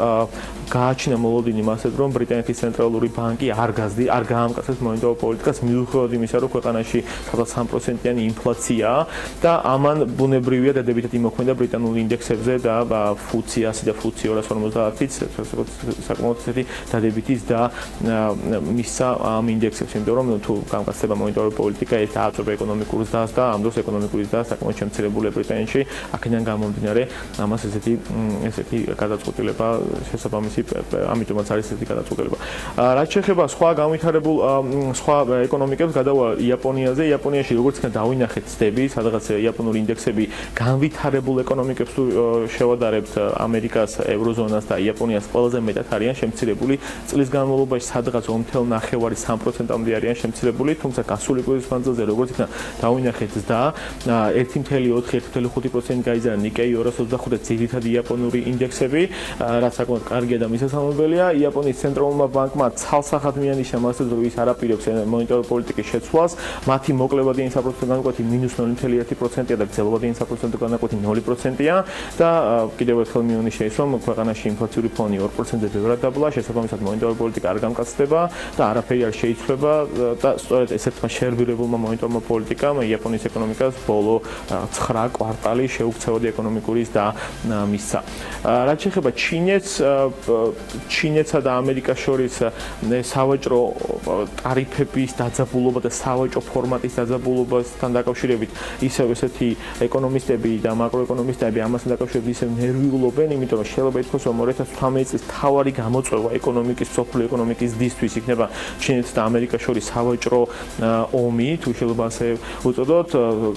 გააჩინა მოლოდინი მასეთ, რომ ბრიტანეთის ცენტრალური ბანკი არ გაამკაცებს მონეტარულ პოლიტიკას მიუხედავად იმისა, რომ ქვეყანაში სადღაც 3%-იანი ინფლაციაა და ამან ბუნებრივია დადებითად იმოქმედა ბრიტანულ ინდექსებზე და FTSE 100 და FTSE 250-იც საკმაოდ ესეთი დადებითის და მისცა ამ ინდექსებს, იმიტომ რომ თუ გამკაცდება მონეტარული პოლიტიკა, ეს დააწვება ეკონომიკურ ზრდას და ამ დროს ეკონომიკური ზრდა საკმაოდ შემცირებულია ბრიტანეთში, აქედან გამომდინარე ამას ესეთი გადაწყვეტილება შესაბამისი, ამიტომაც არის ესეთი გადაწყვეტილება. რაც შეეხება სხვა განვითარებულ სხვა ეკონომიკებს, გადავა იაპონიაზე. იაპონიაში როგორც იქნა დავინახეთ ცდები, სადღაც იაპონური ინდექსები განვითარებულ ეკონომიკებს თუ შევადარებთ ამერიკას, ევროზონას და იაპონიას ყველაზე მეტად არიან შემცირებული წლის განმავლობაში, სადღაც 0.9-3%-მდე არიან შემცირებული, თუმცა გასული კვირის მანძილზე როგორც იქნა დავინახეთ და 1.4-1.5% გაიზარდა ნიკეი 225 ძირითადი იაპონური ინდექსები, რაც საკმაოდ კარგია და მისასალმებელია. იაპონიის ცენტრალურმა ბანკმა ცალსახად მიანიშნა მასზე, რომ ის არაპირებს მონეტარული პოლიტიკის შეცვლას, მათი მოკლებადიანი 1% განაკვეთი -0.1%-ია და გრძელვადიანი 1% განაკვეთი 0%-ია და კიდევ ერთხელ მიანიშნა ის, რომ ქვეყანაში ინფლაციური ფონი 2%-ზე ბევრად დაბლა, შესაბამისად მონეტარული პოლიტიკა არ გამკაცდება და არაფერი არ შეიცვლება და სწორედ ესეთმა შერბირებულმა მონეტარულმა პოლიტიკამ იაპონიის ეკონომიკას ბოლო 9 კვარტალი შეუქცევადი ეკონომიკური ზრდა მისცა. რაც შეეხება ჩინეთსა და ამერიკას შორის სავაჭრო ტარიფების დაძაბულობა და სავაჭრო ფორმატის დაძაბულობასთან დაკავშირებით ისევ ესეთი ეკონომისტები და მაკროეკონომისტები ამასთან დაკავშირებით ისევ ნერვიულობენ, იმიტომ რომ შეიძლება ითქვას, რომ 2018 წლის მთავარი გამოწვევა ეკონომიკის, სოფლიო ეკონომიკის ზრდისთვის იქნება ჩინეთს და ამერიკას შორის სავაჭრო ომი, თუ შეიძლება ასე უწოდოთ.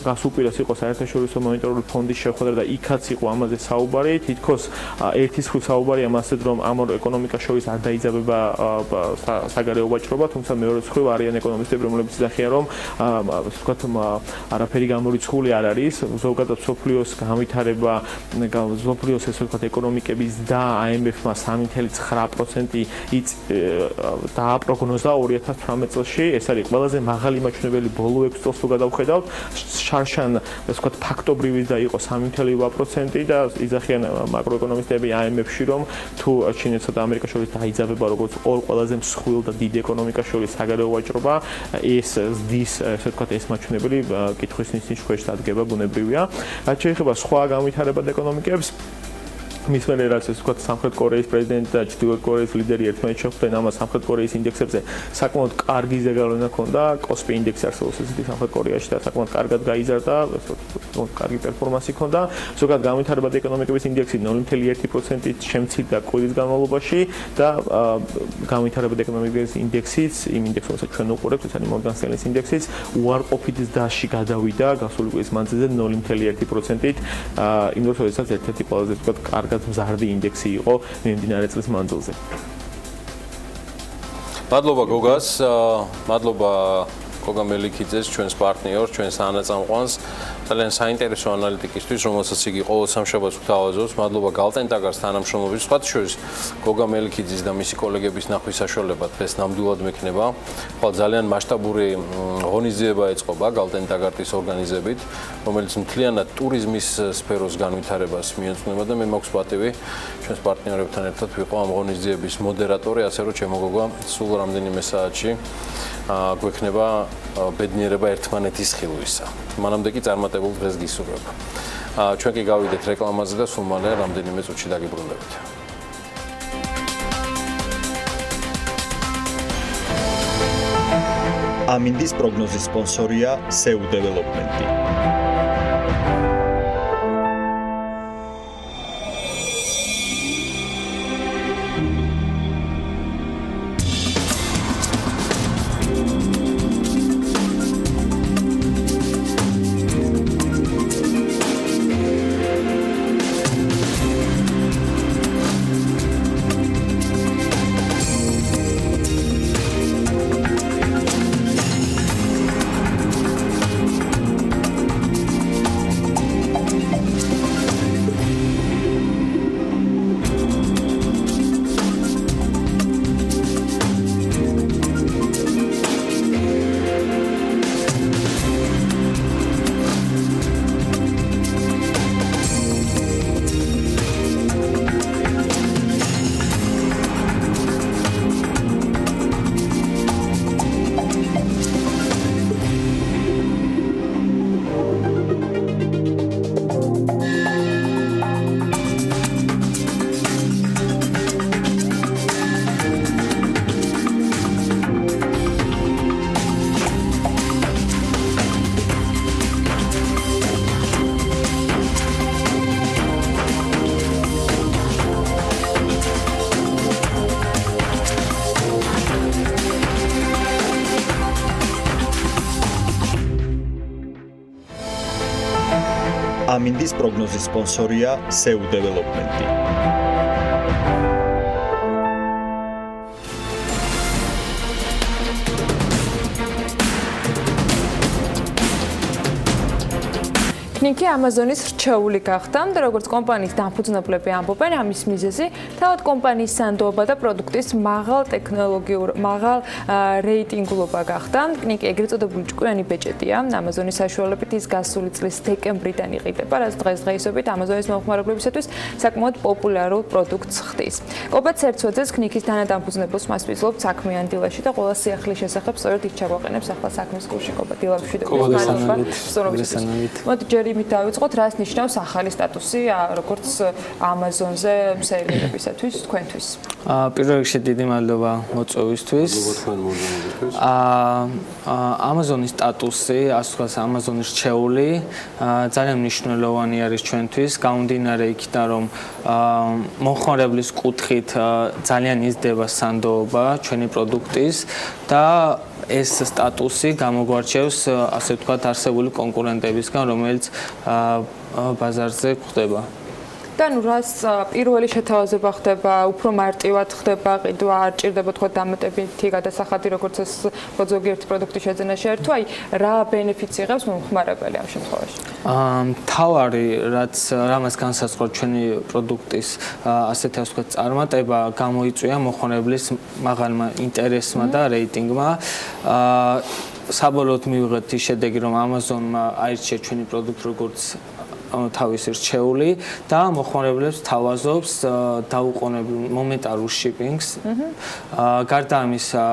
გასულ კვირას იყო საერთაშორისო მონეტარული ფონდის შეხვედრა და იქაც იყო ამაზე საუბარი. თითქოს ერთის მხრივ საუბარია მასეთ, რომ ამ ორ ეკონომიკას შორის არ დაიძაბება საგარეო ვაჭრობა, თუმცა მეორე მხრივ არიან ეკონომისტები, რომლებიც იზახიან, რომ ვთქვათ, არაფერი გამორიცხული არ არის. ზოგადად სოფლიოს განვითარება, სოფლიოს ესე ვთქვათ ეკონომიკების და IMF-მა 3.9% დააპროგნოზა 2018 წელში. ეს არის ყველაზე მაღალი მაჩვენებელი ბოლო 6 წელს თუ გადავხედავთ. შარშან ასე ვთქვათ ფაქტობრივი და იყო 3.8% და იზახიან მაკროეკონომისტები IMF-ში, რომ თუ ჩინეთსა და ამერიკას შორის დაიძაბება როგორც ორ ყველაზე მსხვილ და დიდ ეკონომიკას შორის საგარეო ვაჭრობა, ეს ზრდის ასე ვთქვათ ეს მაჩვენებელი კითხვის ნიშნის ქვეშ დადგება ბუნებრივია. რაც შეეხება სხვა განვითარებად ეკონომიკებს, მის მერე რაც ეს ვთქვათ სამხრეთ კორეის პრეზიდენტი და ჩრდილოეთ კორეის ლიდერი ერთმანეთს შეხვდნენ, ამას სამხრეთ კორეის ინდექსებზე საკმაოდ კარგი ზეგავლენა ჰქონდა, კოსპი ინდექსი არსებობს ესეთი სამხრეთ კორეაში და საკმაოდ კარგად გაიზარდა, კარგი პერფორმანსი ჰქონდა. ზოგადად განვითარებადი ეკონომიკების ინდექსი 0.1%-ით შემცირდა კვირის განმავლობაში და განვითარებადი ეკონომიკების ინდექსიც, იმ ინდექსს რომელსაც ჩვენ უყურებთ, ეს არის მორგან სტენლის ინდექსიც, უარყოფით ზრდაში გადავიდა გასული კვირის მანძილზე 0.1%-ით, იმ დროს როდესაც ერთ-ერთი ყველაზე ვთქვათ კარგად მზარდი ინდექსი იყო მიმდინარე წლის მანძილზე. მადლობა გოგას, მადლობა გოგა მელიქიძეს, ჩვენს პარტნიორს, ჩვენს ანაწამყვანს, ძალიან საინტერესო ანალიტიკისთვის, რომელსაც იგი ყოველ სამშაბათს გვთავაზობს. მადლობა გალტენტაგარს თანამშრომლობის, სხვათა შორის გოგა მელიქიძის და მისი კოლეგების ნახვის საშუალება დღეს ნამდვილად მექნება. ხვალ ძალიან მასშტაბური ღონისძიება ეწყობა გალტენტაგარტის ორგანიზებით, რომელიც მთლიანად ტურიზმის სფეროს განვითარებას მიეძღვნება და მე მაქვს პატივი ჩვენს პარტნიორებთან ერთად ვიყო ამ ღონისძიების მოდერატორი, ასე რომ ჩემო გოგა სულ რამდენიმე საათში გვექნება ბედნიერება ერთმანეთის ხილვისა. მანამდე კი წარმატებულ დღეს გისურვებ. ჩვენ კი გავიდეთ რეკლამაზე და სულ მალე რამდენიმე წუთში დაგიბრუნდებით. ამინდის პროგნოზის სპონსორია SEU დეველოპმენტი. ამინდის პროგნოზის სპონსორია SEU დეველოპმენტი. ნიკი ამაზონის რჩეული გახდა და როგორც კომპანიის დამფუძნებლები ამბობენ, ამის მიზეზი თავად კომპანიის სანდოობა და პროდუქტის მაღალ რეიტინგულობა გახდა. ნიკი ეგრეთ წოდებული ჭკვიანი ბეჭედია. ამაზონის საშუალებით ის გასული წლის დეკემბრიდან იყიდება, რაც დღესდღეობით ამაზონის მომხმარებლებისათვის საკმაოდ პოპულარულ პროდუქტს ხდის. კობაც ერთვაძეს ნიკის თანადამფუძნებელს მას ვისლობთ საქმიანი დილაში და ყველა სიახლის შესახებ სწორედ იქ ჩაგვაყენებს ახლა საქმის კურსში. კობა დილა მშვიდობებით. იმით დავიწყოთ, რას ნიშნავს ახალი სტატუსი როგორც Amazon-ზე სერვერებისათვის თქვენთვის. პირველ რიგში დიდი მადლობა მოწვევისთვის. Amazon-ის სტატუსი, ასე ვთქვათ, Amazon-ის რჩეული ძალიან მნიშვნელოვანი არის ჩვენთვის, გამომდინარე იქიდან, რომ მომხმარებლის კუთხით ძალიან იზრდება სანდოობა ჩვენი პროდუქტის და ეს სტატუსი გამოგვარჩევს, ასე ვთქვათ, არსებული კონკურენტებისგან, რომელიც ბაზარზე გვხდება. და ნუ რას პირველი შეთავაზება ხდება, უფრო მარტივად ხდება, ყიდვა არ ჭირდება თქვა დამატებითი გადასახადი, როგორც ეს ზოგიერთი პროდუქტი შეძენა შეერთვა, აი რა ბენეფიტს იღებს მომხმარებელი ამ შემთხვევაში? თავარი, რამაც განსაზღვრა ჩვენი პროდუქტის ასეთი ასე ვთქვათ წარმატება, გამოიწვია მომხმარებლის მაღალმა ინტერესმა და რეიტინგმა. საბოლოოდ მივიღეთ ის შედეგი, რომ Amazon-მა აირჩია ჩვენი პროდუქტი როგორც თავის რჩეული და მომხმარებლებს თავაზობს დაუყოვნებლივ მომენტარულ შიპინგს. გარდა ამისა,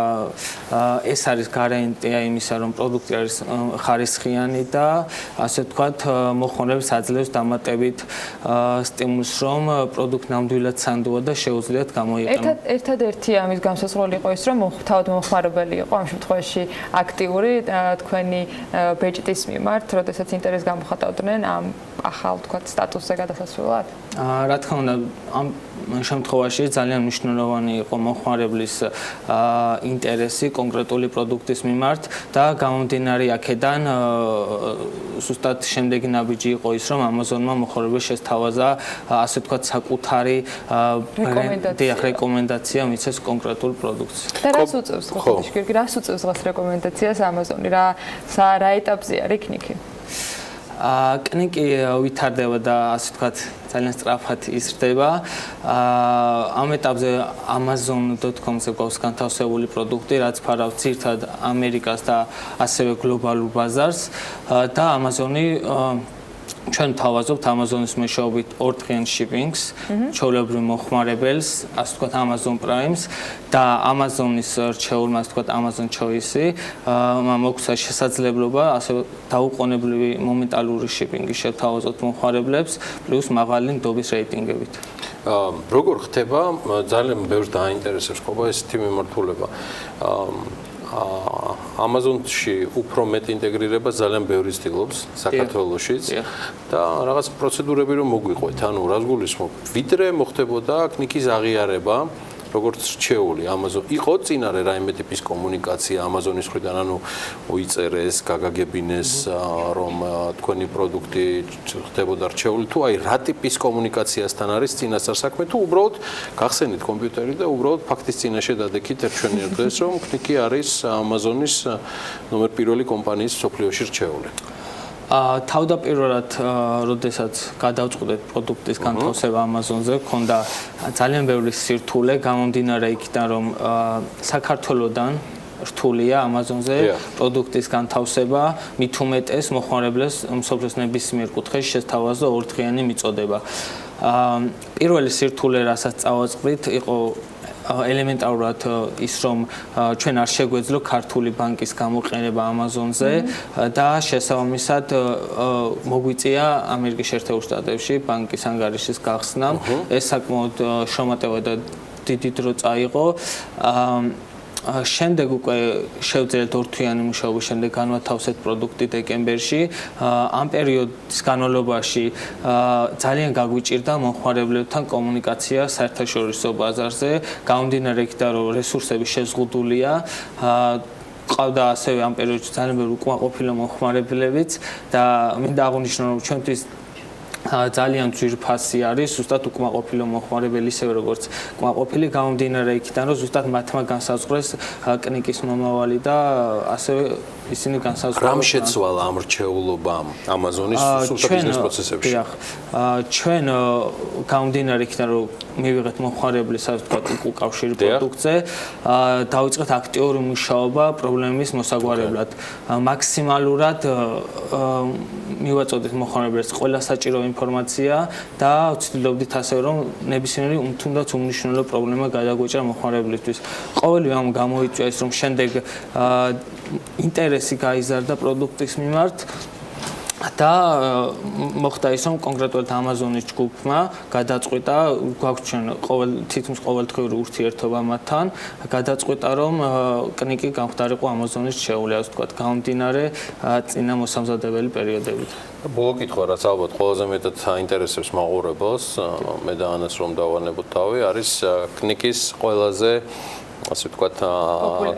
ეს არის გარანტია იმისა, რომ პროდუქტი არის ხარისხიანი და ასე ვთქვათ, მომხმარებლებს აძლევს დამატებით სტიმულს, რომ პროდუქტი ნამდვილად სანდოა და შეუძლიათ გამოიყენოს. ერთადერთი ამის განსაზღვრელი იყო ის, რომ თავად მომხმარებელი იყო ამ შემთხვევაში აქტიური თქვენი ბეჭდის მიმართ, როდესაც ინტერესს გამოხატავდნენ ამ ახალ თქვათ სტატუსზე გადასასვლელად? რა თქმა უნდა, ამ შემთხვევაში ძალიან მნიშვნელოვანი იყო მომხმარებლის ინტერესი კონკრეტული პროდუქტის მიმართ და გამომდინარე აქედან ზუსტად შემდეგი ნაბიჯი იყო ის, რომ Amazon-მა მოხმარებელს შესთავაზა ასე ვთქვათ საკუთარი რეკომენდაცია მიცეს კონკრეტულ პროდუქტს. და რას უწევს ხო? რას უწევს დღეს რეკომენდაციას Amazon-ი? რა ეტაპზე არის კნიკი? კნიკი ვითარდება და ასე ვთქვათ ძალიან სწრაფად იზრდება. ამ ეტაპზე amazon.com-ზე გვაქვს განთავსებული პროდუქტი, რაც ფარავს ძირთად ამერიკას და ასევე გლობალურ ბაზარს და Amazon-ი ჩვენ თავაზობთ Amazon-ის მეშვეობით ორდღიან shipping-ს, ჩვეულებრივ მოხმარებელს, ასე ვთქვათ Amazon Prime-ს და Amazon-ის რჩეულმა, ასე ვთქვათ Amazon Choice-ი მოგვცა შესაძლებლობა ასე დაუყოვნებლივი მომენტალური shipping-ი შეთავაზოთ მოხმარებლებს, პლუს მაღალი ნდობის რეიტინგებით. როგორ ხდება ძალიან ბევრს დაინტერესებს ხობა ესეთი მიმართულება. Amazon-ში უფრო მეტ ინტეგრირება ძალიან ბევრი ცდილობს საქართველოშიც და რაღაც პროცედურები რომ მოგვიყვეთ, ანუ რას გულისხმობ, ვიდრე მოხდებოდა კნიკის აღიარება როგორც რჩეული Amazon იყო წინარე რაიმე ტიპის კომუნიკაცია Amazon-ის მხრიდან, ანუ უიწერეს, გაგაგებინეს, რომ თქვენი პროდუქტი ხდებოდა რჩეული, თუ აი რა ტიპის კომუნიკაციასთან არის წინასწარ საქმე, თუ უბრალოდ გახსენით კომპიუტერი და უბრალოდ ფაქტის წინაშე დადექით ერთჩვენიერ დღეს, რომ კნიკი არის Amazon-ის ნომერ პირველი კომპანიის მსოფლიოში რჩეული. თავდაპირველად, როდესაც გადავწყვეტეთ პროდუქტის განთავსება Amazon-ზე, მქონდა ძალიან ბევრი სირთულე, გამომდინარე იქიდან, რომ საქართველოსდან რთულია Amazon-ზე პროდუქტის განთავსება, მით უმეტეს მოხმარებელს მსოფლიოს ნებისმიერ კუთხეში შესთავაზა ორდღიანი მიწოდება. პირველი სირთულე, რასაც წავაწყდით, იყო ელემენტარულად ის, რომ ჩვენ არ შეგვეძლო ქართული ბანკის გამოყენება Amazon-ზე და შესაბამისად მოგვიწია ამერიკის შეერთებულ შტატებში ბანკის ანგარიშის გახსნა. ეს საკმაოდ შრომატევა და დიდი დრო წაიღო. შემდეგ უკვე შევძელთ ორთვიანი მუშაობის შემდეგ განვათავსეთ პროდუქტი დეკემბერში. ამ პერიოდის განმავლობაში ძალიან გაგვიჭირდა მომხმარებლებთან კომუნიკაცია საერთაშორისო ბაზარზე, გამომდინარე იქიდან, რომ რესურსები შეზღუდულია. ყავდა ასევე ამ პერიოდში ძალიან ბევრი უკმაყოფილო მომხმარებლებიც და მინდა აღვნიშნო, რომ ჩვენთვის ძალიან ძვირფასი არის ზუსტად უკმაყოფილო მომხმარებელი, ისევე როგორც უკმაყოფილი გამომდინარე იქიდან, რომ ზუსტად მათმა განსაზღვრეს კნიკის მომავალი და ასევე ისინი განსაზღვრეს. რამ შეცვალა ამ რჩეულობამ Amazon-ის სულთა ბიზნეს პროცესებში? ჩვენ გამომდინარე იქიდან, რომ მივიღეთ მომხმარებლის, ასე ვთქვათ, უკავშირი პროდუქტზე, დავიწყეთ აქტიური მუშაობა პრობლემის მოსაგვარებლად. მაქსიმალურად მივაწოდეთ მომხმარებელს ყველა საჭირო ინფორმაცია და ვცდილობდით ასევე, რომ ნებისმიერი თუნდაც უმნიშვნელო პრობლემა გადაგვეჭრა მომხმარებლისთვის. ყოველივე ამ გამოიწვია ის, რომ შემდეგ ინტერესი გაიზარდა პროდუქტის მიმართ და მოხდა ის, რომ კონკრეტულად Amazon-ის ჯგუფმა გადაწყვიტა, გვაქვს ჩვენ თითქმის ყოველდღიური ურთიერთობა მათთან, გადაწყვიტა, რომ კნიკი გამხდარიყო Amazon-ის რჩეული, ასე ვთქვათ, გამომდინარე წინა მოსამზადებელი პერიოდებით. ბოლო კითხვა, რაც ალბათ ყველაზე მეტად აინტერესებს მაყურებელს, მე და ანას რომ დავანებოთ თავი, არის კნიკის ყველაზე ასე ვთქვათ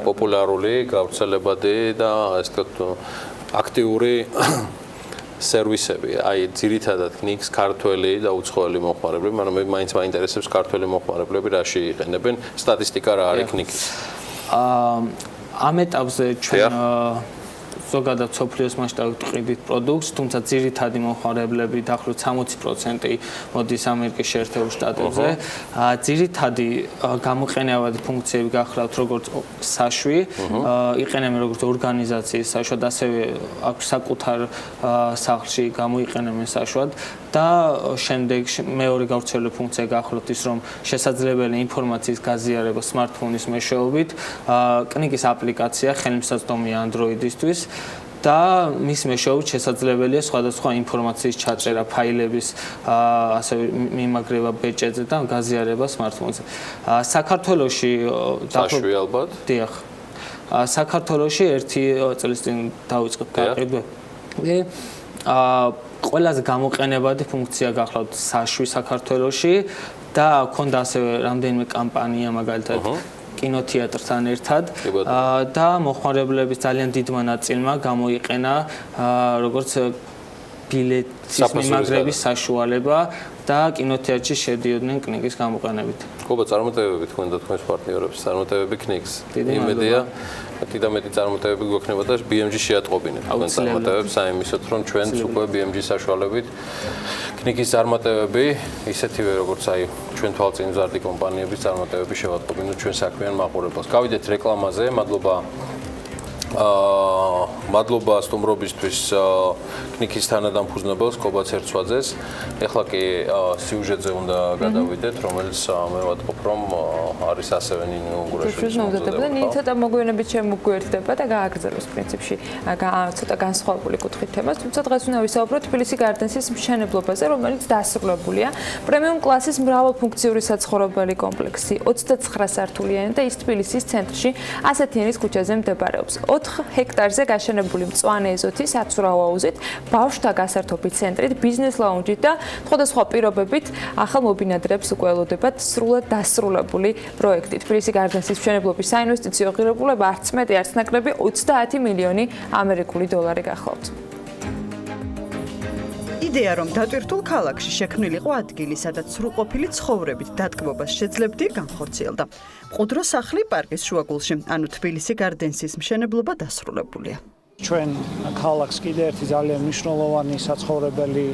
პოპულარული, გავრცელებადი და ასე ვთქვათ აქტიური სერვისები, აი ძირითადად კნიკს ქართველი და უცხოელი მომხმარებლები, მაგრამ მე მაინც მაინტერესებს ქართველი მომხმარებლები რაში იყენებენ, სტატისტიკა რა არის კნიკის? ამ ეტაპზე ჩვენ ზოგადად სოფლიოს მასშტაბით ვყიდით პროდუქტს, თუმცა ძირითადი მომხმარებლები დაახლოებით 60% მოდის ამერიკის შეერთებულ შტატებზე. ძირითადი გამოყენებადი ფუნქციები გახლავთ როგორც საშვი, იყენებენ როგორც ორგანიზაციის საშვად, ასევე აქვს საკუთარ სახლში გამოიყენებენ საშვად და შემდეგ მეორე გავრცელებული ფუნქცია გახლავთ ის, რომ შესაძლებელი ინფორმაციის გაზიარება smartphone-ის მეშვეობით, კნიკის აპლიკაცია ხელმისაწვდომია Android-ისთვის და მის მეშვეობით შესაძლებელია სხვადასხვა ინფორმაციის ჩაწერა, ფაილების ასევე მიმაგრება ბეჭედზე და გაზიარება smartphone-ზე. საქართველოში საშვი ალბათ? დიახ. საქართველოში 1 წლის წინ დავიწყეთ გაყიდვა. ყველაზე გამოყენებადი ფუნქცია გახლავთ საშვი საქართველოში და ქონდა ასევე რამდენიმე კამპანია მაგალითად კინოთეატრთან ერთად და მოხმარებლების ძალიან დიდმა ნაწილმა გამოიყენა როგორც ბილეთის მიმაგრების საშუალება და კინოთეატრში შედიოდნენ კნიგის გამოყენებით. ხობა, წარმატებები თქვენ და თქვენს პარტნიორებს, წარმატებები კნიგის. იმედია, მეტი და მეტი წარმატებები გვექნება და BMG შეატყობინეთ თქვენ წარმატებებს, აიმისოთ რომ ჩვენც უკვე BMG საშუალებით კნიგის წარმატებები, ისეთივე როგორც ჩვენ თვალწინმზარდი კომპანიების წარმატებები შევატყობინოთ ჩვენ საქმიან მაყურებელს. გავიდეთ რეკლამაზე, მადლობა სტუმრობისთვის კნიგის თანადამფუძნებელს კობაც ერცვაძეს. ეხლა კი სიუჟეტზე უნდა გადავიდეთ, რომელიც მე ვატყობ, რომ არის ასევე ნინო უნგურაშვილის მოძებნა. ნინი ცოტა მოგვიანებით შემოგვიერთდება და გააგრძელოს პრინციპში ცოტა განსხვავებული კუთხით თემას, თუმცა დღეს უნდა ვისაუბროთ თბილისი გარდენსის მშენებლობაზე, რომელიც დასრულებულია. პრემიუმ კლასის მრავალფუნქციური საცხოვრებელი კომპლექსი 29 სართულიანი და ის თბილისის ცენტრში ასათიანის ქუჩაზე მდებარეობს. 4 ჰექტარზე გაშენებული მწვანე ეზოთი საცურაო აუზით, ბავშვთა გასართობი ცენტრით, ბიზნეს ლაუნჯით და სხვადასხვა პირობებით ახალ მობინადრეებს უკვე ელოდებათ სრულად დასრულებული პროექტი. თბილისი გარდენსის მშენებლობის საინვესტიციო ღირებულება არც მეტი, არც ნაკლები 30 მილიონი ამერიკული დოლარი გახლავთ. იდეა, რომ დატვირთულ ქალაქში შექმნილიყო ადგილი, სადაც სრულყოფილი ცხოვრებით დატკბობას შეძლებდი, განხორციელდა. მყუდრო სახლი პარკის შუაგულში, ანუ თბილისი გარდენსის მშენებლობა დასრულებულია. ჩვენ ქალაქს კიდე ერთი ძალიან მნიშვნელოვანი საცხოვრებელი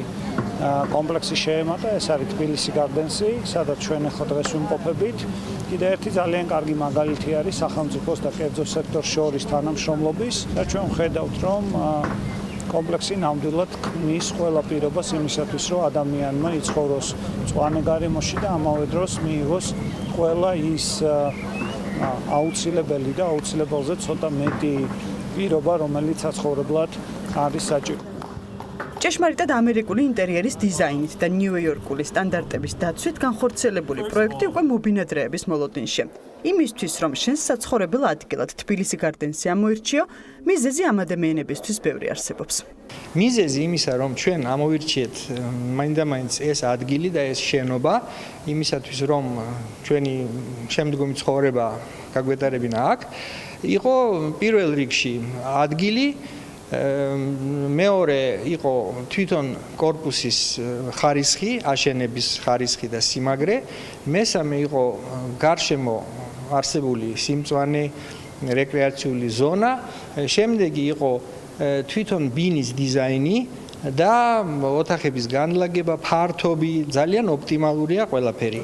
კომპლექსი შეემატა, ეს არის თბილისი გარდენსი, სადაც ჩვენ ახლა დღეს ვიმყოფებით. კიდე ერთი ძალიან კარგი მაგალითი არის სახელმწიფოს და კერძო სექტორს შორის თანამშრომლობის და ჩვენ ვხედავთ, რომ კომპლექსი ნამდვილად ქმნის ყველა პირობას იმისათვის, რომ ადამიანმა იცხოვროს მწვანე გარემოში და ამავე დროს მიიღოს ყველა ის აუცილებელი და აუცილებელზე ცოტა მეტი პირობა, რომელიც საცხოვრებლად არის საჭირო. ჭეშმარიტად ამერიკული ინტერიერის დიზაინით და ნიუ-იორკული სტანდარტების დაცვით განხორციელებული პროექტი უკვე მობინადრეების მოლოდინში. იმისთვის, რომ შენს საცხოვრებელ ადგილად თბილისი გარდენსი ამოირჩიო, მიზეზი ამ ადამიანებისთვის ბევრი არსებობს. მიზეზი იმისა, რომ ჩვენ ამოვირჩიეთ მაინდა-მაინც ეს ადგილი და ეს შენობა, იმისათვის, რომ ჩვენი შემდგომი ცხოვრება გაგვეტარებინა აქ, იყო პირველ რიგში ადგილი, მეორე იყო თვითონ კორპუსის ხარისხი, აშენების ხარისხი და სიმაგრე, მესამე იყო გარშემო არსებული სიმწვანე რეკრეაციული ზონა, შემდეგი იყო თვითონ ბინის დიზაინი და ოთახების განლაგება, ფართობი, ძალიან ოპტიმალურია ყველაფერი.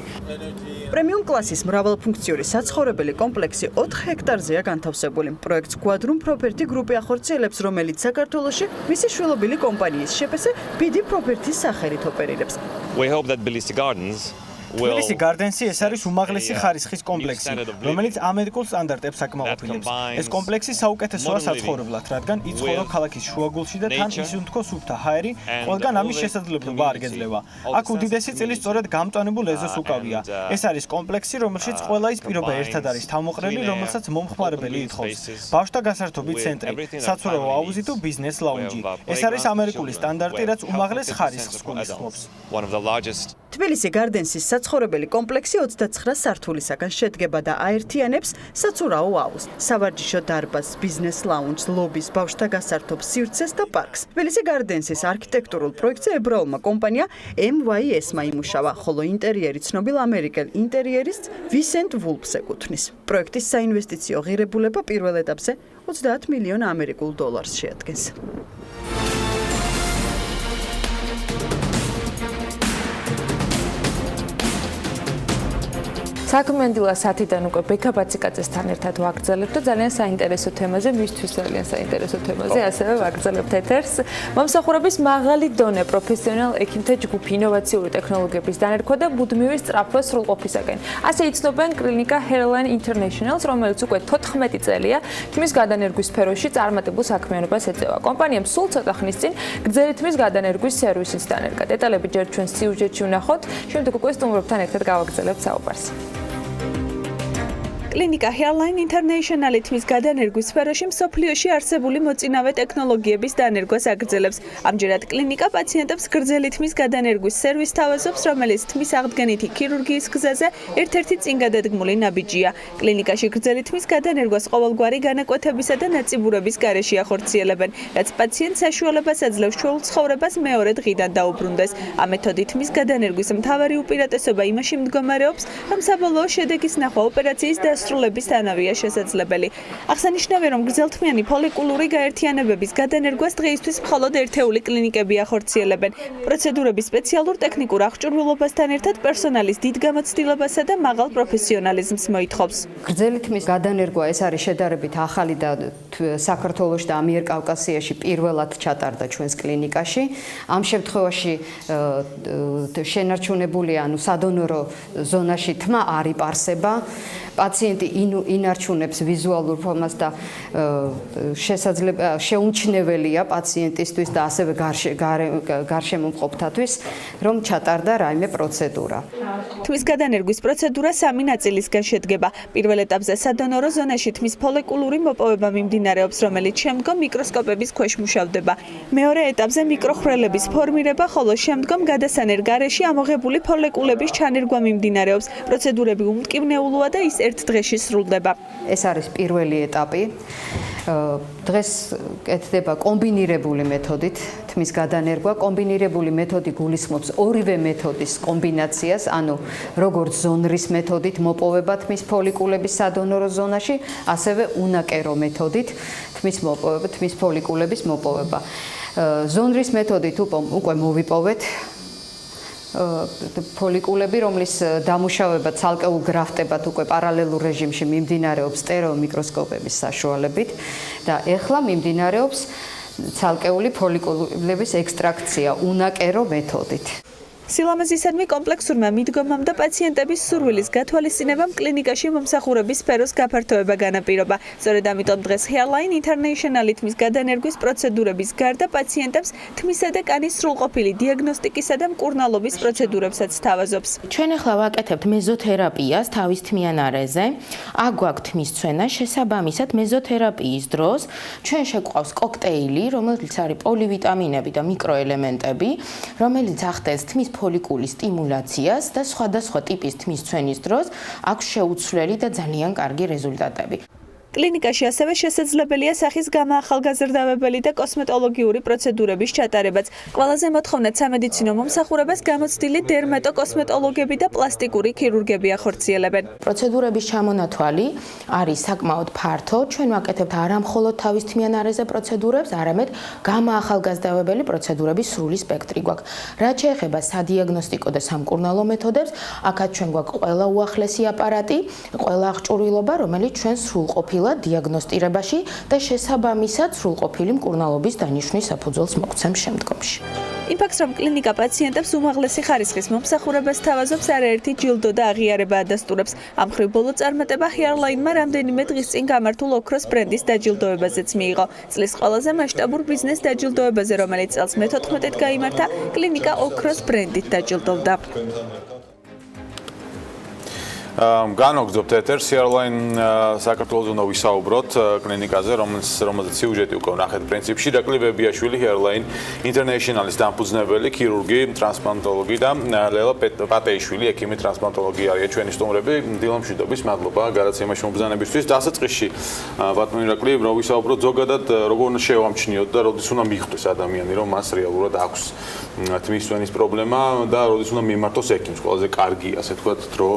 პრემიუმ კლასის მრავალფუნქციური საცხოვრებელი კომპლექსი 4 ჰექტარზეა განთავსებული. პროექტს Quadrum Property Group ახორციელებს, რომელიც საქართველოში მისი შვილობილი კომპანიის შეფესე BD Property-ის სახელით ოპერირებს. We hope that Tbilisi Gardens თბილისი გარდენსი ეს არის უმაღლესი ხარისხის კომპლექსი, რომელიც ამერიკულ სტანდარტებს აკმაყოფილებს. ეს კომპლექსი საუკეთესოა საცხოვრებლად, რადგან იცხოვრო ქალაქის შუაგულში და თან ისუნთქო სუფთა ჰაერი, ყველგან ამის შესაძლებლობა არ გეძლევა. აქ უდიდესი წილი სწორედ გამტანებულ ეზოს უკავია. ეს არის კომპლექსი, რომელშიც ყველა ის პირობა ერთად არის თავმოყრილი, რომელსაც მომხმარებელი ითხოვს. ბავშვთა გასართობი ცენტრი, საცურაო აუზი თუ ბიზნეს ლაუნჯი. ეს არის ამერიკული სტანდარტი, რაც უმაღლეს ხარისხს გულისხმობს. თბილისი გარდენსის საცხოვრებელი კომპლექსი 29 სართულისაგან შედგება და აერთიანებს საცურაო აუზს, სავარჯიშო დარბაზს, ბიზნეს ლაუნჯს, ლობის, ბავშვთა გასართობს, სივრცეს და პარკს. თბილისი გარდენსის არქიტექტურულ პროექტზე ებრაულმა კომპანია MYS-მა იმუშავა, ხოლო ინტერიერი ცნობილ ამერიკელ ინტერიერის ვისენტ ვულფს ეკუთვნის. პროექტის საინვესტიციო ღირებულება პირველ ეტაპზე 30 მილიონ ამერიკულ დოლარს შეადგენს. საქმიანი დილა 10-დან უკვე ბექაბაციკაძესთან ერთად ვაგრძელებთ და ძალიან საინტერესო თემაზე, მისთვის ძალიან საინტერესო თემაზე ასევე ვაგრძელებთ ეთერს. მომსახურების მაღალი დონე, პროფესიონალ ექიმთა ჯგუფი, ინოვაციური ტექნოლოგიების დანერქვა და მუდმივი სწრაფვა სრულყოფისაკენ. ასე იცნობენ კლინიკა Hairline International-ს, რომელიც უკვე 14 წელია თმის გადანერგვის სფეროში წარმატებულ საქმიანობას ეწევა. კომპანიამ სულ ცოტა ხნის წინ გრძელი თმის გადანერგვის სერვისიც დანერგა. დეტალები ჯერ ჩვენ სიუჟეტში ვნახოთ, შემდეგ უკვე სტუმრობთან ერთად გავაგრძელებთ საუბარს. კლინიკა Hairline International-ი თმის გადანერგვის სფეროში მსოფლიოში არსებული მოწინავე ტექნოლოგიების დანერგვას აგრძელებს. ამჯერად კლინიკა პაციენტებს გრძელი თმის გადანერგვის სერვისს თავაზობს, რომელიც თმის აღდგენითი ქირურგიის გზაზე ერთ-ერთი წინგადადგმული ნაბიჯია. კლინიკაში გრძელი თმის გადანერგვას ყოველგვარი განაკვეთებისა და ნაწიბურების გარეშე ახორციელებენ, რაც პაციენტს საშუალებას აძლევს ჩვეულ ცხოვრებას მეორე დღიდან დაუბრუნდეს. ამ მეთოდით თმის გადანერგვის მთავარი უპირატესობა იმაში მდგომარეობს, რომ საბოლოო შედეგის ნახვა ოპერაციის დასრულებისთანავეა შესაძლებელი. აღსანიშნავია, რომ გრძელთმიანი ფოლიკულური გაერთიანებების გადანერგვას დღეისთვის მხოლოდ ერთეული კლინიკები ახორციელებენ. პროცედურების სპეციალურ ტექნიკურ აღჭურვილობასთან ერთად პერსონალის დიდ გამოცდილებასა და მაღალ პროფესიონალიზმს მოითხოვს. გრძელი თმის გადანერგვა ეს არის შედარებით ახალი და საქართველოში და ამიერკავკასიაში პირველად ჩატარდა ჩვენს კლინიკაში. ამ შემთხვევაში შენარჩუნებულია, სადონორო ზონაში თმა არ იპარსება. პაციენტი ინარჩუნებს ვიზუალურ ფორმას და შეუმჩნეველია პაციენტისთვის და ასევე გარშემო მყოფთათვის, რომ ჩატარდა რაიმე პროცედურა. თმის გადანერგვის პროცედურა 3 ნაწილისგან შედგება. პირველ ეტაპზე სადონორო ზონაში თმის ფოლიკულური მოპოვება მიმდინარეობს, რომელიც შემდგომ მიკროსკოპების ქვეშ მუშავდება. მეორე ეტაპზე მიკროხვრელების ფორმირება, ხოლო შემდგომ გადასანერ გარეშე ამოღებული ფოლიკულების ჩანერგვა მიმდინარეობს. პროცედურები უმტკივნეულოა და ის ერთ დღეში სრულდება. ეს არის პირველი ეტაპი. დღეს კეთდება კომბინირებული მეთოდით თმის გადანერგვა. კომბინირებული მეთოდი გულისხმობს ორივე მეთოდის კომბინაციას, ანუ როგორც ზონრის მეთოდით მოპოვება თმის ფოლიკულების სადონორო ზონაში, ასევე უნაკერო მეთოდით თმის ფოლიკულების მოპოვება. ზონრის მეთოდით უკვე მოვიპოვეთ ფოლიკულები, რომლის დამუშავება ცალკეულ გრაფტებად უკვე პარალელურ რეჟიმში მიმდინარეობს სტერეომიკროსკოპების საშუალებით და ეხლა მიმდინარეობს ცალკეული ფოლიკულების ექსტრაქცია უნაკერო მეთოდით. სილამაზისადმი კომპლექსურმა მიდგომამ და პაციენტების სურვილის გათვალისწინებამ კლინიკაში მომსახურების სფეროს გაფართოება განაპირობა. სწორედ ამიტომ დღეს Hairline International-ი თმის გადანერგვის პროცედურების გარდა პაციენტებს თმისა და კანის სრულყოფილი დიაგნოსტიკისა და მკურნალობის პროცედურებსაც თავაზობს. ჩვენ ახლა ვაკეთებთ მეზოთერაპიას თავის თმიან არეზე. აქ გვაქვს თმის ცვენა, შესაბამისად მეზოთერაპიის დროს ჩვენ შეგვყავს კოქტეილი, რომელიც არის პოლივიტამინები და მიკროელემენტები, რომელიც ახდენს თმის ფოლიკულის სტიმულაციას და სხვადასხვა ტიპის თმის ცვენის დროს აქვს შეუცვლელი და ძალიან კარგი რეზულტატები. კლინიკაში ასევე შესაძლებელია სახის გამაახალგაზრდავებელი და კოსმეტოლოგიური პროცედურების ჩატარებაც. ყველაზე მოთხოვნად სამედიცინო მომსახურებას გამოცდილი დერმატოკოსმეტოლოგები და პლასტიკური ქირურგები ახორციელებენ. პროცედურების ჩამონათვალი არის საკმაოდ ფართო. ჩვენ ვაკეთებთ არა მხოლოდ თავის თმიან არეზე პროცედურებს, არამედ გამაახალგაზრდავებელი პროცედურების სრული სპექტრი გვაქვს. რაც შეეხება სადიაგნოსტიკო და სამკურნალო მეთოდებს, აქაც ჩვენ გვაქვს ყველა უახლესი აპარატი, ყველა აღჭურვილობა, რომელიც ჩვენ სრულყოფილად დიაგნოსტირებაში და შესაბამისად სრულყოფილი მკურნალობის დანიშვნის საფუძველს მოგცემს შემდგომში. იმ ფაქტს, რომ კლინიკა პაციენტებს უმაღლესი ხარისხის მომსახურებას თავაზობს, არაერთი ჯილდო და აღიარება ადასტურებს. ამ მხრივ ბოლო წარმატება Hairline-მა რამდენიმე დღის წინ გამართულ ოქროს ბრენდის დაჯილდოებაზეც მიიღო. წლის ყველაზე მასშტაბურ ბიზნეს დაჯილდოებაზე, რომელიც წელს მე-14-ით გაიმართა, კლინიკა ოქროს ბრენდით დაჯილდოვდა. განვაგრძობთ ეთერს Hairline საქართველოს უნდა ვისაუბროთ კლინიკაზე, რომელზეც სიუჟეტი უკვე ვნახეთ პრინციპში. დაკლიბებიაშვილი Hairline International-ის დამფუძნებელი, ქირურგი, ტრანსპლანტოლოგი და ლელა პატეიშვილი, ექიმი ტრანსპლანტოლოგი არიან ჩვენი სტუმრები. დილა მშვიდობის, მადლობა გადაცემაში მომბრძანებისთვის. დასაწყისში ბატონი ირაკლი, რომ ვისაუბროთ ზოგადად როგორ უნდა შევამჩნიოთ და როდის უნდა მიხვდეს ადამიანი, რომ მას რეალურად აქვს თმის ცვენის პრობლემა და როდის უნდა მიმართოს ექიმს. ყველაზე კარგი, ასე ვთქვათ, დრო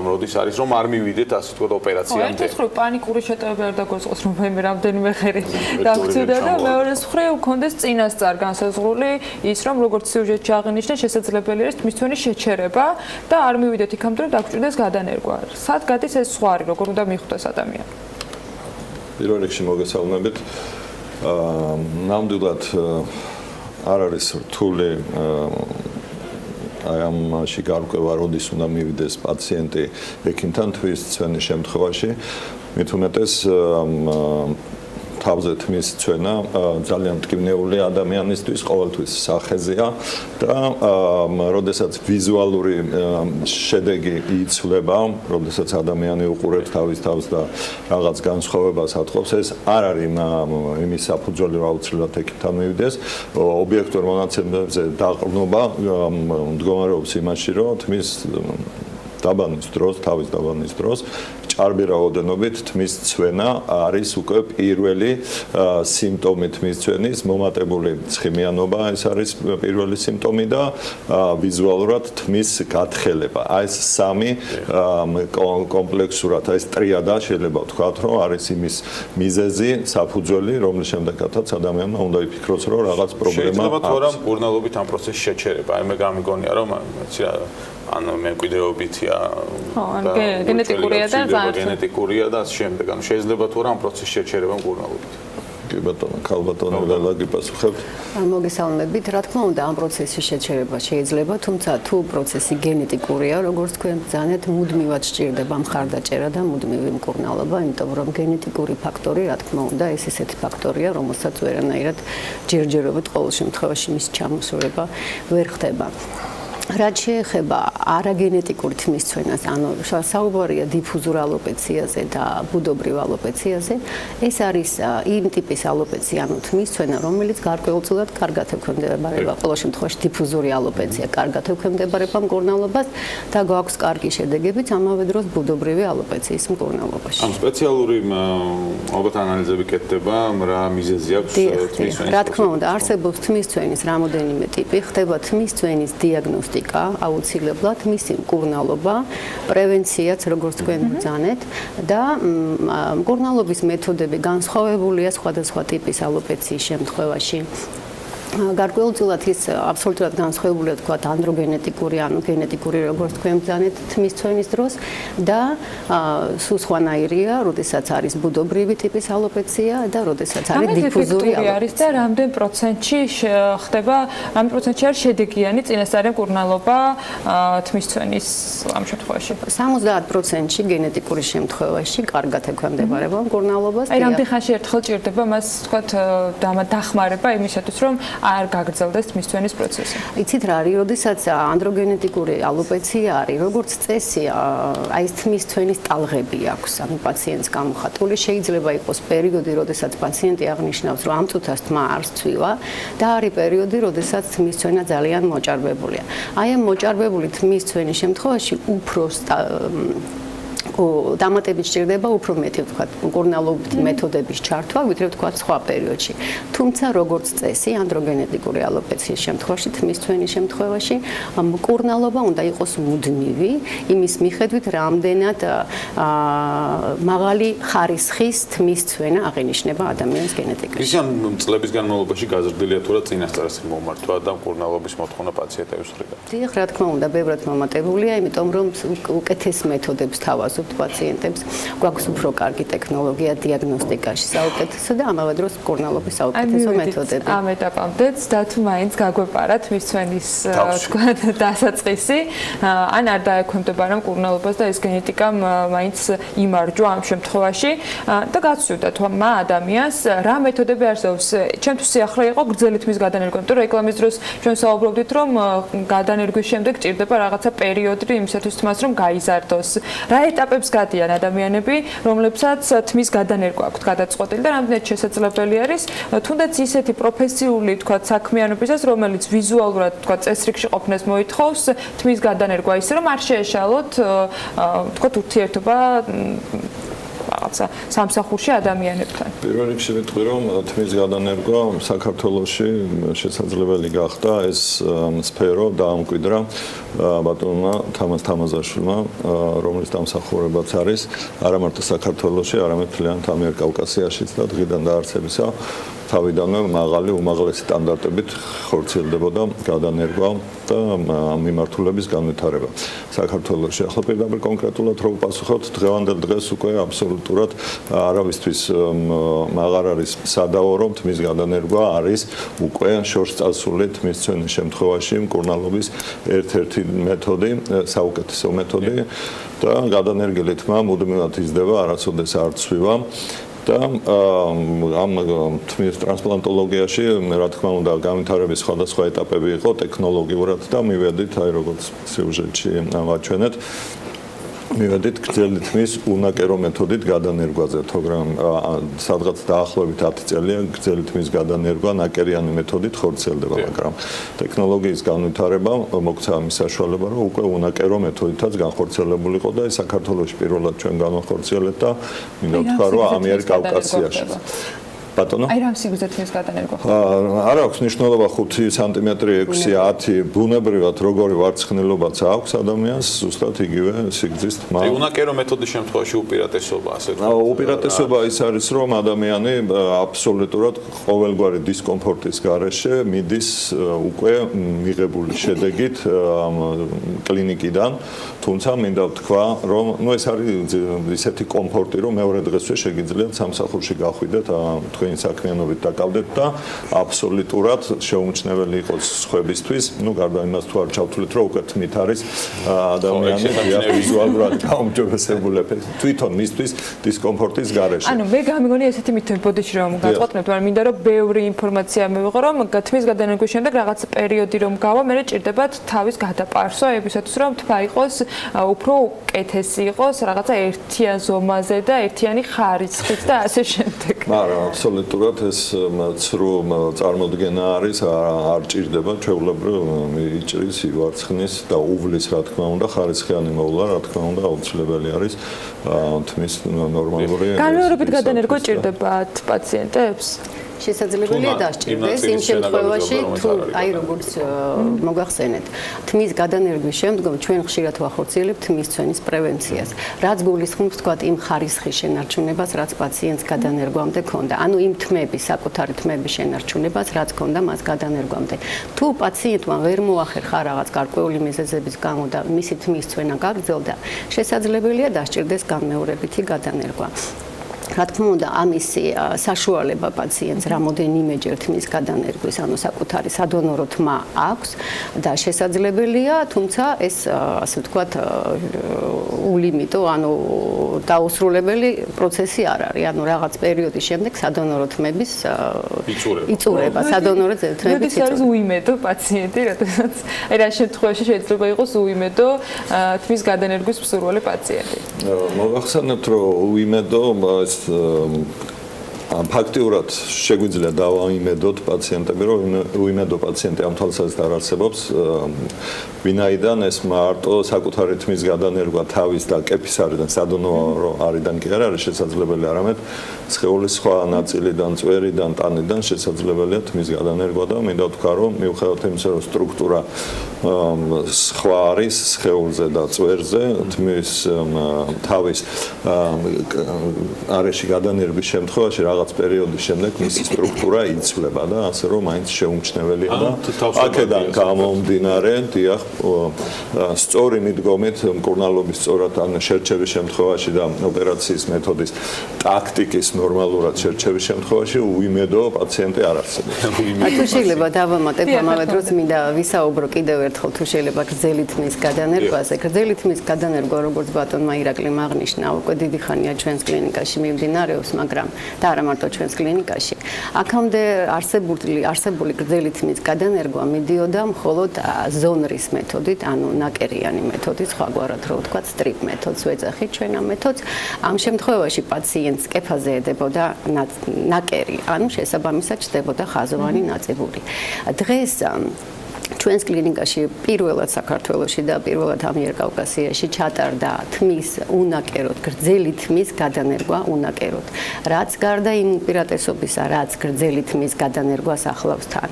როდის არის რომ არ მივიდეთ ასე ვთქვათ ოპერაციამდე. ერთ მხრივ პანიკური შეტევები არ დაგოწყოს რომ მე რამდენიმე ხერი დაგწვდა და მეორე მხრივ გქონდეს წინასწარ განსაზღვრული ის რომ როგორც სიუჟეტში აღინიშნა შესაძლებელი არის თმის ცვენის შეჩერება და არ მივიდეთ იქამდე რომ დაგჭირდეს გადანერგვა. სად გადის ეს ზღვარი, როგორ უნდა მიხვდეს ადამიანი? პირველ რიგში მოგესალმებით. ნამდვილად არ არის რთული აი ამაში გარკვევა როდის უნდა მივიდეს პაციენტი ექიმთან თმის ცვენის შემთხვევაში. მით უმეტეს თავზე თმის ცვენა ძალიან მტკივნეული ადამიანისთვის ყოველთვის სახეზეა და როდესაც ვიზუალური შედეგი იცვლება, როდესაც ადამიანი უყურებს თავის თავს და რაღაც განსხვავებას ატყობს, ეს არ არის იმის საფუძველი, რომ აუცილებლად ექიმთან მივიდეს. ობიექტურ მონაცემებზე დაყრდნობა მდგომარეობს იმაში, რომ თმის დაბანის დროს, თავის დაბანის დროს ჭარბი რაოდენობით თმის ცვენა არის უკვე პირველი სიმპტომი თმის ცვენის, მომატებული ცხიმიანობა ეს არის პირველი სიმპტომი და ვიზუალურად თმის გათხელება. ეს სამი კომპლექსურად, ეს ტრიადა შეიძლება ვთქვათ, რომ არის იმის მიზეზი, საფუძველი, რომლის შემდეგაც ადამიანმა უნდა იფიქროს, რომ რაღაც პრობლემა შეიძლება თუ არა მკურნალობით ამ პროცესში შეჩერება. მე გამიგონია, რომ ანუ მემკვიდრეობითია და გენეტიკურია და გენეტიკურია და ამ შემდეგ ანუ შეიძლება თუ რა ამ პროცესში შეჩერება მკურნალობით. კი ბატონო, ქალბატონო დილა გიპასუხებთ. მოგესალმებით. რა თქმა უნდა, ამ პროცესში შეჩერება შეიძლება, თუმცა თუ პროცესი გენეტიკურია, როგორც თქვენ ბრძანეთ, მუდმივად სჭირდება მხარდაჭერა და მუდმივი მკურნალობა, იმიტომ რომ გენეტიკური ფაქტორი, რა თქმა უნდა, ეს ესეთი ფაქტორია, რომელსაც ვერანაირად ჯერჯერობით ყოველ შემთხვევაში მის ჩამოსურება ვერ ხდება. რაც შეეხება არაგენეტიკურ თმის ცვენას, ანუ საუბარია დიფუზურ ალოპეციაზე და ბუდობრივ ალოპეციაზე, ეს არის იმ ტიპის ალოპეცია, ანუ თმის ცვენა, რომელიც გარკვეულწილად კარგად ექვემდებარება, ყოველ შემთხვევაში დიფუზური ალოპეცია კარგად ექვემდებარება მკურნალობას და გვაქვს კარგი შედეგებიც ამავე დროს ბუდობრივი αλოპეციის მკურნალობაში. ამ სპეციალური ალბათ ანალიზები კეთდება, რა მიზეზი აქვს თმის ცვენის. რა თქმა უნდა, არსებობს თმის ცვენის რამოდენიმე ტიპი, ხდება თმის ცვენის დიაგნოსტიკა, აუცილებლად მისი მკურნალობა, პრევენციაც, როგორც თქვენ ბრძანეთ და მკურნალობის მეთოდები განსხვავებულია სხვადასხვა ტიპის ალოპეციის შემთხვევაში. გარკვეულწილად ის აბსოლუტურად განსხვავებულია თქვა ანდროგენეტიკური, ანუ გენეტიკური, როგორც თქვენ ბრძანეთ თმის ცვენის დროს და სულ სხვანაირია, როდესაც არის ბუდობრივი ტიპის ალოპეცია და როდესაც არის დიფუზური ალოპეცია. არის და რამდენ პროცენტში ხდება, რამდენ პროცენტში არის შედეგიანი წინასწარი მკურნალობა თმის ცვენის ამ შემთხვევაში? 70%-ში გენეტიკური შემთხვევაში კარგად ექვემდებარება მკურნალობას. აი, რამდენ ხანში ერთხელ ჭირდება მას, თქვათ, დახმარება იმისათვის, რომ არ გაგრძელდეს თმის ცვენის პროცესი. იცით რა არის, როდესაც ანდროგენეტიკური ალოპეცია არის, როგორც წესი, აი ეს თმის ცვენის ტალღები აქვს, ანუ პაციენტს გამოხატული, შეიძლება იყოს პერიოდი, როდესაც პაციენტი აღნიშნავს, რომ ამ წუთას თმა არ სცვივა და არის პერიოდი, როდესაც თმის ცვენა ძალიან მოჭარბებულია. აი ამ მოჭარბებული თმის ცვენის შემთხვევაში უფრო დამატებით სჭირდება უფრო მეტი ვთქვათ მკურნალობითი მეთოდების ჩართვა, ვიდრე ვთქვათ სხვა პერიოდში. თუმცა როგორც წესი, ანდროგენეტიკური ალოპეციის შემთხვევაში, თმის ცვენის შემთხვევაში, მკურნალობა უნდა იყოს მუდმივი, იმის მიხედვით, რამდენად მაღალი ხარისხის თმის ცვენა აღინიშნება ადამიანის გენეტიკაში. ისე წლების განმავლობაში გაზრდილია თუ რა წინასწარ მომართვა და მკურნალობის მოთხოვნა პაციენტების მხრიდან. დიახ, რა თქმა უნდა, ბევრად მომატებულია, იმიტომ რომ უკეთეს მეთოდებს თავაზობთ პაციენტებს, გვაქვს უფრო კარგი ტექნოლოგია დიაგნოსტიკაში საუკეთესო და ამავე დროს მკურნალობის საუკეთესო მეთოდები. ამ ეტაპამდეც და თუ მაინც გაგვეპარა თმის ცვენის თქვათ დასაწყისი, ან არ დაექვემდებარა მკურნალობას და ეს გენეტიკამ მაინც იმარჯვა ამ შემთხვევაში და გაცვიდა თუ მა ადამიანს რა მეთოდები არსებობს. ჩემთვის სიახლე იყო გრძელი თმის გადანერგვა, იმიტომ რომ რეკლამის დროს ჩვენ საუბრობდით, რომ გადანერგვის შემდეგ ჭირდება რაღაცა პერიოდი იმისათვის თმას რომ გაიზარდოს. რა ეტაპებს გადიან ადამიანები, რომლებსაც თმის გადანერგვა აქვთ გადაწყვეტილი და რამდენად შესაძლებელი არის თუნდაც ისეთი პროფესიული, თქვათ, საქმიანობისას, რომელიც ვიზუალურად, თქვათ, წესრიგში ყოფნას მოითხოვს თმის გადანერგვა, ისე რომ არ შეეშალოთ, თქვათ, ურთიერთობა რაღაცა სამსახურში ადამიანებთან. პირველ რიგში ვიტყვი, რომ თმის გადანერგვა საქართველოში შესაძლებელი გახდა ეს სფერო დაამკვიდრა ბატონმა თამაზ თამაზაშვილმა, რომლის დამსახურებაც არის არა მარტო საქართველოში, არამედ მთლიანად ამიერკავკასიაშიც და დღიდან დაარსებისა თავიდანვე მაღალი უმაღლესი სტანდარტებით ხორციელდებოდა გადანერგვა და მიმართულების განვითარება. საქართველოში ახლა პირდაპირ კონკრეტულად რო ვპასუხოთ, დღევანდელ დღეს უკვე აბსოლუტურად არავისთვის აღარ არის სადაო, რომ თმის გადანერგვა არის უკვე შორს წასული თმის ცვენის შემთხვევაში მკურნალობის ერთ-ერთი მეთოდი, საუკეთესო მეთოდი და გადანერგილი თმა მუდმივად იზრდება, არასოდეს არ ცვივა. და ამ თმის ტრანსპლანტოლოგიაში რა თქმა უნდა განვითარების სხვადასხვა ეტაპები იყო ტექნოლოგიურად და მივედით აი როგორც სიუჟეტში ვაჩვენეთ მივედით გრძელი თმის უნაკერო მეთოდით გადანერგვაზე, თორემ სადღაც დაახლოებით 10 წელია გრძელი თმის გადანერგვა ნაკერიანი მეთოდით ხორციელდება, მაგრამ ტექნოლოგიის განვითარება მოგცა ამის საშუალება, რომ უკვე უნაკერო მეთოდითაც განხორციელებულიყო და ეს საქართველოში პირველად ჩვენ განახორციელეთ და მინდა ვთქვა, რომ ამიერკავკასიაში ბატონო. აი რამ სიგრძე თმის გადანერგვა? არ აქვს მნიშვნელობა 5 სანტიმეტრი, 6, 10, ბუნებრივად როგორი ვარცხნილობაც აქვს ადამიანს, ზუსტად იგივე სიგრძის თმა. აი უნაკერო მეთოდის შემთხვევაში უპირატესობა ასე თქვა. უპირატესობა ის არის, რომ ადამიანი აბსოლუტურად ყოველგვარი დისკომფორტის გარეშე მიდის უკვე მიღებული შედეგით კლინიკიდან, თუმცა მინდა ვთქვა, რომ ეს არის ისეთი კომფორტი, რომ მეორე დღესვე შეგიძლიათ სამსახურში გახვიდეთ თქვენი საქმიანობით დაკავდეთ და აბსოლუტურად შეუმჩნეველი იყოს სხვებისთვის, გარდა იმას თუ არ ჩავთვლით, რომ უკვე თმით არის ადამიანი ვიზუალურად გაუმჯობესებული ეფექტი თვითონ მისთვის დისკომფორტის გარეშე. ანუ მე გამიგონია ესეთი მეთოდში რომ გაწყობთ, მაგრამ მინდა რომ ბევრი ინფორმაცია მივიღო, რომ თმის გადანერგვის შემდეგ რაღაც პერიოდი რომ გავა, მე ჭირდებათ თავის გადაპარსვა, იმისათვის რომ თმა იყოს უფრო კეთესი იყოს, რაღაცა ერთიან ზომაზე და ერთიანი ხარისხით და ასე შემდეგ. მაგრამ აბსოლუტურად ეს ცრუ წარმოდგენა არის, არ ჭირდება ჩვეულებრივ იჭრის, ივარცხნის და უვლის რა თქმა უნდა, ხარისხიანი მოვლა რა თქმა უნდა აუცილებელი არის თმის ნორმალური. განმეორებით გადანერგვა ჭირდებათ პაციენტებს? შესაძლებელია დასჭირდეს იმ შემთხვევაში თუ აი როგორც მოგახსენეთ თმის გადანერგვის შემდგომ ჩვენ ხშირად ვახორციელებთ თმის ცვენის პრევენციას რაც გულისხმობს თქვა იმ ხარისხის შენარჩუნებას რაც პაციენტს გადანერგვამდე ქონდა ანუ იმ თმების საკუთარი თმების შენარჩუნებას რაც ქონდა მას გადანერგვამდე თუ პაციენტმა ვერ მოახერხა რაღაც გარკვეული მიზეზების გამო და მისი თმის ცვენა გაგრძელდა შესაძლებელია დასჭირდეს განმეორებითი გადანერგვა რა თქმა უნდა ამისი საშუალება პაციენტს რამოდენიმეჯერ თმის გადანერგვის ანუ საკუთარი სადონორო თმა აქვს და შესაძლებელია თუმცა ეს ასე ვთქვათ ულიმიტო ანუ დაუსრულებელი პროცესი არ არის ანუ რაღაც პერიოდის შემდეგ სადონორო თმების იწურება სადონორო თმების იწურება ეს უიმედო პაციენტი რადგანაც აი რა შემთხვევაში შეიძლება იყოს უიმედო თმის გადანერგვის მსურველი პაციენტი მოგახსენებთ რომ უიმედო ფაქტიურად შეგვიძლია დავაიმედოთ პაციენტები, რომ უიმედო პაციენტი ამ თვალსაზრისით არ არსებობს, ვინაიდან ეს მარტო საკუთარი თმის გადანერგვა თავის და კეფის არიდან სადონორო არიდან კი არ არის შესაძლებელი, არამედ სხეულის სხვა ნაწილიდან, წვერიდან, ტანიდან შესაძლებელია თმის გადანერგვა და მინდა ვთქვა, რომ მიუხედავად იმისა, რომ სტრუქტურა სხვა არის სხეულზე და წვერზე, თმის თავის არეში გადანერგვის შემთხვევაში რაღაც პერიოდის შემდეგ მისი სტრუქტურა იცვლება და ასე რომ მაინც შეუმჩნეველია და აქედან გამომდინარე, დიახ, სწორი მიდგომით მკურნალობის სწორად ან შერჩევის შემთხვევაში და ოპერაციის მეთოდის ტაქტიკის ნორმალურად შერჩევის შემთხვევაში უიმედო პაციენტი არ არსებობს. თუ შეიძლება დავამატებ ამავე დროს მინდა ვისაუბრო კიდევ ერთხელ თუ შეიძლება გრძელი თმის გადანერგვაზე. გრძელი თმის გადანერგვა როგორც ბატონმა ირაკლიმ აღნიშნა, უკვე დიდი ხანია ჩვენს კლინიკაში მიმდინარეობს, მაგრამ და არა მარტო ჩვენს კლინიკაში. აქამდე არსებული გრძელი თმის გადანერგვა მიდიოდა მხოლოდ ზონრის მეთოდით, ანუ ნაკერიანი მეთოდით, სხვაგვარად რო ვთქვათ, სტრიპ მეთოდს ვეძახით ჩვენ ამ მეთოდს. ამ შემთხვევაში პაციენტს კეფაზე ედებოდა ნაკერი, ანუ შესაბამისად ჩდებოდა ხაზოვანი ნაწიბური. დღეს ჩვენს კლინიკაში პირველად საქართველოში და პირველად ამიერკავკასიაში ჩატარდა თმის უნაკეროდ, გრძელი თმის გადანერგვა უნაკეროდ. რაც გარდა იმ უპირატესობისა, რაც გრძელი თმის გადანერგვას ახლავს თან.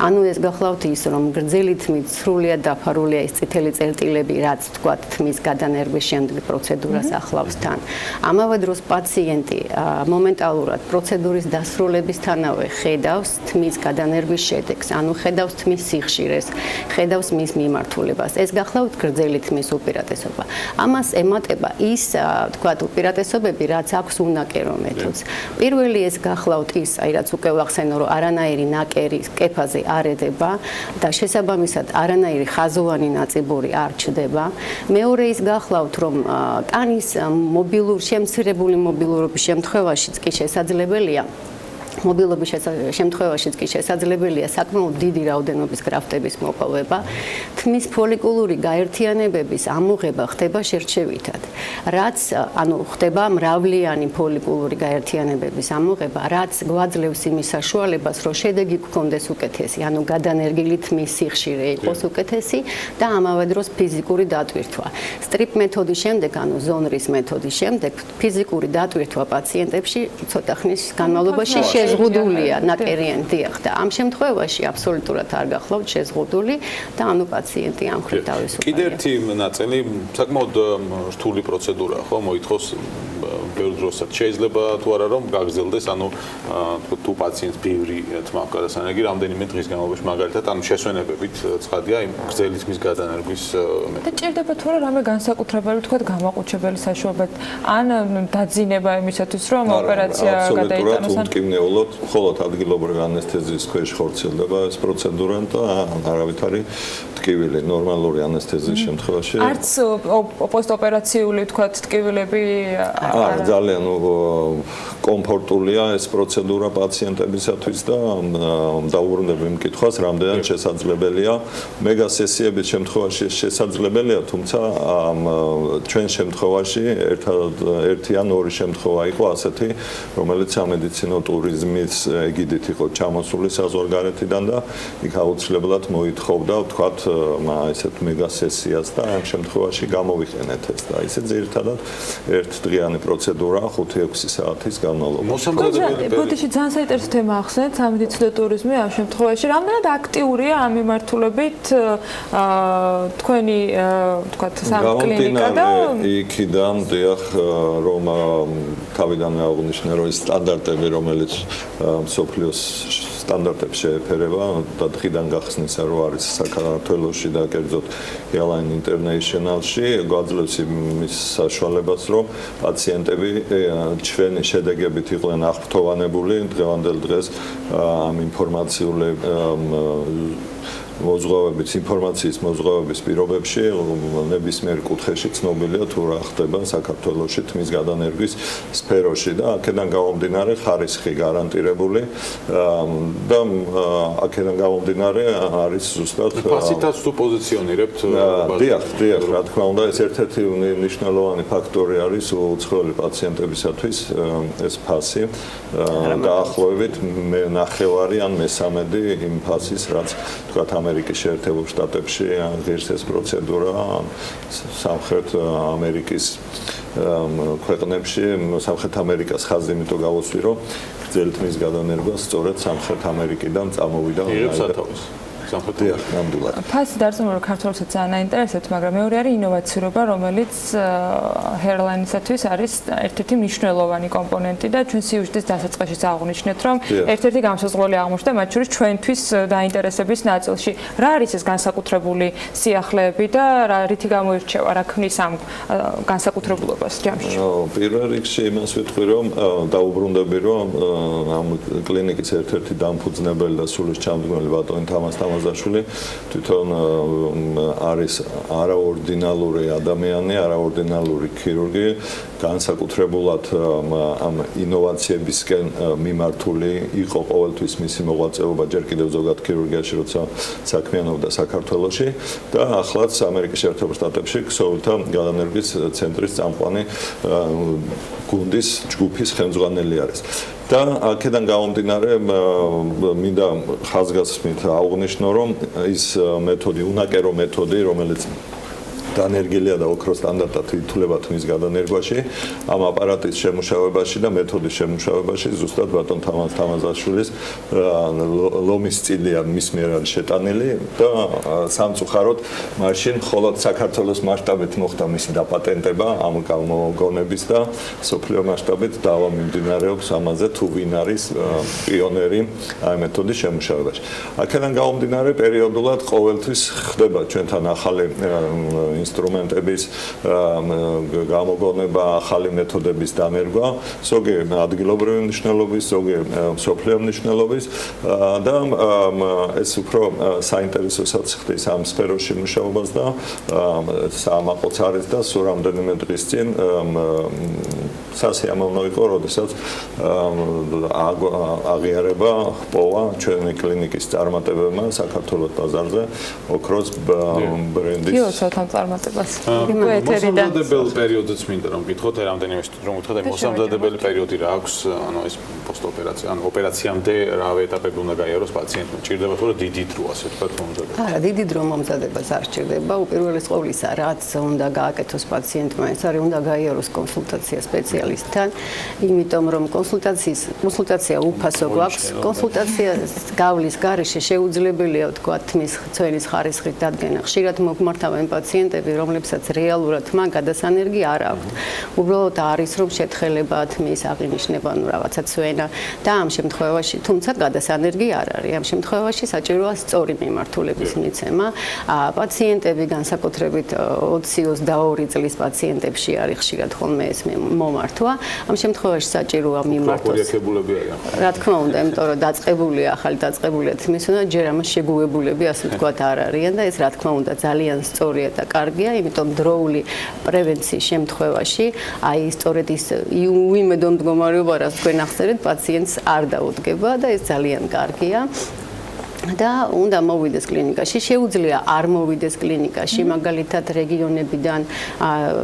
ანუ ეს გახლავთ ის, რომ გრძელი თმით სრულიად დაფარულია ის წითელი წერტილები, რაც თქვათ თმის გადანერგვის შემდეგ პროცედურას ახლავს თან. ამავე დროს პაციენტი მომენტალურად პროცედურის დასრულებისთანავე ხედავს თმის გადანერგვის შედეგს, ანუ ხედავს თმის სიხშირეს. ხედავს მის მიმართულებას. ეს გახლავთ გრძელი თმის უპირატესობა. ამას ემატება ის, თქვათ, უპირატესობები, რაც აქვს უნაკერო მეთოდს. პირველი ეს გახლავთ ის, რაც უკვე ვახსენო, რომ არანაირი ნაკერი კეფაზე არ ედება და შესაბამისად არანაირი ხაზოვანი ნაწიბური არ ჩდება. მეორე ის გახლავთ, რომ ტანის შემცირებული მობილურობის შემთხვევაშიც კი შესაძლებელია მობილობის შემთხვევაშიც კი შესაძლებელია საკმაოდ დიდი რაოდენობის გრაფტების მოპოვება. თმის ფოლიკულური გაერთიანებების ამოღება ხდება შერჩევითად. რაც ხდება მრავლიანი ფოლიკულური გაერთიანებების ამოღება, რაც გვაძლევს იმის საშუალებას, რომ შედეგი გქონდეს უკეთესი, გადანერგილი თმის სიხშირე იყოს უკეთესი და ამავე დროს ფიზიკური დატვირთვა. სტრიპ მეთოდის შემდეგ, ზონრის მეთოდის შემდეგ, ფიზიკური დატვირთვა პაციენტებში ცოტა ხნის განმავლობაში შეზღუდულია ნაკერიანი დიახ და ამ შემთხვევაში აბსოლუტურად არ გახლავთ შეზღუდული და პაციენტი ამ ხრით თავისუფალია. კიდევ ერთი ნაწილი საკმაოდ რთული პროცედურაა, ხო, მოითხოვს ბევრ დროსაც შეიძლება თუ არა რომ გაგრძელდეს, თუ პაციენტს ბევრი თმა გადასანერგი რამდენიმე დღის განმავლობაში მაგალითად შესვენებებით ცხადია იმ გრძელი თმის გადანერგვის მეთოდი. და ჭირდება თუ არა რამე განსაკუთრებული თქვა გამოყუჩებელი საშუალება ან დაძინება იმისათვის რომ ოპერაცია გადაიტანოს ან მხოლოდ ადგილობრივი ანესთეზიის ქვეშ ხორციელდება ეს პროცედურა და არავითარი ტკივილი ნორმალური ანესთეზიის შემთხვევაში არც პოსტოპერაციული თქვა ტკივილები ძალიან კომფორტულია ეს პროცედურა პაციენტებისათვის და დაუბრუნდები იმ კითხვას რამდენად შესაძლებელია მეგასესიების შემთხვევაში შესაძლებელია თუმცა ჩვენ შემთხვევაში ერთი ან ორი შემთხვევა იყო ასეთი რომელიც სამედიცინო ტურიზმის ეგიდით იყო ჩამოსული საზღვარგარეთიდან და იქ აუცილებლად მოითხოვდა ვთქვათ ესეთ მეგასესიას და ამ შემთხვევაში გამოვიყენეთ ეს და ისე ძირითადად ერთდღიანი პროცედურა 5-6 საათის განმავლობაში. ბოდიში ძალიან საინტერესო თემა ახსენეთ სამედიცინო ტურიზმი ამ შემთხვევაში რამდენად აქტიურია ამ მიმართულებით თქვენი ვთქვათ სამკლინიკა და იქიდან დიახ რომ თავიდანვე აღნიშნე რომ ის სტანდარტები რომელიც მსოფლიოს სტანდარტებს შეეფერება და დღიდან გახსნისა რომ არის საქართველოში და კერძოდ Airline International-ში გვაძლევს იმის საშუალებას რომ პაციენტები ჩვენი შედეგებით იყვნენ აღფრთოვანებული დღევანდელ დღეს ამ ინფორმაციული მოზღვავების ინფორმაციის მოზღვავების პირობებში ნებისმიერ კუთხეში ცნობილია თუ რა ხდება საქართველოში თმის გადანერგვის სფეროში და აქედან გამომდინარე ხარისხი გარანტირებული და აქედან გამომდინარე არის ზუსტად ფასითაც თუ პოზიციონირებთ დიახ რა თქმა უნდა ეს ერთ-ერთი მნიშვნელოვანი ფაქტორი არის უცხოელი პაციენტებისათვის ეს ფასი დაახლოებით მე-9 ან მე-13 იმ ფასის რაც თქვათ ამერიკის შეერთებულ შტატებში ღირს ეს პროცედურა სამხრეთ ამერიკის ქვეყნებში სამხრეთ ამერიკას ხაზი იმიტომ გავუსვი რომ გრძელი თმის გადანერგვა სწორედ სამხრეთ ამერიკიდან წამოვიდა ფასი დარწმუნებული ქართველებსაც ძალიან აინტერესებთ, მაგრამ მეორე არის ინოვაციურობა, რომელიც ჰერლაინისათვის არის ერთ-ერთი მნიშვნელოვანი კომპონენტი და ჩვენ სიუჟეტის დასაწყისშიც აღნიშნეთ, რომ ერთ-ერთი განსაზღვრელი აღმოჩნდა მათ შორის ჩვენთვის დაინტერესების ნაწილში. რა არის ეს განსაკუთრებული სიახლეები და რითი გამოირჩევა, რა ქმნის ამ განსაკუთრებულობას ჯამში? პირველ რიგში იმას ვიტყვი, რომ დაუბრუნდები, რომ ამ კლინიკის ერთ-ერთი დამფუძნებელი და სულის ჩამდგმელი ბატონი თამაზაშვილი თვითონ არის არაორდინალური ადამიანი, არაორდინალური ქირურგი, განსაკუთრებულად ამ ინოვაციებისკენ მიმართული იყო ყოველთვის მისი მოღვაწეობა ჯერ კიდევ ზოგად ქირურგიაში, როცა საქმიანობდა საქართველოში და ახლაც ამერიკის შეერთებულ შტატებში ქსოვილთა გადანერგვის ცენტრის წამყვანი გუნდის ჯგუფის ხელმძღვანელი არის. და აქედან გამომდინარე მინდა ხაზგასმით აღვნიშნო რომ ის მეთოდი, უნაკერო მეთოდი, რომელიც დანერგილია და ოქროს სტანდარტად ითვლება თმის გადანერგვაში, ამ აპარატის შემუშავებაში და მეთოდის შემუშავებაში ზუსტად ბატონ თამაზაშვილის ლომის წილი მის მიერ არის შეტანილი და სამწუხაროდ მაშინ მხოლოდ საქართველოს მასშტაბით მოხდა მისი დაპატენტება ამ გამოგონების და სოფლიო მასშტაბით დავა მიმდინარეობს ამაზე თუ ვინ არის პიონერი ამ მეთოდის შემუშავებაში. აქედან გამომდინარე პერიოდულად ყოველთვის ხდება ჩვენთან ახალი ინსტრუმენტების გამოგონება, ახალი მეთოდების დანერგვა, ზოგი ადგილობრივი მნიშვნელობის, ზოგი სოფლიო მნიშვნელობის და ეს უფრო საინტერესოსაც ხდის ამ სფეროში მუშაობას და სამაყოც არის და სულ რამდენიმე დღის წინ სასიამოვნო იყო, როდესაც აღიარება პოვა ჩვენი კლინიკის წარმატებებმა საქართველოს ბაზარზე ოქროს ბრენდის. კი, ოქროს წარმატებას. მოსამზადებელ პერიოდიც მინდა რომ გითხოთ, რამდენიმე რომ გითხოთ, მოსამზადებელი პერიოდი რა აქვს, ანუ ეს პოსტოპერაცია, ანუ ოპერაციამდე რა ეტაპები უნდა გაიაროს პაციენტმა? ჭირდება თუ რა დიდი დრო, ასე ვთქვათ, მომზადება? არა, დიდი დრო მომზადებას არ ჭირდება. უპირველეს ყოვლისა, რაც უნდა გააკეთოს პაციენტმა, ეს არის უნდა გაიაროს კონსულტაცია სპეციალისტთან, იმიტომ რომ კონსულტაცია უფასო გვაქვს. კონსულტაცია გავლის გარეშე შეუძლებელია ვთქვათ თმის ცვენის ხარისხით დადგენა. ხშირად მოგმართავენ პაციენტები, რომლებსაც რეალურად მან გადასანერგი არ აქვთ. უბრალოდ არის რომ შეთხელება თმის აღინიშნება ნუ რაღაცა ცვენა და ამ შემთხვევაში თუმცა გადასანერგი არ არის. ამ შემთხვევაში საჭიროა სწორი მიმართულების მიცემა. პაციენტები განსაკუთრებით 20-22 წლის პაციენტებში არის ხშირად ხოლმე ეს მომართვა. ამ შემთხვევაში საჭიროა მიმართოს. რა თქმა უნდა, იმიტომ რომ დაწყებულია, ახალი დაწყებულია თმის უნდა ჯერ ამას შეგუებულები, ასე ვთქვათ, არ არიან და ეს რა თქმა უნდა ძალიან სწორია და კარგია, იმიტომ დროული პრევენციის შემთხვევაში, აი სწორედ ის უიმედო მდგომარეობა, რაც თქვენ ახსენეთ, პაციენტს არ დაუდგება და ეს ძალიან კარგია. და უნდა მოვიდეს კლინიკაში, შეუძლია არ მოვიდეს კლინიკაში, მაგალითად რეგიონებიდან,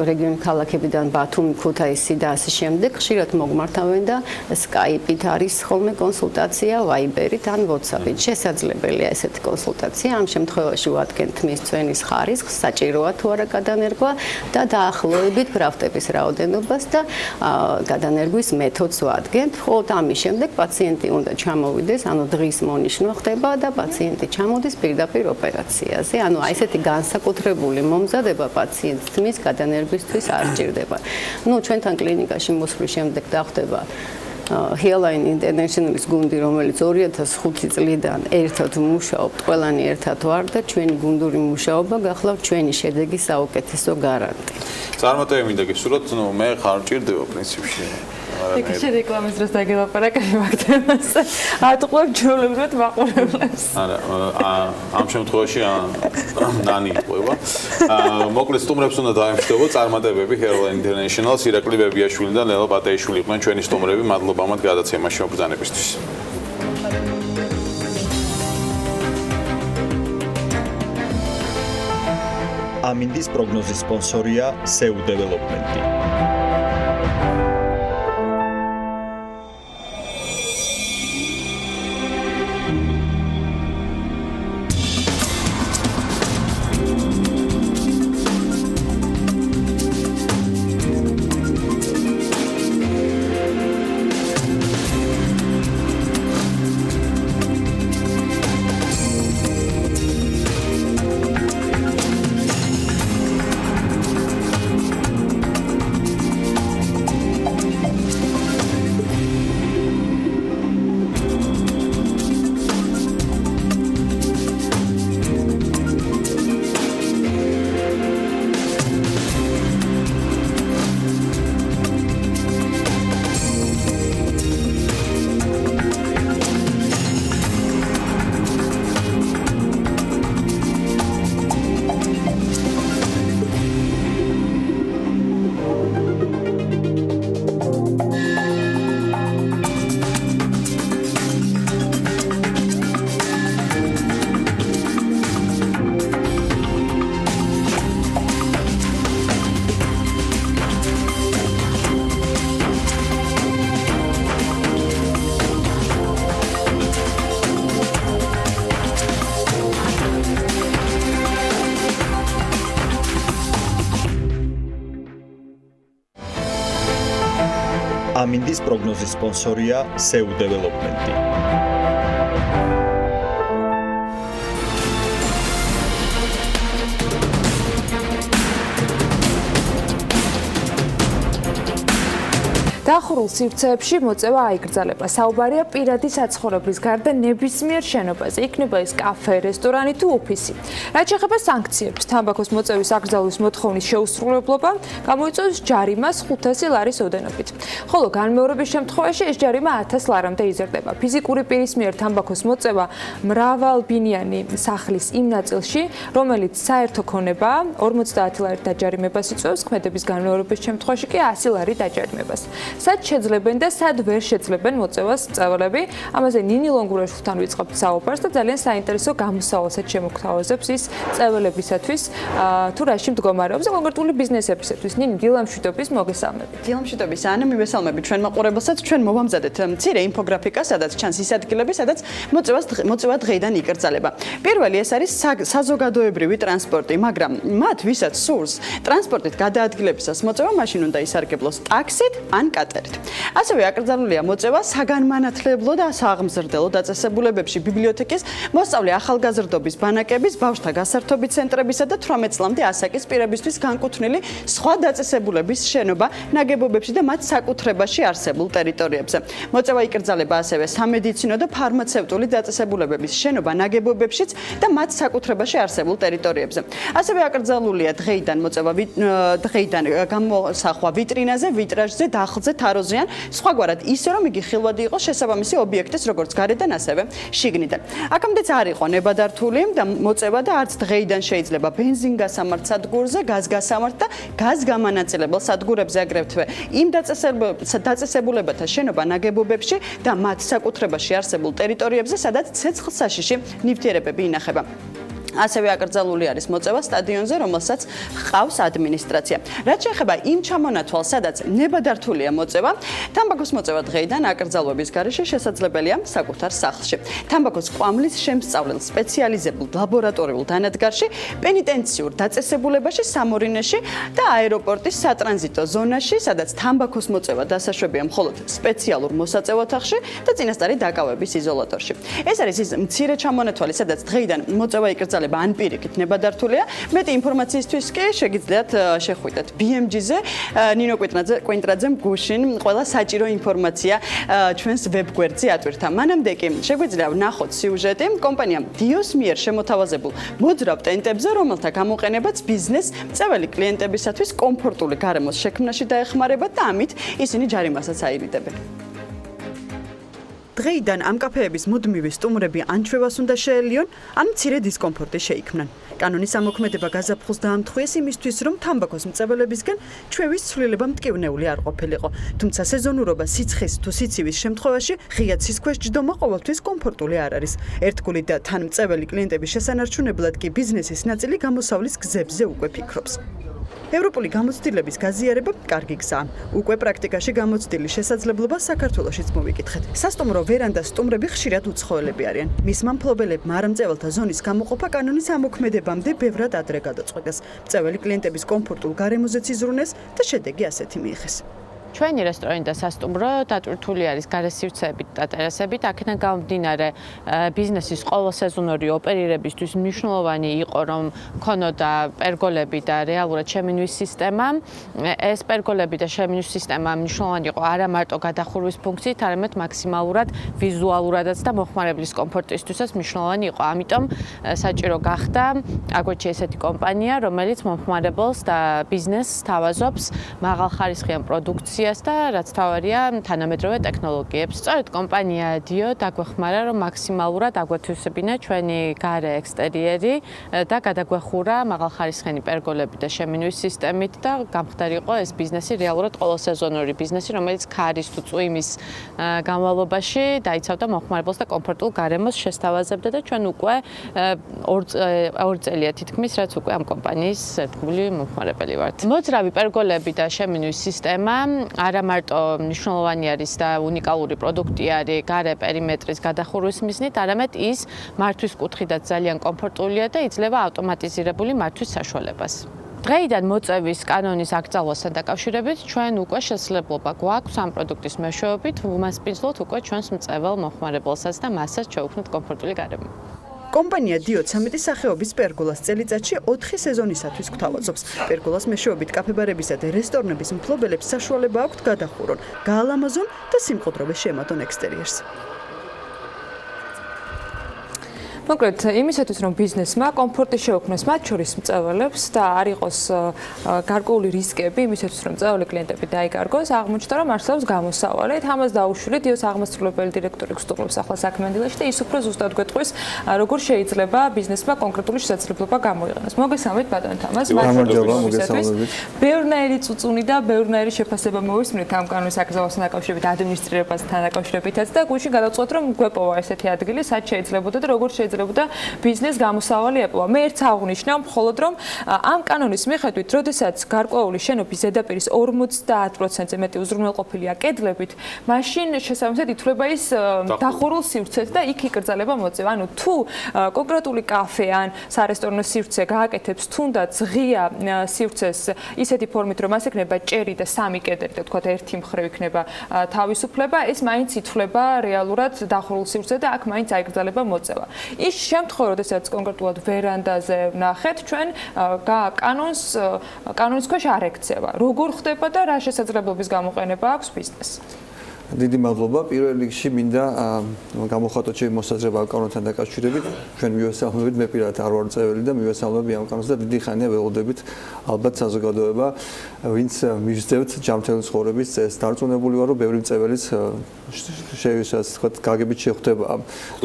რეგიონ ქალაქებიდან ბათუმი, ქუთაისი და ასე შემდეგ, ხშირად მოგმართავენ და Skype-ით არის ხოლმე კონსულტაცია, Viber-ით ან WhatsApp-ით. შესაძლებელია ესეთი კონსულტაცია, ამ შემთხვევაში ვადგენთ თმის ცვენის ხარისხს, საჭიროა თუ არა გადანერგვა და დაახლოებით გრაფტების რაოდენობას და გადანერგვის მეთოდს ვადგენთ. ხოლო ამის შემდეგ პაციენტი უნდა ჩამოვიდეს, ანუ დღის მონიშნვა ხდება და პაციენტი ჩამოდის პირდაპირ ოპერაციაზე. ანუ აი ესეთი განსაკუთრებული მომზადება პაციენტს თმის გადანერგვისთვის არ ჭირდება. ნუ ჩვენთან კლინიკაში მოსვლის შემდეგ დახვდება Healine International-ის გუნდი, რომელიც 2005 წლიდან ერთად მუშაობთ, ყველანი ერთად ვარ და ჩვენი გუნდური მუშაობა გახლავთ ჩვენი შედეგის საუკეთესო გარანტი. წარმატებები მინდა გისურვოთ, ნუ მე ხარ ჭირდება პრინციპში. ეკაში რეკლამის დროს დაგელაპარაკე მაგდენას. ატყუებ ჩვეულებრივად მაყურებლებს. არა, ამ შემთხვევაში ნანი იყვება. მოკლედ სტუმრებს უნდა დაემშვიდობო წარმატებები Healine International-ს, ირაკლი ბებიაშვილი და ნელა ბატეიშვილი იყვნენ ჩვენი სტუმრები. მადლობა მათ გადაცემაში მობრძანებისთვის. ამინდის პროგნოზის სპონსორია SEU Development. ამინდის პროგნოზის სპონსორია SEU დეველოპმენტი. დახურულ სივრცეებში მოწევა აიგრძალება. საუბარია პირადი საცხოვრებლის გარდა ნებისმიერ შენობაზე, იქნება ეს კაფე, რესტორანი თუ ოფისი. რაც შეეხება სანქციებს, თამბაქოს მოწევის აკრძალვის მოთხოვნის შეუსრულებლობა გამოიწვევს ჯარიმას 500 ლარის ოდენობით. ხოლო განმეორების შემთხვევაში ეს ჯარიმა 1000 ლარამდე იზრდება. ფიზიკური პირის მიერ თამბაქოს მოწევა მრავალბინიანი სახლის იმ ნაწილში, რომელიც საერთო ქონებაა, 50 ლარი დაჯარიმებას იწვევს, ქმედების განმეორების შემთხვევაში კი 100 ლარი დაჯარიმებას. სად შეძლებენ და სად ვერ შეძლებენ მოწევას მწევლები. ამაზე ნინი ლონგურაშვილთან ვიწყებთ საუბარს და ძალიან საინტერესო გამოსავალსაც შემოგთავაზებს ის მწევლებისათვის, თუ რაში მდგომარეობს კონკრეტული ბიზნესებისათვის. ნინი, დილა მშვიდობის, მოგესალმებით. დილა მშვიდობის, ანა მივესალმებით ჩვენ მაყურებელსაც. ჩვენ მოვამზადეთ მცირე ინფოგრაფიკა, სადაც ჩანს ის ადგილები, სადაც მოწევა დღეიდან იკრძალება. პირველი ეს არის საზოგადოებრივი ტრანსპორტი, მაგრამ მათ ვისაც სურს ტრანსპორტით გადაადგილებისას მოწევა, მაშინ უნდა ისარგებლოს ტაქსით ან კატერით. ასევე აკრძალულია მოწევა საგანმანათლებლო და სააღმზრდელო დაწესებულებებში, ბიბლიოთეკის, მოსწავლე ახალგაზრდობის ბანაკების, ბავშვთა გასართობი ცენტრებისა და 18 წლამდე ასაკის პირებისთვის განკუთვნილი სხვა დაწესებულების შენობა ნაგებობებში და მათ საკუთრებაში არსებულ ტერიტორიებზე. მოწევა იკრძალება ასევე სამედიცინო და ფარმაცევტული დაწესებულებების შენობა ნაგებობებშიც და მათ საკუთრებაში არსებულ ტერიტორიებზე. ასევე აკრძალულია დღეიდან მოწევა დღეიდან გამოსახვა ვიტრინაზე, ვიტრაჟზე, დახლზე, თაროზე ან სხვაგვარად ისე რომ იგი ხილვადი იყოს შესაბამისი ობიექტის როგორც გარედან ასევე შიგნიდან. აქამდეც არ იყო ნებადართული და მოწევა და არც დღეიდან შეიძლება ბენზინგასამართ სადგურზე, გაზგასამართ და გაზგამანაწილებელ სადგურებზე აგრეთვე იმ დაწესებულებათა შენობა ნაგებობებში და მათ საკუთრებაში არსებულ ტერიტორიებზე, სადაც ცეცხლსაშიში ნივთიერებები ინახება. ასევე აკრძალული არის მოწევა სტადიონზე, რომელსაც ჰყავს ადმინისტრაცია. რაც შეეხება იმ ჩამონათვალს, სადაც ნებადართულია მოწევა, თამბაქოს მოწევა დღეიდან აკრძალვების გარეშე შესაძლებელია საკუთარ სახლში. თამბაქოს კვამლის შემსწავლელ სპეციალიზებულ ლაბორატორიულ დანადგარში, პენიტენციურ დაწესებულებაში, სამორინეში და აეროპორტის სატრანზიტო ზონაში, სადაც თამბაქოს მოწევა დასაშვებია მხოლოდ სპეციალურ მოსაწევ ოთახში და წინასწარი დაკავების იზოლატორში. ეს არის ის მცირე ჩამონათვალი, სადაც დღეიდან მოწევა იკრძალება ან პირიქით ნებადართულია. მეტი ინფორმაციისთვის კი შეგიძლიათ შეხვიდეთ BMG-ზე, ნინო კვინტრაძემ გუშინ ყველა საჭირო ინფორმაცია ჩვენს ვებგვერდზე ატვირთა. მანამდე კი შეგვიძლია ვნახოთ სიუჟეტი კომპანია დიოს მიერ შემოთავაზებულ მოძრავ ტენტებზე, რომელთა გამოყენებაც ბიზნეს მწეველი კლიენტებისათვის კომფორტული გარემოს შექმნაში დაეხმარება და ამით ისინი ჯარიმასაც აირიდებენ. დღეიდან ამ კაფეების მუდმივი სტუმრები ან ჩვევას უნდა შეელიონ, ან მცირე დისკომფორტი შეიქმნან. კანონის ამოქმედება გაზაფხულს დაამთხვიეს იმისთვის, რომ თამბაქოს მწებლებისგან ჩვევის ცვლილება მტკივნეული არ ყოფილიყო. თუმცა სეზონურობა სიცხის თუ სიცივის შემთხვევაში ღია ცის ქვეშ ჯდომა ყოველთვის კომფორტული არ არის. ერთგული და თან მწეველი კლიენტების შესანარჩუნებლად კი ბიზნესის ნაწილი გამოსავლის გზებზე უკვე ფიქრობს. ევროპული გამოცდილების გაზიარება კარგი გზაა. უკვე პრაქტიკაში გამოცდილი შესაძლებლობა საქართველოშიც მოვიკითხეთ. სასტუმრო ვერანდას სტუმრები ხშირად უცხოელები არიან. მისმა მფლობელებმა არამწეველთა ზონის გამოყოფა კანონის ამოქმედებამდე ბევრად ადრე გადაწყვეტეს. მწეველი კლიენტების კომფორტულ გარემოზეც იზრუნეს და შედეგი ასეთი მიიღეს. ჩვენი რესტორანი და სასტუმრო დატვირთული არის გარესივრცეებით და ტერასებით. აქედან გამომდინარე, ბიზნესის ყოველსეზონური ოპერირებისთვის მნიშვნელოვანი იყო, რომ ქონოდა პერგოლები და რეალურად შემინვის სისტემა. ეს პერგოლები და შემინვის სისტემა მნიშვნელოვანი იყო არა მარტო გადახურვის ფუნქციით, არამედ მაქსიმალურად ვიზუალურადაც და მოხმარებლის კომფორტისთვისაც მნიშვნელოვანი იყო. ამიტომ საჭირო გახდა აგვეთში ესეთი კომპანია, რომელიც მომხმარებელს და ბიზნესს თავაზობს მაღალხარისხიან პროდუქციას და რაც თავარია თანამედროვე ტექნოლოგიებს. სწორედ კომპანია დიო დაგვეხმარა, რომ მაქსიმალურად აგვეთვისებინა ჩვენი გარე ექსტერიერი და გადაგვეხურა მაღალხარისხიანი პერგოლები და შემინვის სისტემით და გამხდარიყო ეს ბიზნესი რეალურად ყოველსეზონური ბიზნესი, რომელიც ქარის თუ წვიმის განმავლობაში დაიცავდა მოხმარებელს და კომფორტულ გარემოს შესთავაზებდა და ჩვენ უკვე 2 წელია თითქმის, რაც უკვე ამ კომპანიის ერთგული მომხმარებელი ვართ. მოძრავი პერგოლები და შემინვის სისტემა არა მარტო მნიშვნელოვანი არის და უნიკალური პროდუქტი არის გარე პერიმეტრის გადახურვის მიზნით, არამედ ის მართვის კუთხიდან ძალიან კომფორტულია და იძლევა ავტომატიზირებული მართვის საშუალებას. დღეიდან მოწევის კანონის აკრძალვასთან დაკავშირებით ჩვენ უკვე შესაძლებლობა გვაქვს ამ პროდუქტის მეშვეობით უმასპინძლოთ უკვე ჩვენს მწევალ მოხმარებელსაც და მასაც შევქმნით კომფორტული გარემო. კომპანია dio 13 სახეობის პერგოლას წელიწადში 4 სეზონისათვის გვთავაზობს. პერგოლას მეშვეობით კაფებარებისა და რესტორნების მფლობელებს საშუალება აქვთ გადახურონ, გაალამაზონ და სიმყუდროვე შემატონ ექსტერიერს. Konkrēt, იმისათვის რომ ბიზნესმა კომფორტი შეუქმნას მათ შორის მწევალებს და არ იყოს გარკვეული რისკები, იმისათვის რომ მწევალი კლიენტები დაიკარგოს, აღმოჩნდა რომ არსებობს გამოსავალი. ამას დაუშვით დილას აღმასრულებელი დირექტორი გსტუმრობს ახლა საქმიანი დილაში და ის უფრო ზუსტად გვეტყვის, როგორ შეიძლება ბიზნესმა კონკრეტული შესაძლებლობა გამოიყენოს. მოგესალმებით ბატონო თამაზ, ბევრნაირი წუწუნი და ბევრნაირი შეფასება მოვისმენთ ამ კანონის აკრძალვასთან დაკავშირებით, ადმინისტრირებასთან დაკავშირებითაც და გუშინ გადავწყვეტ რომ გვეპოვა ესეთი ადგილი, სად შეიძლებოდა და როგორ შეიძლება და ბიზნეს გამოსავალი ეპოვა. მე ერთს აღვნიშნავ მხოლოდ რომ ამ კანონის მიხედვით, როდესაც გარკვეული შენობის ზედაპირის 50%-ზე მეტი უზრუნველყოფილია კედლებით, მაშინ შესაბამისად ითვლება ის დახურულ სივრცეთ და იქ იკრძალება მოწევა. ანუ თუ კონკრეტული კაფე ან სარესტორნო სივრცე გააკეთებს თუნდაც ღია სივრცეს ისეთი ფორმით, რომ მას ექნება ჭერი და სამი კედელი და თქვათ ერთი მხრივ იქნება თავისუფლება, ეს მაინც ითვლება რეალურად დახურულ სივრცეთ და აქ მაინც აიკრძალება მოწევა. ის შემთხვევა, როდესაც კონკრეტულად ვერანდაზე ვნახეთ, ჩვენ კანონის ქვეშ არ ექცევა. როგორ ხდება და რა შესაძლებლობის გამოყენება აქვს ბიზნესს? დიდი მადლობა. პირველ რიგში მინდა გამოხატოთ ჩემი მოსაზრება ამ კანონთან დაკავშირებით. ჩვენ მივესალმებით, მე პირადად არ ვარ წევრი და მივესალმები ამ კანონს და დიდი ხანია ველოდებით ალბათ საზოგადოება, ვინც მისდევთ ჯანმრთელი ცხოვრების წესს. დარწმუნებული ვარ, რომ ბევრი მწეველიც შევისას თქვათ გაგებით შეხვდება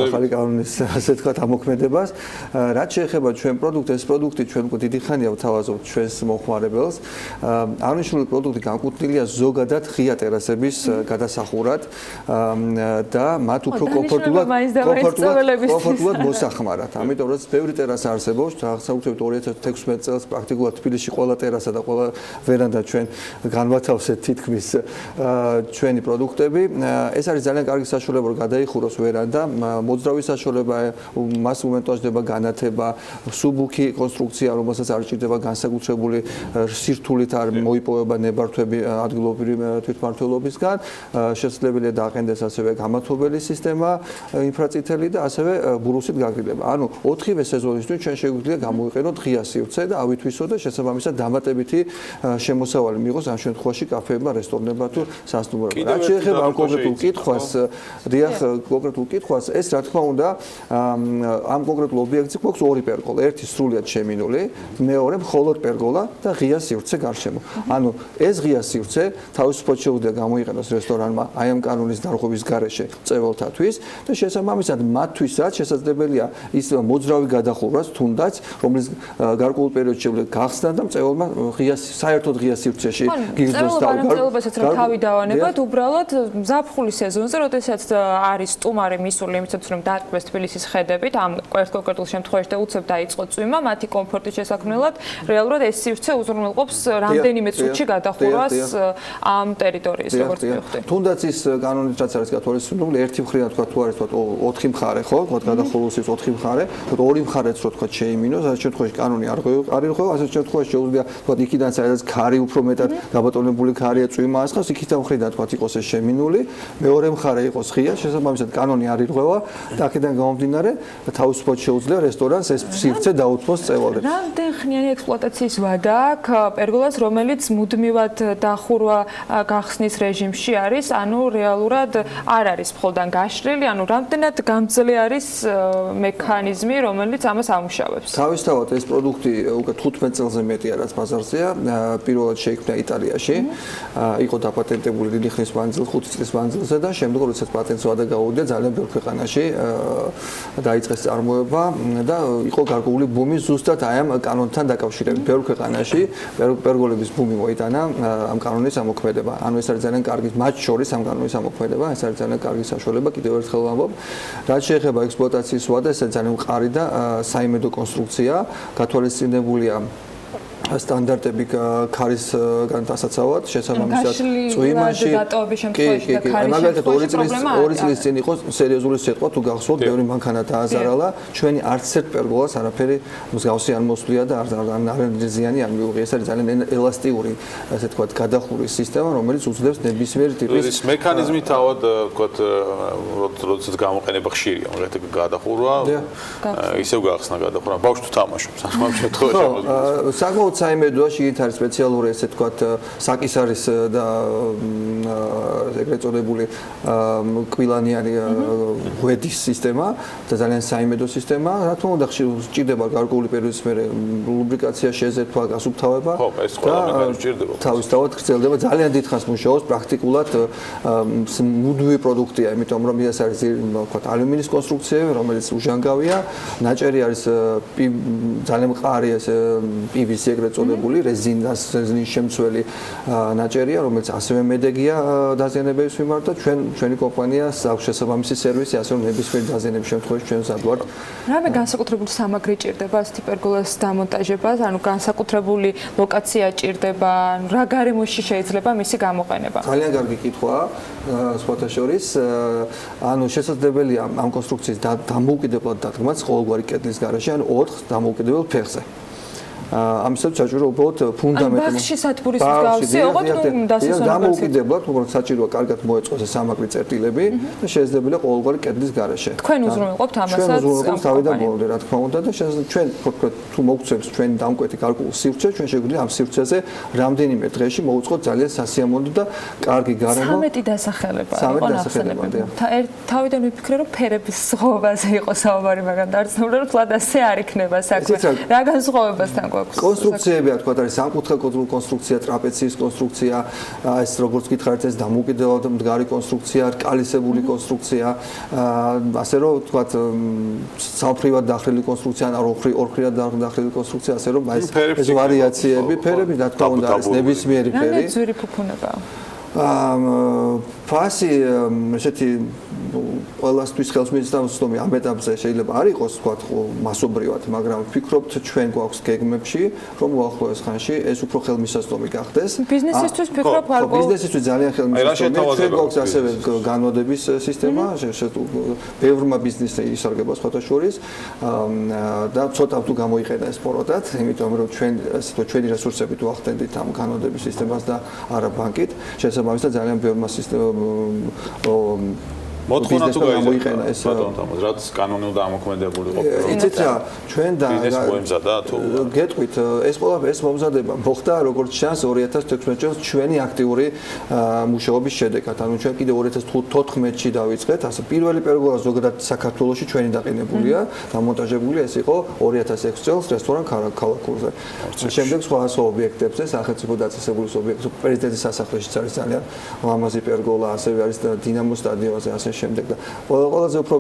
ახალი კანონის ასე თქვათ ამოქმედებას. რაც შეეხება ჩვენ პროდუქტს, ეს პროდუქტი ჩვენ უკვე დიდი ხანია ვთავაზობთ ჩვენს მოხმარებელს. აღნიშნული პროდუქტი განკუთვნილია ზოგადად ღია ტერასების გადასახურად და მათ უფრო კომფორტულად მოსახმარად. ამიტომ რაც ბევრი ტერასა არსებობს, განსაკუთრებით 2016 წელს პრაქტიკულად თბილისში ყველა ტერასა და ყველა ვერანდა ჩვენ განვათავსეთ თითქმის ჩვენი პროდუქტები. ეს არის ძალიან კარგი საშუალება, რომ გადაიხუროს ვერანდა, მოძრავი საშუალება, მას უმეტესდება განათება, სუბუქი კონსტრუქცია, რომელსაც არ ჭირდება განსაკუთრებული სირთულით არ მოიპოვება ნებართვები ადგილობრივი თვითმმართველობისგან. შესაძლებელია დააყენდეს ასევე გამათობელი სისტემა, ინფრაწითელი და ასევე ბურუსით გაგრილება. ანუ 4-ვე სეზონისთვის ჩვენ შეგვიძლია გამოიყენოთ ღია სივრცე და ავითვისო და შესაბამისად დამატებითი შემოსავალი მიიღოს ამ შემთხვევაში კაფეებმა, რესტორნებმა თუ სასტუმროებმა. რაც შეეხება ამ კონკრეტულ კითხვას, ეს რა თქმა უნდა ამ კონკრეტულ ობიექტზე გვაქვს ორი პერგოლა, ერთი სრულად შემინული, მეორე მხოლოდ პერგოლა და ღია სივრცე გარშემო. ანუ ეს ღია სივრცე თავისუფლად შეუძლია გამოიყენოს რესტორანმა აი ამ კანონის დარღვევის გარეშე წეველთათვის და შესაბამისად მათთვისაც შესაძლებელია ის მოძრავი გადახურვას თუნდაც რომლის გარკვეულ პერიოდში შეუძლია გახსნა და მწეველმა საერთოდ ღია სივრცეში გიგზნოს მწეველობასაც რა თავი დავანებათ, უბრალოდ ზაფხულის სეზონზე, როდესაც არის სტუმარი მისული იმისათვის რომ დაატკბეს თბილისის ხედებით, ამ კონკრეტულ შემთხვევაში და უცებ დაიწყო წვიმა, მათი კომფორტის შესაქმნელად რეალურად ეს სივრცე უზრუნველყოფს რამდენიმე წუთში გადახურვას ამ ტერიტორიის, როგორც მივხვდი. თუნდაც ის კანონით რაც არის გათვალისწინებული, ერთი მხრიდან თქვა თუ არის თქვა 4 მხარე, ხო, თქვა გადახურვის 4 მხარე, თქვა ორი მხარეც რო თქვა შეიმინოს, ამ შემთხვევაში კანონი არ ირღვევა, ასეთ შემთხვევაში შეუძლია თქვა იქიდან სადაც ქარი უფრო მეტად გაბატონებული ქარია წვიმა ასხავს, იქიდან მხრიდან თქვა იყოს ეს შემინული, მეორე მხარე იყოს ღია, შესაბამისად კანონი არ ირღვევა და აქედან გამომდინარე თავისუფლად შეუძლია რესტორანს ეს სივრცე დაუთმოს წევალებს. რამდენ ხნიანი ექსპლუატაციის ვადა აქვს პერგოლას, რომელიც მუდმივად დახურვა გახსნის რეჟიმში არის, ანუ რეალურად არ არის მხოლოდ გაშრილი, ანუ რამდენად გამძლე არის მექანიზმი, რომელიც ამას ამუშავებს. თავისთავად ეს პროდუქტი უკვე 15 წელზე მეტია რაც ბაზარზეა, პირველად შეიქმნა იტალიაში, იყო დაპატენტებული დიდი ხნის მანძილზე, 5 წლის მანძილზე და შემდეგ როდესაც პატენტს ვადა გაუვიდა ძალიან ბევრ ქვეყანაში დაიწყეს წარმოება და იყო გარკვეული ბუმი ზუსტად აი ამ კანონთან დაკავშირებით. ბევრ ქვეყანაში პერგოლების ბუმი მოიტანა ამ კანონის ამოქმედება. ანუ ეს არის ძალიან კარგი მათ შორის ამ კანონის ამოქმედება, ეს არის ძალიან კარგი საშუალება, კიდევ ერთხელ ვამბობ. რაც შეეხება ექსპლუატაციის ვადა, ეს ძალიან მყარი და საიმედო კონსტრუქცია, გათვალისწინებულია სტანდარტები ქარისგან დასაცავად, შესაბამისად წვიმაში. მაგალითად 2 წლის წინ იყო სერიოზული სიტყვა, თუ გახსოვთ, ბევრი მანქანა დააზარალა, ჩვენი არც ერთ პერგოლას არაფერი მსგავსი არ მოსვლია და არ ზიანი არ მიუღია. ეს არის ძალიან ელასტიური, ასე თქვათ, გადახურის სისტემა, რომელიც უძლებს ნებისმიერ ტიპის ეს მექანიზმი თავად, თქვათ, როდესაც გამოყენება ხშირია, მაგალითად გადახურვა, ისევ გახსნა გადახურვა, ბავშვი თუ თამაშობს, ამ შემთხვევაში. საკმაოდ საიმედოა, შიგნით არის სპეციალური, ესე თქვათ, საკისარის და ეგრეთ წოდებული კვილანიანი ღვედის სისტემა და ძალიან საიმედო სისტემა. რა თქმა უნდა, სჭირდება გარკვეული პერიოდის მერე ლუბრიკაცია, შეზერთვა, გასუფთავება და თავისთავად გრძელდება. ძალიან დიდხანს მუშაობს, პრაქტიკულად მუდმივი პროდუქტია, იმიტომ რომ ეს არის ვთქვათ, ალუმინის კონსტრუქციები, რომელიც უჟანგავია, ნაჭერი არის ძალიან მყარი ეს PVC ეგრეთ წოდებული რეზინის შემცველი ნაჭერია, რომელიც ასევე მედეგია დაზიანებების მიმართ და ჩვენი კომპანია აქვს შესაბამისი სერვისი, ასე რომ ნებისმიერ დაზიანების შემთხვევაში ჩვენ სადვართ. რამე განსაკუთრებული სამაგრი ჭირდება ასეთი პერგოლას დამონტაჟებას, ანუ განსაკუთრებული ლოკაცია ჭირდება, რა გარემოში შეიძლება მისი გამოყენება? ძალიან კარგი კითხვაა, სხვათა შორის, ანუ შესაძლებელია ამ კონსტრუქციის დამოუკიდებლად დადგმაც ყოველგვარი კედლის გარეშე, ანუ 4 დამოუკიდებელ ფეხზე. ამისათვის საჭირო უბრალოდ ფუნდამენტი. ბაღში სათბურის მსგავსი, ოღონდ დასასვენებლად დამოუკიდებლად, უბრალოდ საჭიროა კარგად მოეწყოს ეს სამაგრი წერტილები და შესაძლებელია ყოველგვარი კედლის გარეშე. თქვენ უზრუნველყოფთ ამასაც? ჩვენ უზრუნველყოფთ თავიდან ბოლომდე, რა თქმა უნდა და ჩვენ თუ მოგწევს ჩვენი დამკვეთი გარკვეულ სივრცე, ჩვენ შეგვიძლია ამ სივრცეზე რამდენიმე დღეში მოვუწყოთ ძალიან სასიამოვნო და კარგი გარემო. 13 დასახელება იყო ნახსენები. თავიდან ვიფიქრე, რომ ფერების სხვაობაზე იყო საუბარი, მაგრამ დარწმუნდა, რომ ფლად ასე არ იქნება საქმე. რა განსხვავებასთან კონსტრუქციები, თქვა, არის სამკუთხა კონსტრუქცია, ტრაპეციის კონსტრუქცია, ეს როგორც გითხარით, ეს დამოუკიდებლად მდგარი კონსტრუქცია, კალისებული კონსტრუქცია, ასე რომ თქვა, სამფრივად დახრილი კონსტრუქცია, ან ორფრივად დახრილი კონსტრუქცია, ასე რომ ეს ვარიაციები, ფერები, რა თქმა უნდა, არის ნებისმიერი ფერი. რამდენი ძვირი ფუფუნებაა? ფასი ესეთი ყველასთვის ხელმისაწვდომი ამ ეტაპზე შეიძლება არ იყოს, თქვა, მასობრივად, მაგრამ ვფიქრობთ, ჩვენ გვაქვს გეგმებში, რომ უახლოეს ხანში ეს უფრო ხელმისაწვდომი გახდეს. ბიზნესისთვის ვფიქრობ, ბიზნესისთვის ძალიან ხელმისაწვდომია. ჩვენ გვაქვს ასევე განმოდების სისტემა, ბევრმა ბიზნესს ისარგება სხვათა შორის და ცოტა თუ გამოიყენა ეს პროდუქტად, იმიტომ რომ ჩვენი რესურსებით ვახდენდით ამ განმოდების სისტემას და არა ბანკით. შესაბამისად ძალიან ბევრმა მოთხოვნა თუ გამოიყენა ეს ბატონთამას, რაც კანონი უნდა ამოქმედებული ყოფილიყო. იცით რა, ჩვენ და მოემზადა თუ გეტყვით, ეს მომზადება მოხდა როგორც ჩანს 2016 წელს ჩვენი აქტიური მუშაობის შედეგად. ანუ ჩვენ კიდე 2014-ში დავიწყეთ, ასე პირველი პერგოლა ზოგადად საქართველოში ჩვენი დაყენებულია, დამონტაჟებული ეს იყო 2006 წელს რესტორან ქალაქურზე. შემდეგ სხვა ობიექტებზე, სახელმწიფო დაწესებულის ობიექტებზე, პრეზიდენტის სასახლეშიც არის ძალიან ლამაზი პერგოლა, ასევე არის დინამო სტადიონზე, ასე შემდეგ და ყველაზე უფრო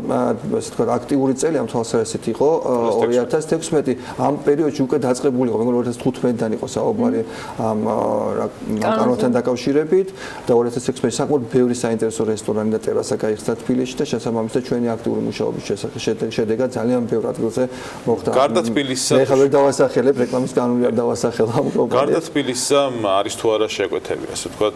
ასე თქვა აქტიური წელი ამ თვალსაზრისით იყო 2016 ამ პერიოდში უკვე დაწყებული იყო, მაგრამ 2015-დან იყო საუბარი ამ კანონთან დაკავშირებით და 2016-ში საკმაოდ ბევრი საინტერესო რესტორანი და ტერასა გაიხსნა თბილისში და შესაბამისად ჩვენი აქტიური მუშაობის შედეგად ძალიან ბევრ ადგილზე მოხდა. გარდა თბილისსა მე ხარ ვერ დავასახელებ, რეკლამის კანონი არ დავასახელ ამ პროგრამას. გარდა თბილისსა არის თუ არა შეკვეთები, ასე თქვა,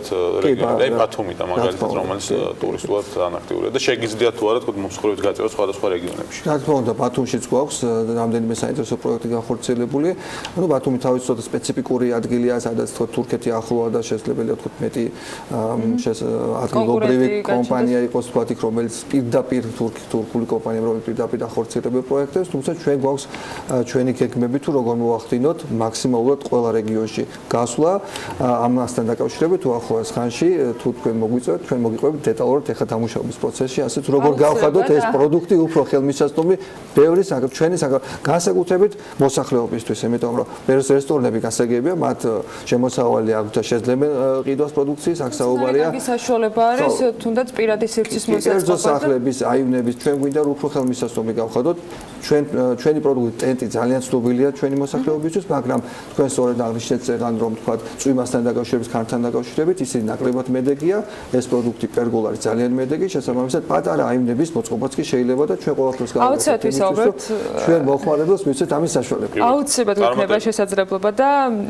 რეგიონი, ბათუმი და მაგალითად რომელიც ტურისტულად ანაქტიურია და შეგიძლიათ თუ არა თქო მომსახურების გაწევა სხვადასხვა რეგიონებში. რა თქმა უნდა, ბათუმშიც გვაქვს რამდენიმე საინტერესო პროექტი განხორციელებული. ანუ ბათუმი თავის ცოტა სპეციფიკური ადგილია, სადაც თქო თურქეთი ახლოა და შესაძლებელია თქო მეტი ადგილობრივი კომპანია იყოს თქო იქ, რომელიც პირდაპირ თურქული კომპანია, რომელიც პირდაპირ ახორციელებდა პროექტებს, თუმცა ჩვენ გვაქვს ჩვენი გეგმები თუ როგორ მოვახდინოთ მაქსიმალურად ყველა რეგიონში გასვლა ამასთან დაკავშირებით უახლოეს ხანში თუ თქვენ მოგვიწევთ, ჩვენ მოგიყვებით დეტალურად ეხლა დამუშავების პროცესში, ასე თუ როგორ გავხადოთ ეს პროდუქტი უფრო ხელმისაწვდომი ბევრი ჩვენი განსაკუთრებით მოსახლეობისთვის, იმიტომ რომ რესტორნები გასაგებია, მათ შემოსავალი აქვს და შეძლებენ ყიდვას პროდუქციის, აქ საუბარია. კარგი საშუალება არის, თუნდაც პირადი სივრცის მოსაწყობად. კერძო სახლების, აივნების ჩვენ გვინდა უფრო ხელმისაწვდომი გავხადოთ ჩვენი პროდუქტი ტენტი ძალიან ცნობილია ჩვენი მოსახლეობისთვის, მაგრამ თქვენ სწორედ აღნიშნეთ ზეგან რომ თქვა წვიმასთან დაკავშირებით, ქართან დაკავშირებით, ისინი ნაკლებად მედეგია, ეს პროდუქტი პერგოლ არის ძალიან მედეგი, შესაბამისად პატარა აიმნების მოწყობაც კი შეიძლება და ჩვენ ყოველთვის აუცილებლად ვისაუბრებთ ჩვენ მოხმარებელს მივცეთ ამის საშუალება. აუცილებლად გვექნება შესაძლებლობა და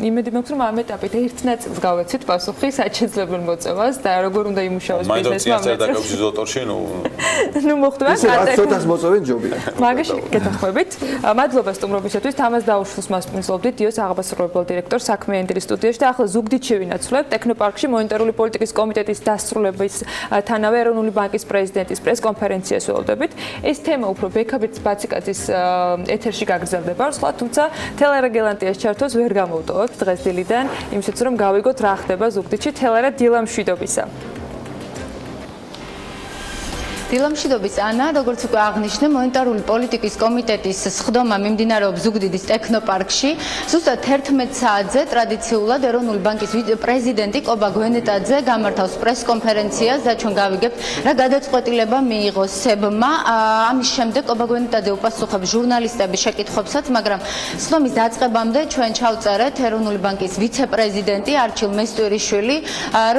იმედი მაქვს რომ ამ ეტაპით ერთ ნაწილს გავეცით პასუხი საჩეძლებელ მოწევას და როგორ უნდა იმუშაოს ბიზნესმა ამ დაკავშირებულში ნუ მოხდება კატეგორია ცოტას მოწევენ ჯობია. მაგაში გეთანხმებით. მადლობა სტუმრობისათვის. თამას დაუშვილს მასპინძლობდით დიოს აღებასრულებელ დირექტორ საქმიანი სტუდიაში და ახლა ზუგდიდ შევინაცვლებთ ტექნოპარკში მონეტარული პოლიტიკის კომიტეტის დასრულების თანავე ეროვნული ბანკის პრეზიდენტის პრესკონფერენციას ველოდებით. ეს თემა უფრო ბექაბით ბაციკაძის ეთერში გაგრძელდება, სხვა თუმცა თელერა გელანტიას ჩართვას ვერ გამოვტოვებთ დღეს დილიდან, იმისათვის რომ გავიგოთ რა ხდება ზუგდიდში. თელერა დილა მშვიდობისა. დილა მშვიდობის ანა, როგორც უკვე აღნიშნე, მონეტარული პოლიტიკის კომიტეტის სხდომა მიმდინარეობს ზუგდიდის ტექნოპარკში. ზუსტად 11 საათზე ტრადიციულად ეროვნული ბანკის პრეზიდენტი კობა გვენეტაძე გამართავს პრესკონფერენციას და ჩვენ გავიგებთ, რა გადაწყვეტილება მიიღო სებმა. ამის შემდეგ კობა გვენეტაძე უპასუხებს ჟურნალისტების შეკითხვებსაც, მაგრამ სხდომის დაწყებამდე ჩვენ ჩავწერეთ ეროვნული ბანკის ვიცე-პრეზიდენტი არჩილ მესტვირიშვილი,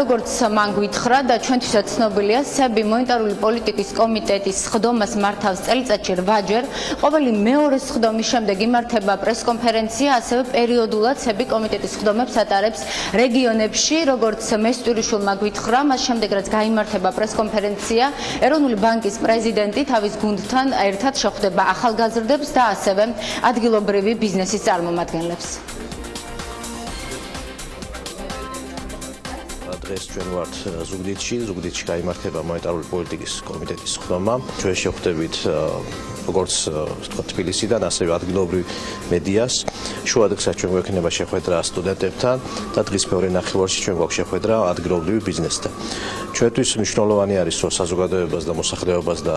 როგორც მან გვითხრა და ჩვენთვისაც ცნობილია, სები მონეტარული პოლიტიკის კომიტეტის სხდომას მართავს წელიწადში 8-ჯერ. ყოველი მეორე სხდომის შემდეგ იმართება პრესკონფერენცია, ასევე პერიოდულად სები კომიტეტის სხდომებს ატარებს რეგიონებში, როგორც მესტვირიშვილმა გვითხრა, მას შემდეგ რაც გაიმართება პრესკონფერენცია, ეროვნული ბანკის პრეზიდენტი თავის გუნდთან ერთად შეხვდება ახალგაზრდებს და ასევე ადგილობრივი ბიზნესის წარმომადგენლებს. დღეს ჩვენ ვართ ზუგდიდში გაიმართება მონეტარული პოლიტიკის კომიტეტის სხდომა. ჩვენ შევხვდებით როგორც ვთქვათ თბილისიდან, ასევე ადგილობრივ მედიას. შუადღესაც ჩვენ გვექნება შეხვედრა სტუდენტებთან და დღის მეორე ნახევარში ჩვენ გვაქვს შეხვედრა ადგილობრივ ბიზნესთან. ჩვენთვის მნიშვნელოვანი არის რომ საზოგადოებას და მოსახლეობას და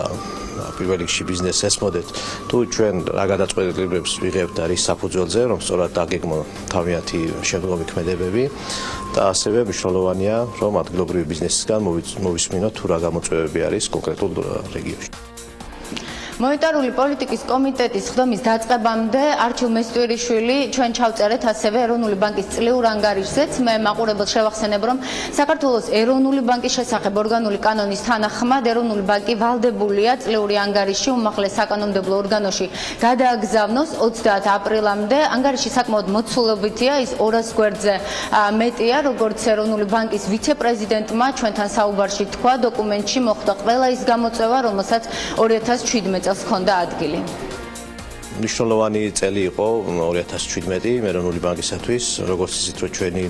პირველ რიგში ბიზნესს ესმოდეთ, თუ ჩვენ რა გადაწყვეტილებებს ვიღებთ და რის საფუძველზე, რომ სწორად დაგეგმო თავიანთი შემდგომი ქმედებები და ასევე მნიშვნელოვანია, რომ ადგილობრივი ბიზნესისგან მოვისმინოთ თუ რა გამოწვევები არის კონკრეტულ რეგიონში. მონეტარული პოლიტიკის კომიტეტის სხდომის დაწყებამდე არჩილ მესტვირიშვილი ჩვენ ჩავწერეთ ასევე ეროვნული ბანკის წლიურ ანგარიშზეც. მე მაყურებელს შევახსენებ, რომ საქართველოს ეროვნული ბანკის შესახებ ორგანული კანონის თანახმად ეროვნული ბანკი ვალდებულია წლიური ანგარიში უმაღლეს საკანონმდებლო ორგანოში გადააგზავნოს 30 აპრილამდე. ანგარიში საკმაოდ მოცულობითია, ის 200 გვერდზე მეტია, როგორც ეროვნული ბანკის ვიცე-პრეზიდენტმა ჩვენთან საუბარში თქვა, დოკუმენტში მოხდა ყველა ის გამოწვევა, რომელსაც 2017 წელს ჰქონდა ადგილი. მნიშვნელოვანი წელი იყო 2017 ეროვნული ბანკისათვის, როგორც ისიც რომ ჩვენი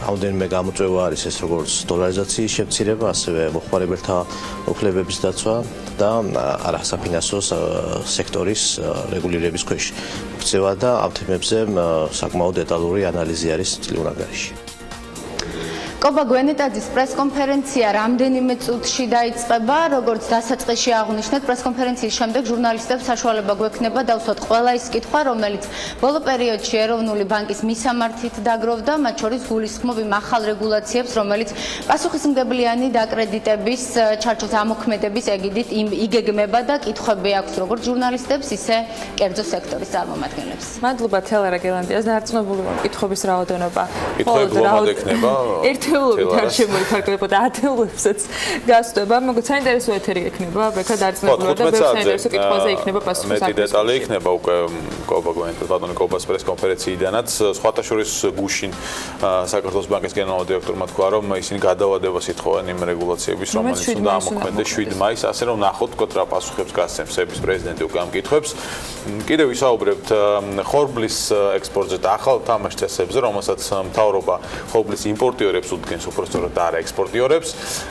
რამდენიმე გამოწვევა არის ეს როგორც დოლარიზაციის შემცირება, ასევე მოხმარებელთა უფლებების დაცვა და არასაფინანსო სექტორის რეგულირების ქვეშ მოქცევა და ამ თემებზე საკმაოდ დეტალური ანალიზი არის წლიურ ანგარიში. კობა გვენეტაძის პრესკონფერენცია რამდენიმე წუთში დაიწყება, როგორც დასაწყისში აღნიშნეთ, პრესკონფერენციის შემდეგ ჟურნალისტებს საშუალება გვექნება დავსვათ ყველა ის კითხვა, რომელიც ბოლო პერიოდში ეროვნული ბანკის მისამართით დაგროვდა, მათ შორის გულისხმობ იმ ახალ რეგულაციებს, რომელიც პასუხისმგებლიანი დაკრედიტების ჩარჩოს ამოქმედების ეგიდით იგეგმება და კითხვები აქვს როგორც ჟურნალისტებს, ისე კერძო სექტორის წარმომადგენლებს. მადლობა თელერა გელანტიას, დარწმუნებული ვარ კითხვების რაოდენობა. კითხვები უამოდ ექნება. ერთეულობით არ შემოიფარგლებოდა, ათეულებსაც გასწდება, მაგრამ საინტერესო ეთერი ექნება, ბექა დარწმუნებული ვარ და ბევრ საინტერესო კითხვაზე იქნება პასუხი. მეტი დეტალი იქნება უკვე კობა გვენეტაძის ბატონი კობას პრესკონფერენციიდანაც. სხვათა შორის გუშინ საქართველოს ბანკის გენერალურ დირექტორმა თქვა, რომ ისინი გადავადებას ითხოვენ იმ რეგულაციების, რომელიც უნდა ამოქმედდეს 7 მაისს, ასე რომ ნახოთ თქო რა პასუხებს გასცემს სების პრეზიდენტი უკვე ამ კითხვებს. კიდევ ვისაუბრებთ ხორბლის ექსპორტზე და ახალ თამაშ წესებზე, რომელსაც მთავრობა ხორბლის იმპორტიორებს უდგენს, უფრო სწორად და არა ექსპორტიორებს.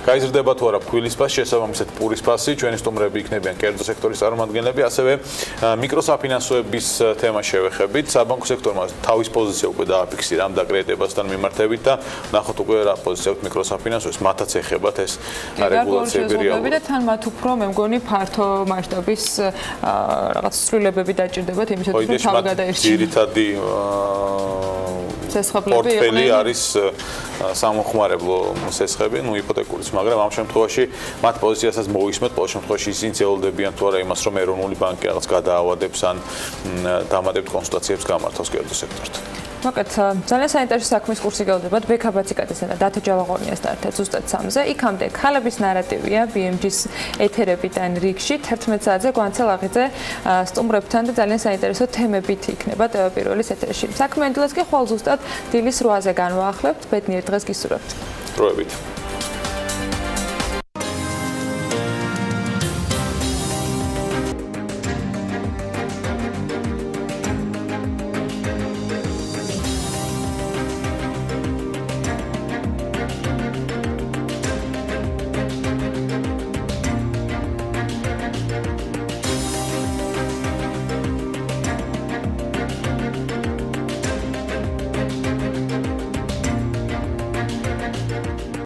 გაიზრდება თუ არა ფქვილის ფასი, შესაბამისად პურის ფასი, ჩვენი სტუმრები იქნებიან კერძო სექტორის წარმომადგენლები, ასევე მიკროსაფინანსოების თემა შევეხებით. საბანკო სექტორმა თავის პოზიცია უკვე დააფიქსირა ამ დაკრედიტებასთან მიმართებით და ნახოთ უკვე რა პოზიცია აქვს მიკროსაფინანსოებს, მათაც ეხებათ ეს რეგულაციები რეალურად. და თან მათ უფრო მე მგონი ფართო მასშტაბის რაღაც ცვლილებები დაჭირდებათ იმისათვის რომ თავი გადაერჩინოს. ძირითადი პორტფელი არის სამოხმარებლო სესხები, იპოთეკურიც, მაგრამ ამ შემთხვევაში მათ პოზიციასაც მოისმენთ, ყოველ შემთხვევაში ისინი ძლდებიან თუ არა იმას, რომ ეროვნული ბანკი რაღაც გადაავადებს ან დამატებითი კონსულტაციებს გამართავს კერძო სექტორთან. მოკეთ, ძალიან საინტერესო საქმის კურსი გეუბნებათ ბექაბაციკაძესა და დათო ჯავაღონიასთან ერთად ზუსტად 3-ზე. იქამდე ქალების ნარატივია BMG-ის ეთერებიდან რიგში 11 საათზე გვანცელაღიძე სტუმრებთან და ძალიან საინტერესო თემებით იქნება პირველის ეთერში. საქმიანი დილას კი ხვალ ზუსტად დილის 8-ზე განვაახლებთ. ბედნიერ დღეს გისურვებთ. დროებით.